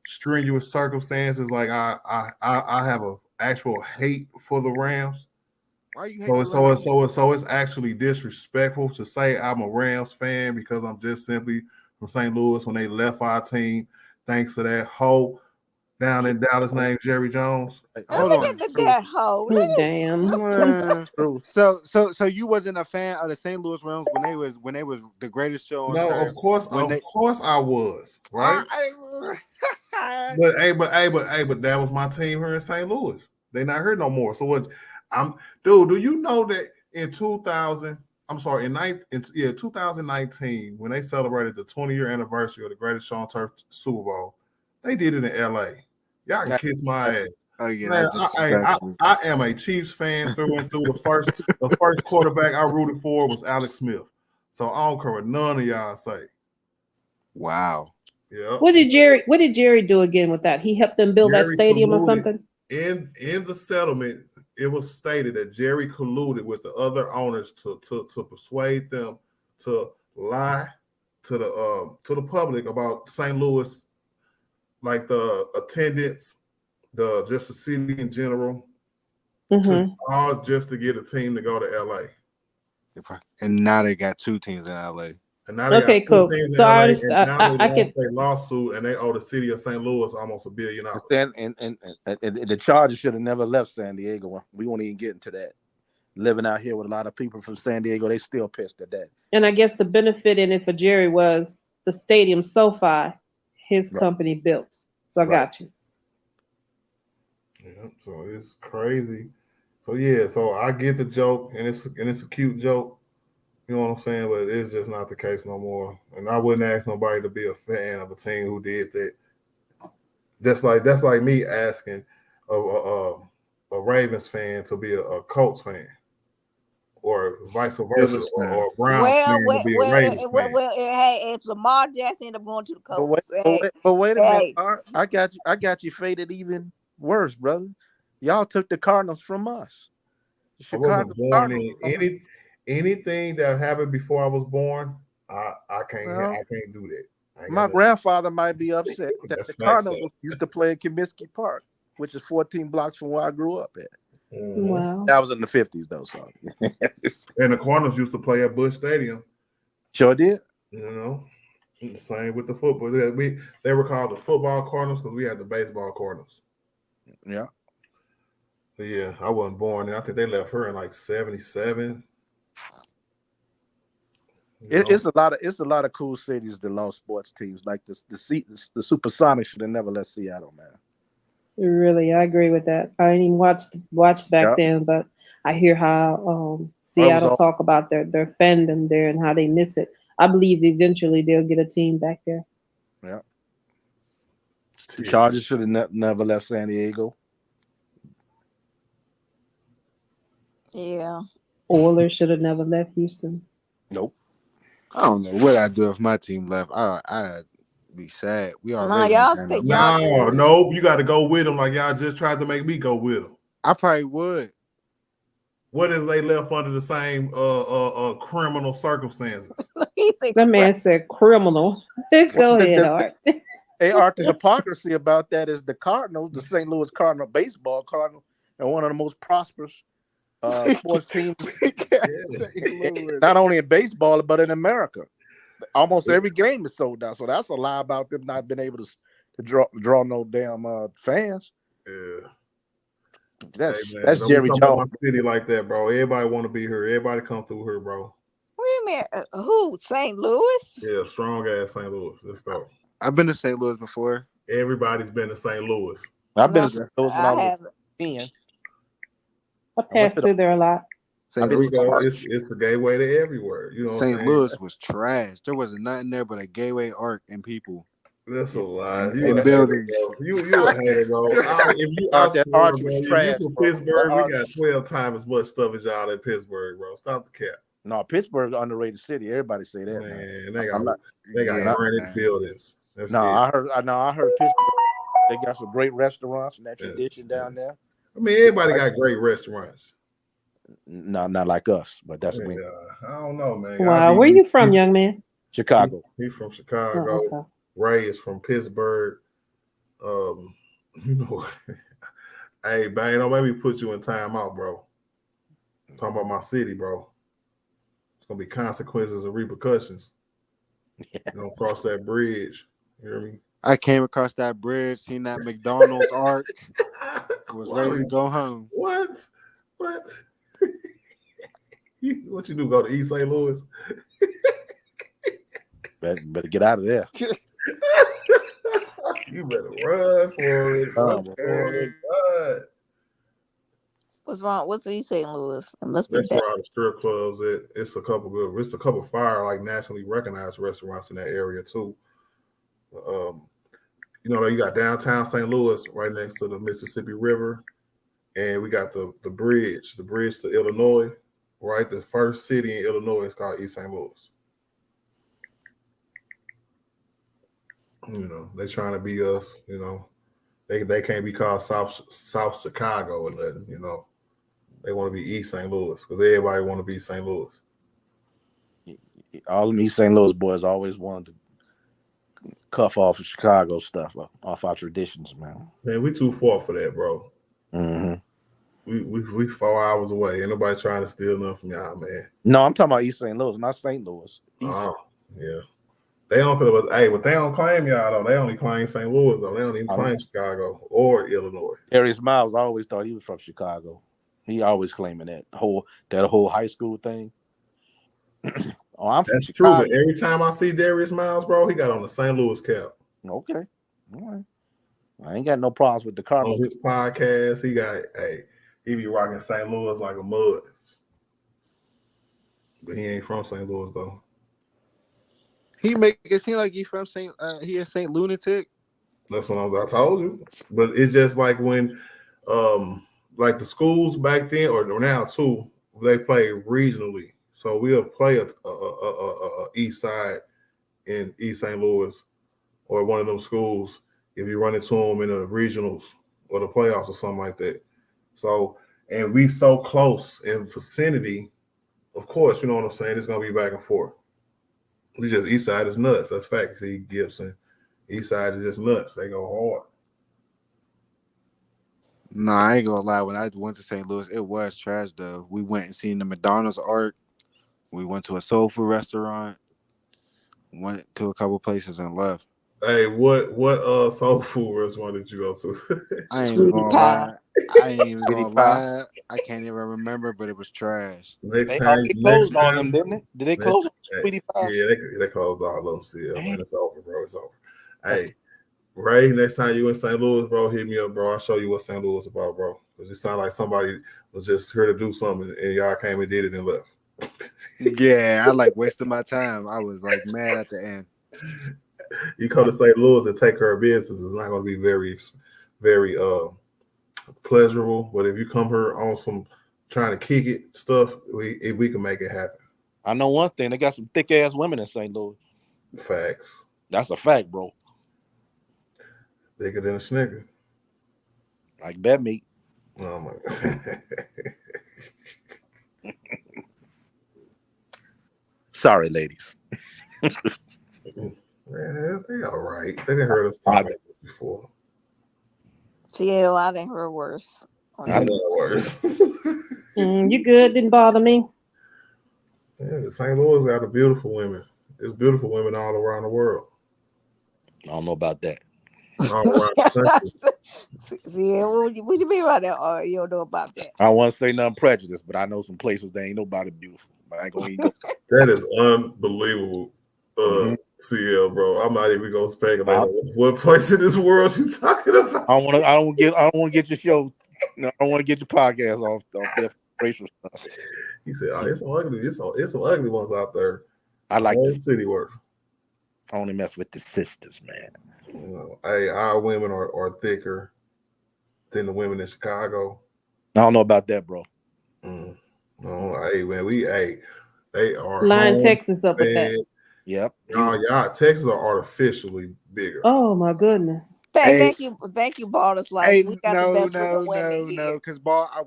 strenuous circumstances? Like I have a actual hate for the Rams. Why you hate the Rams? So it's actually disrespectful to say I'm a Rams fan because I'm just simply from St. Louis when they left our team thanks to that hoe down in Dallas named Jerry Jones. Hold on. That hoe. Damn. So you wasn't a fan of the St. Louis Rams when they was the greatest show on No, turf? of course I was, right? But that was my team here in St. Louis. They're not here no more. So what? Do you know that in 2019, when they celebrated the 20-year anniversary of the Greatest Show on Turf Super Bowl, they did it in LA. Y'all can kiss my ass. Oh yeah, Man, that's I disrespectful. am a Chiefs fan through and through. The first quarterback I rooted for was Alex Smith. So I don't care what none of y'all say. Wow. Yeah. What did Jerry do again with that? He helped them build that Jerry stadium or colluded. something? In the settlement, it was stated that Jerry colluded with the other owners to persuade them to lie to the public about St. Louis, like the attendance, just the city in general, all just to get a team to go to LA. And now they got 2 teams in LA. And now they got 2 cool. teams So in LA, I and now they I lost their lawsuit, and they owe the city of St. Louis almost $1 billion. And the Chargers should have never left San Diego. We won't even get into that. Living out here with a lot of people from San Diego, they still pissed at that. And I guess the benefit in it for Jerry was the stadium SoFi, his company built. So I got you. Yeah, so it's crazy. So yeah, so I get the joke, and it's a cute joke. You know what I'm saying? But it's just not the case no more. And I wouldn't ask nobody to be a fan of a team who did that. That's like me asking a Ravens fan to be a Colts fan, or vice versa, or a Browns fan to be a Ravens fan. Hey, if Lamar Jackson ended up going to the Colts, But wait a minute, Art. I got you faded even worse, brother. Y'all took the Cardinals from us. I wasn't born in anything that happened before I was born. I can't do that. My grandfather might be upset that the Cardinals used to play in Comiskey Park, which is 14 blocks from where I grew up at. Wow. That was in the 50s, though. So, and the Cardinals used to play at Busch Stadium. Sure did. You know, the same with the football. They were called the football Cardinals because we had the baseball Cardinals. Yeah. But yeah, I wasn't born, and I think they left her in like 77. It's a lot of cool cities that lost sports teams. Like the Supersonics should have never left Seattle, man. Really, I agree with that. I didn't even watch back then, but I hear how Seattle talk about their fandom there and how they miss it. I believe eventually they'll get a team back there. Yeah. The Chargers should have never left San Diego. Yeah. Oilers should have never left Houston. Nope. I don't know what I'd do if my team left. I'd be sad. We already nope. You got to go with them. Like y'all just tried to make me go with them. I probably would. What if they left under the same criminal circumstances? That man said criminal. Go ahead, Art. Hey, Art, the hypocrisy about that is the Cardinals, the St. Louis Cardinal baseball Cardinal, and one of the most prosperous sports teams, not only in baseball but in America. Almost every game is sold out, so that's a lie about them not being able to draw no damn fans. Yeah, that's Jerry Jones. City like that, bro. Everybody want to be here. Everybody come through here, bro. Wait a minute, who? St. Louis? Yeah, strong ass St. Louis. Let's go. I've been to St. Louis before. Everybody's been to St. Louis. I've been to St. Louis when I was 10. I passed through there a lot. St. Louis, it's the gateway to everywhere. You know, St. Louis was trash. There wasn't nothing there but a gateway arc and people. That's a lie. And buildings. You a hater, bro. If you out there, bro, you from Pittsburgh, we got 12 times as much stuff as y'all in Pittsburgh, bro. Stop the cap. No, Pittsburgh underrated city. Everybody say that. Man, they got granite buildings. I heard Pittsburgh. They got some great restaurants and that tradition down there. I mean, everybody got great restaurants. No, not like us, but that's me. I don't know, man. Wow, where you from, young man? Chicago. He's from Chicago. Oh, okay. Ray is from Pittsburgh. You know, hey, man, don't make me put you in timeout, bro. I'm talking about my city, bro. It's gonna be consequences and repercussions. You don't cross that bridge. You hear me? I came across that bridge, seen that McDonald's arc, was ready to go home. What? What you do? Go to East St. Louis? Better get out of there. You better run for it. What's wrong? What's East St. Louis? It must be That's bad. where all the strip clubs at. It's a couple fire like nationally recognized restaurants in that area too. You got downtown St. Louis right next to the Mississippi River, and we got the bridge to Illinois, right? The first city in Illinois is called East St. Louis. They're trying to be us. They can't be called South Chicago or nothing. They want to be East St. Louis because everybody want to be St. Louis. All of me St. Louis boys always wanted to cuff off the Chicago stuff, off our traditions, man. Man, we too far for that, bro. Mm-hmm. We 4 hours away. Ain't nobody trying to steal nothing from y'all, man. No, I'm talking about East St. Louis, not St. Louis. Yeah. They don't but they don't claim y'all though. They only claim St. Louis though. They don't even claim Chicago or Illinois. Darius Miles, I always thought he was from Chicago. He always claiming that whole high school thing. I'm from Chicago. True, but every time I see Darius Miles, bro, he got on the St. Louis cap. Okay. All right. I ain't got no problems with the Cardinals. On his podcast, he be rocking St. Louis like a mud. But he ain't from St. Louis though. He make it seem like he from St. He a St. Lunatic. That's what I told you. But it's just like when like the schools back then or now too, they play regionally. So we'll play a East Side in East St. Louis or one of them schools if you run into them in the regionals or the playoffs or something like that. So, and we so close in vicinity, of course, you know what I'm saying? It's going to be back and forth. It's just East Side is nuts. That's fact. See, Gibson. East Side is just nuts. They go hard. Nah, I ain't gonna lie. When I went to St. Louis, it was trash though. We went and seen the McDonald's art. We went to a soul food restaurant. Went to a couple places and left. Hey, what soul food restaurant did you go to? I ain't even gonna lie. I can't even remember, but it was trash. Next They time, closed on them, didn't they? Did they close on Sweetie Pie? Yeah, they closed all of them still. Man, it's over, bro. It's over. Hey, Ray, next time you in St. Louis, bro, hit me up, bro. I'll show you what St. Louis is about, bro. Because it sounded like somebody was just here to do something and y'all came and did it and left. Yeah, I wasted my time. I was mad at the end. You come to St. Louis and take care of business, it's not going to be very, very pleasurable. But if you come here on some trying to kick it stuff, we can make it happen. I know one thing. They got some thick ass women in St. Louis. Facts. That's a fact, bro. Thicker than a Snicker. Like bad meat. Oh my God. Sorry, ladies. Man, they all right. They didn't hurt us talk about this before. Yeah, I didn't hear worse. I know worse. You good? Didn't bother me. Yeah, St. Louis got a beautiful women. There's beautiful women all around the world. I don't know about that. All around the country. Yeah, what do you mean by that? You don't know about that. I don't want to say nothing prejudiced, but I know some places there ain't nobody beautiful. But I ain't gonna even go. That is unbelievable, CL, bro. I'm not even gonna speculate on what place in this world you talking about. I don't want to get your show. No, I don't want to get your podcast off that racial stuff. He said, "Oh, it's some ugly. It's some ugly ones out there." I like the the city work. I only mess with the sisters, man. Hey, our women are thicker than the women in Chicago. I don't know about that, bro. No, hey man, they are Line Texas up with that. Yep. Y'all, Texas are artificially bigger. Oh my goodness. Thank you, Ballers. We got the best women here. No, because I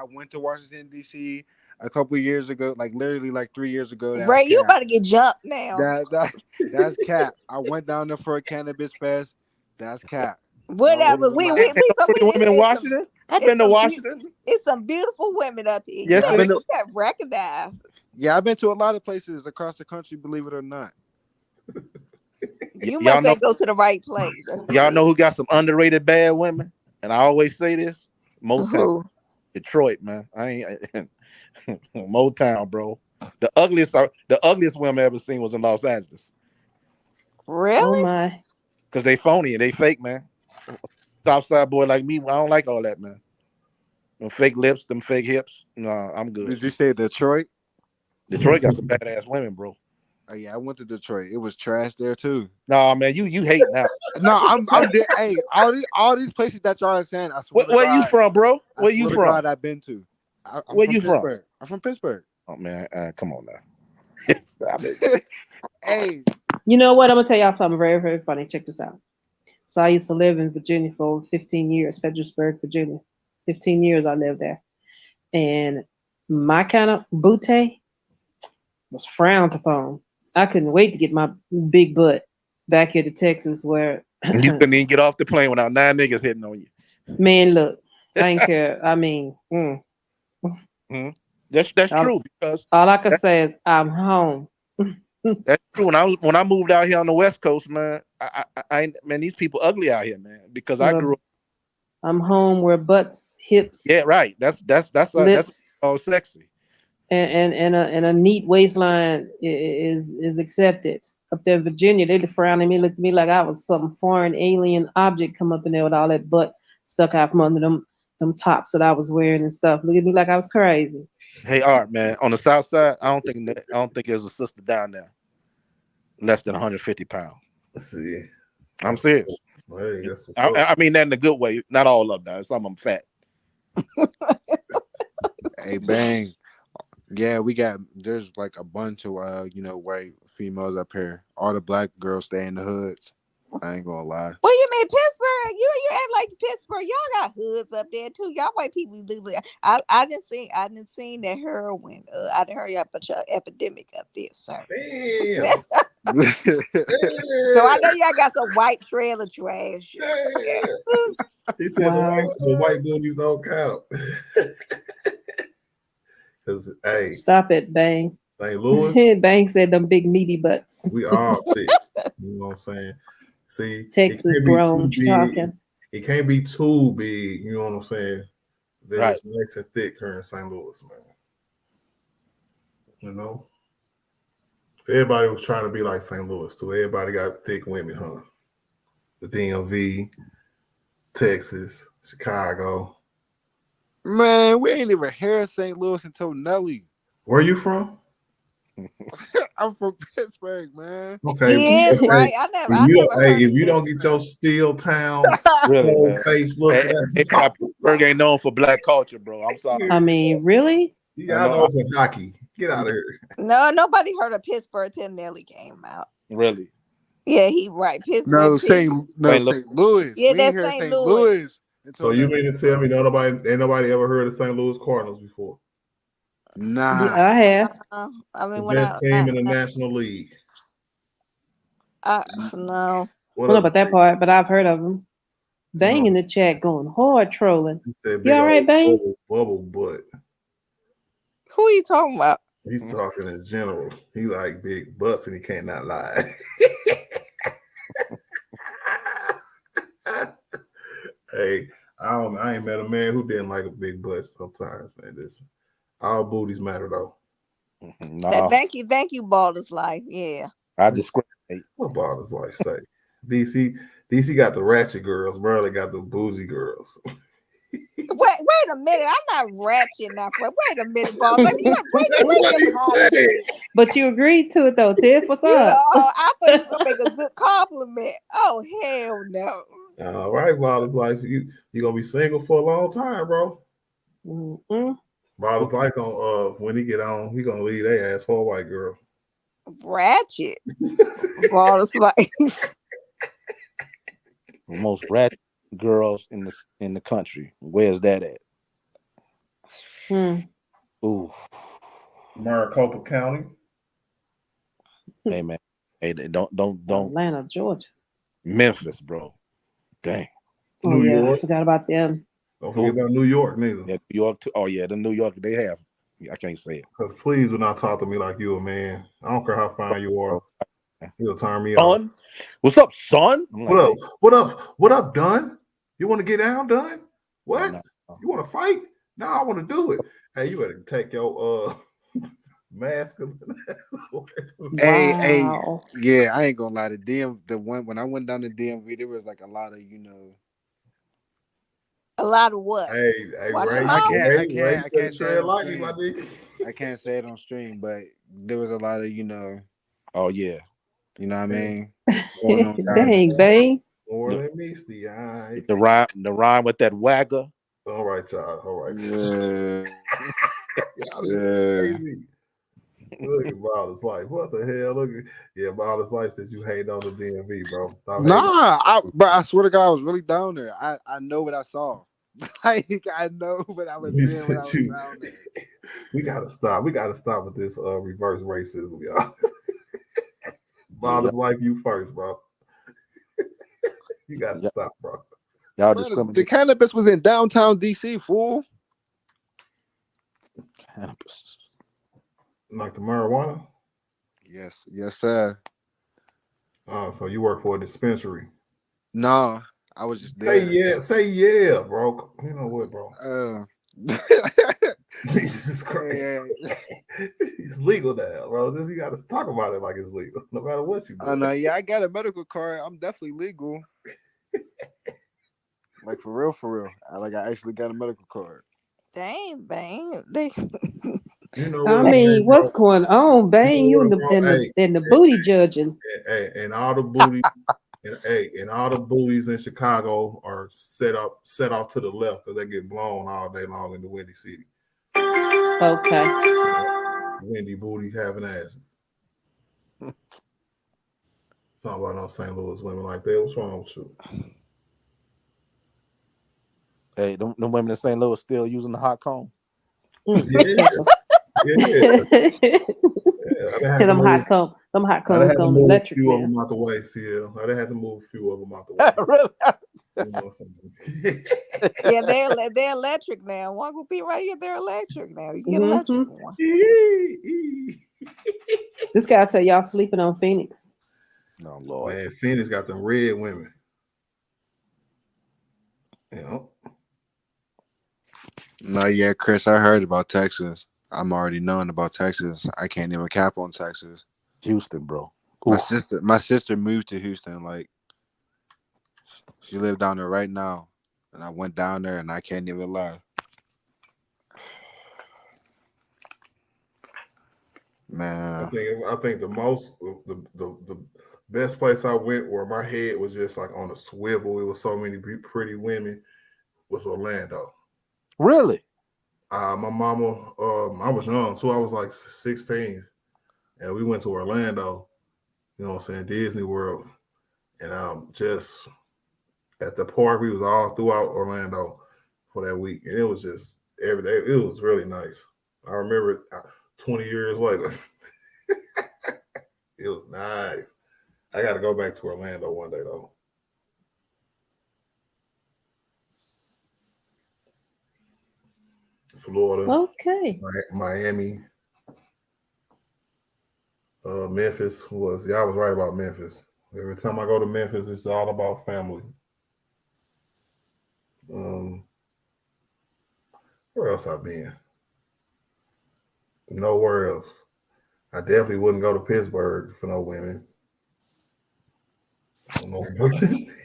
went to Washington D.C. a couple years ago, literally 3 years ago. Ray, you about to get jumped now. That's cap. I went down there for a cannabis fest. That's cap. Whatever. We women in Washington. I've been to Washington. It's some beautiful women up here. Yes, you have recognized. Yeah, I've been to a lot of places across the country, believe it or not. You must go to the right place. Y'all know who got some underrated bad women? And I always say this: Motown, Detroit, man. I ain't Motown, bro. The ugliest women I ever seen was in Los Angeles. Really? Oh my. Because they phony and they fake, man. Southside boy like me, I don't like all that, man. them fake lips, them fake hips. No, I'm good. Did you say Detroit? Detroit got some badass women, bro. Oh, yeah, I went to Detroit. It was trash there too. No, man, you hate now. No, I'm there. Hey, all these places that y'all are saying, I swear to Where God, you from, bro? Where you from? God, I've been to. I'm Where from you from? Pittsburgh. I'm from Pittsburgh. Oh man, come on now. Stop it. Hey, You know what? I'm gonna tell y'all something very, very funny. Check this out. So I used to live in Virginia for over 15 years, Fredericksburg, Virginia. 15 years I lived there. And my kind of booty was frowned upon. I couldn't wait to get my big butt back here to Texas where You couldn't even get off the plane without 9 niggas hitting on you. man, look, I ain't care. I mean, That's true because all I can say is I'm home. that's true. When I moved out here on the West Coast, man, I man, these people ugly out here, man. Because I grew up. I'm home where butts, hips, Yeah, right. That's all sexy. And a neat waistline is accepted. Up there in Virginia, they frown at me, look at me like I was some foreign alien object come up in there with all that butt stuck out from under them tops that I was wearing and stuff. Look at me like I was crazy. Hey, Art, man, on the South Side, I don't think there's a sister down there less than 150 pounds. Let's see. I'm serious. Hey, I mean that in a good way. Not all of them. Some of them fat. Hey, bang. Yeah, there's like a bunch of white females up here. All the black girls stay in the hoods. I ain't gonna lie. What you mean Pittsburgh? You act like Pittsburgh. Y'all got hoods up there too. Y'all white people do. I didn't see that heroin. I didn't hear y'all about your epidemic up there, sir. Damn. So I know y'all got some white trailer trash. Yeah. He said the white booties don't count. Cause hey, stop it, Bang. St. Louis. Bang said them big meaty butts. We all thick. You know what I'm saying? See, Texas grown talking. It can't be too big. You know what I'm saying? They're right. just nice and thick here in St. Louis, man. You know, everybody was trying to be like St. Louis too. Everybody got thick women, huh? The DMV, Texas, Chicago. Man, we ain't even here in St. Louis until Nelly. Where you from? I'm from Pittsburgh, man. Okay. He is right. I never if you don't get your Steel Town really, face look, Pittsburgh ain't known for black culture, bro. I'm sorry. I mean, really? Yeah, I know for hockey. Get out of here. No, nobody heard of Pittsburgh till Nelly came out. Really? Yeah, he right. Pittsburgh. No, St. Louis. Yeah, we that's St. Louis. Louis. So you mean to tell me ain't nobody ever heard of St. Louis Cardinals before? Nah, yeah, I have. I mean, the best team in the National League. No. I don't know about that part, but I've heard of them. Bang in the chat going hard trolling. You all right, Bang? Bubble butt. Who are you talking about? He's talking in general. He like big butts and he can't not lie. Hey, I ain't met a man who didn't like a big butt sometimes, man. All booties matter though. No. Thank you, Balder's Life. Yeah. I discriminate. What Balder's Life say? DC got the ratchet girls, Merle got the boozy girls. Wait a minute. I'm not ratchet now. Wait a minute, Balder. But you agreed to it though, Tiff. What's up? I thought you were gonna make a good compliment. Oh hell no. All right, Balder's Life. You gonna be single for a long time, bro. Balder's Life on when he get on, he gonna leave their ass for a white girl. Ratchet. Balder's Life. The most ratchet girls in the country. Where's that at? Ooh. Maricopa County. Hey man. Hey, don't Atlanta, Georgia. Memphis, bro. Dang. Oh yeah, I forgot about them. Don't forget about New York, neither. Yeah, New York too. Oh yeah, the New York they have. I can't say it. Because please do not talk to me like you a man. I don't care how fine you are. You'll turn me on. What's up, son? What up, Dunn? You want to get down, Dunn? What? No. You want to fight? No, I want to do it. Hey, you better take your mask. Hey, yeah, I ain't gonna lie. When I went down to DMV, there was like a lot of A lot of what? Hey, Watch Ray, your I mouth. can't say it tread on lightly, my stream. nigga. I can't say it on stream, but there was a lot of Oh yeah. you know what I mean, going on down Dang, there. Bang. More No, than Misty, I. the rhyme with that wagger. All right, y'all. All right. Yeah, Y'all is yeah. crazy. Look at Ballers Life. What the hell? Look at Ballers Life says you hate on the DMV, bro. Stop hating. Nah, but I swear to God, I was really down there. I know what I saw. Like I know what I was He seeing when I said was down there. we gotta stop. We gotta stop with this reverse racism, y'all. Ballers like you first, bro. You gotta Yeah. stop, bro. Y'all Bro, the discriminate. cannabis was in downtown DC, fool. Cannabis. Like the marijuana. Yes, sir. So you work for a dispensary. Nah, I was just there. Say yeah, bro. You know what, bro? Jesus Christ. Yeah. It's legal now, bro. Just you gotta talk about it like it's legal, no matter what you do. I know, yeah, I got a medical card. I'm definitely legal. Like for real. I actually got a medical card. Dang, Bang. You know I what? mean, what's going on, Bang? You in the booty judging. And all the booty and all the booties in Chicago are set off to the left because they get blown all day long in the Windy City. Okay. Windy booty having ass. Talking about no St. Louis women like that. What's wrong with you? Hey, them women in St. Louis still using the hot comb. Yeah. Them hot combs going electric. Few of them out the way, CL. I had to move a few of them out the way. Really? You know what I'm Yeah, they're electric now. One will be right here. They're electric now. You get electric one. This guy said y'all sleeping on Phoenix. No, Lord. Man, Phoenix got them red women. Yeah. No, yeah, Chris, I heard about Texas. I'm already knowing about Texas. I can't even cap on Texas. Houston, bro. My sister moved to Houston. Like, she lived down there right now, and I went down there, and I can't even lie. Man, I think the best place I went where my head was just like on a swivel. It was so many pretty women. Was Orlando. Really? My mama, I was young too. I was like 16, and we went to Orlando. You know what I'm saying? Disney World, and just at the park, we was all throughout Orlando for that week, and it was just every day. It was really nice. I remember it 20 years later. It was nice. I got to go back to Orlando one day though. Florida, okay, Miami, Memphis I was right about Memphis. Every time I go to Memphis, it's all about family. Where else I've been? Nowhere else. I definitely wouldn't go to Pittsburgh for no women.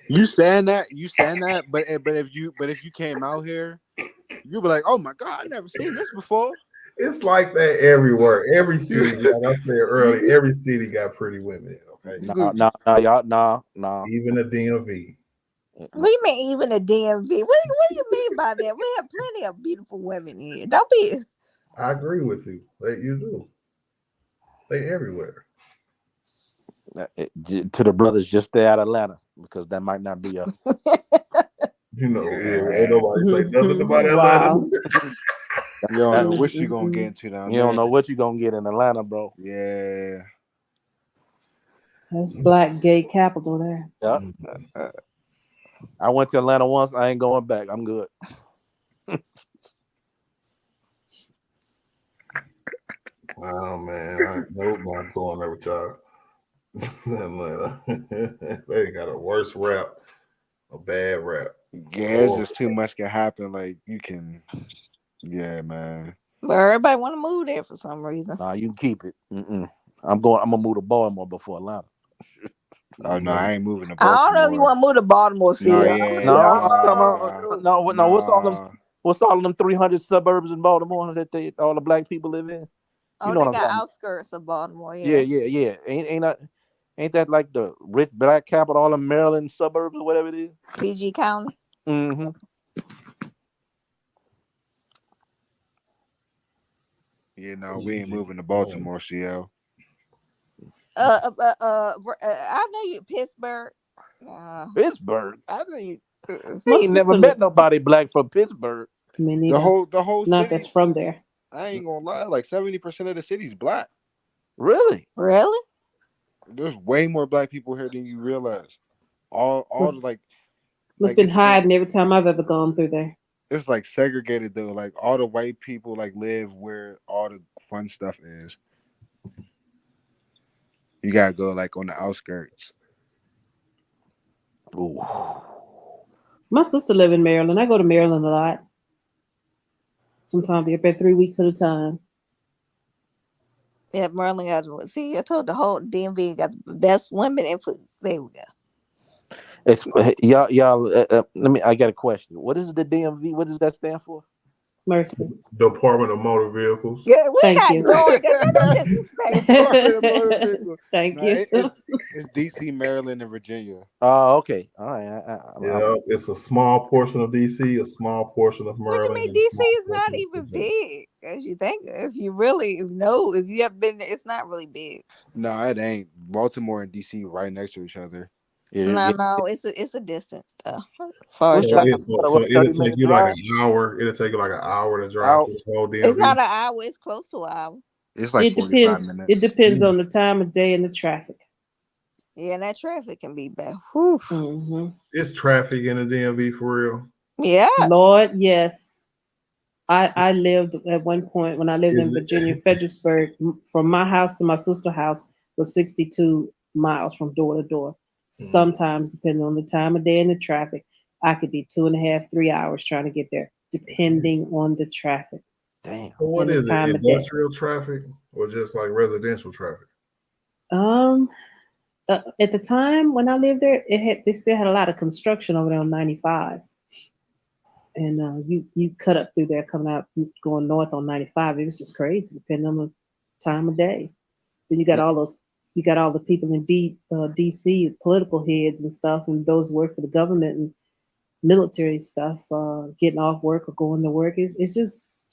you saying that, but if you came out here, you'd be like, oh my God, I never seen this before. It's like that everywhere. Every city, like I said earlier, every city got pretty women. Okay, Nah. Even the DMV. We mean even the DMV. What do you mean by that? We have plenty of beautiful women here. Don't be. I agree with you. You do. They everywhere. To the brothers, just stay out of Atlanta because that might not be a. Ain't nobody say nothing about Atlanta. You don't know what you're gonna get into down there. You don't know what you're gonna get in Atlanta, bro. Yeah. That's black gay capital there. Yeah. I went to Atlanta once. I ain't going back. I'm good. Oh man, nope, I'm going there with y'all. Atlanta. They got a worse rap, a bad rap. Yeah, it's just too much can happen. Like you can, yeah, man. But everybody want to move there for some reason. Nah, you can keep it. I'm gonna move to Baltimore before Atlanta. Oh no, I ain't moving to I don't know if you Baltimore. want to move to Baltimore, No, see. I'm yeah, No, I'm talking nah, about no. What's all them? nah. What's all of them 300 suburbs in Baltimore that all the black people live in? You Oh, know they what I'm got talking about? outskirts of Baltimore, Yeah, yeah. yeah, yeah. Ain't that like the rich black capital, all the Maryland suburbs or whatever it is? PG County. Mm-hmm. Yeah, no, we ain't moving to Baltimore, CL. I know you Pittsburgh. Pittsburgh. I ain't My never sister met nobody black from Pittsburgh. Me The neither. whole Not that's city. from there. I ain't gonna lie, like 70% of the city's black. Really? Really? There's way more black people here than you realize. All Must, the like must been hiding every time I've ever gone through there. it's like segregated though. Like all the white people like live where all the fun stuff is. You gotta go like on the outskirts. Ooh. My sister live in Maryland. I go to Maryland a lot. Sometimes be up there 3 weeks at a time. Yeah, Merlin got. See, I told the whole DMV got the best women in food. There we go. Y'all. Let me. I got a question. What is the DMV? What does that stand for? Mercy. Department of Motor Vehicles. Yeah, we Thank not you. doing that. No disrespect. Thank Nah, you. it's DC, Maryland, and Virginia. Oh, okay. All right. Yeah, it's a small portion of DC, a small portion of What you Maryland. mean? and a DC small is portion not of even Virginia. big as you think. If you have been there, it's not really big. No, it ain't. Baltimore and DC right next to each other. No, it's a distance though. Far as So, driving. so it'll take you like an hour. It'll take you like an hour to drive through the whole DMV. It's not an hour. It's close to an hour. It's like It 45 depends. minutes. It depends on the time of day and the traffic. Yeah, and that traffic can be bad. Whew. Mm-hmm. It's traffic in the DMV for real. Yeah. Lord, yes. I lived at one point when I lived in Virginia, Fredericksburg. From my house to my sister's house was 62 miles from door to door. Sometimes, depending on the time of day and the traffic, I could be 2.5, 3 hours trying to get there, depending on the traffic. Damn. So what is it? Industrial traffic or just like residential traffic? At the time when I lived there, they still had a lot of construction over there on 95. And you cut up through there coming out going north on 95. It was just crazy, depending on the time of day. Then you got all the people in DC, political heads and stuff, and those who work for the government and military stuff, getting off work or going to work. It's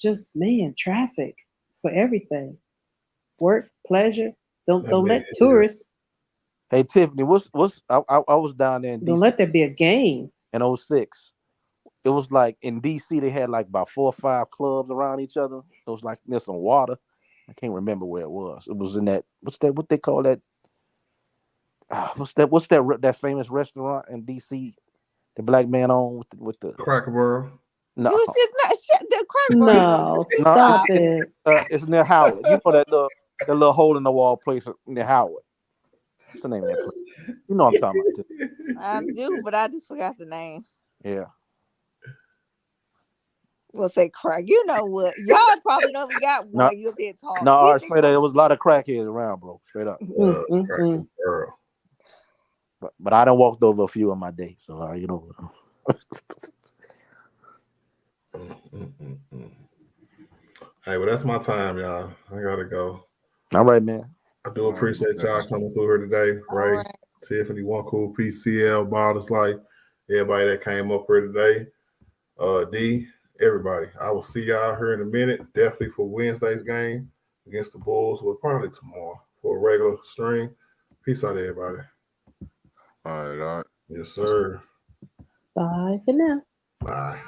just man, traffic for everything. Work, pleasure. Don't let tourists. Hey Tiffany, I was down there in DC. Don't let there be a game. In 06. It was like in DC they had like about 4 or 5 clubs around each other. It was like near some water. I can't remember where it was. It was in that what they call that? What's that famous restaurant in DC? The black man on with the Cracker Barrel. No. You should not shut the Cracker No, stop it. It's near Howard. You know that the little hole in the wall place near Howard. What's the name of that place? You know what I'm talking about too. I do, but I just forgot the name. Yeah. We'll say crack. You know what? Y'all probably don't even got one. No, You'll be talking. No, all right, straight up. There was a lot of crackheads around, bro. Straight up. But I done walked over a few in my day, so you know. Hey, well, that's my time, y'all. I gotta go. All right, man. I do appreciate y'all coming through here today. Ray, Tiffany, One Cool, PCL, Baldus Life, everybody that came up here today. D, everybody. I will see y'all here in a minute. Definitely for Wednesday's game against the Bulls. Well, probably tomorrow for a regular stream. Peace out, everybody. All right. Yes, sir. Bye for now. Bye.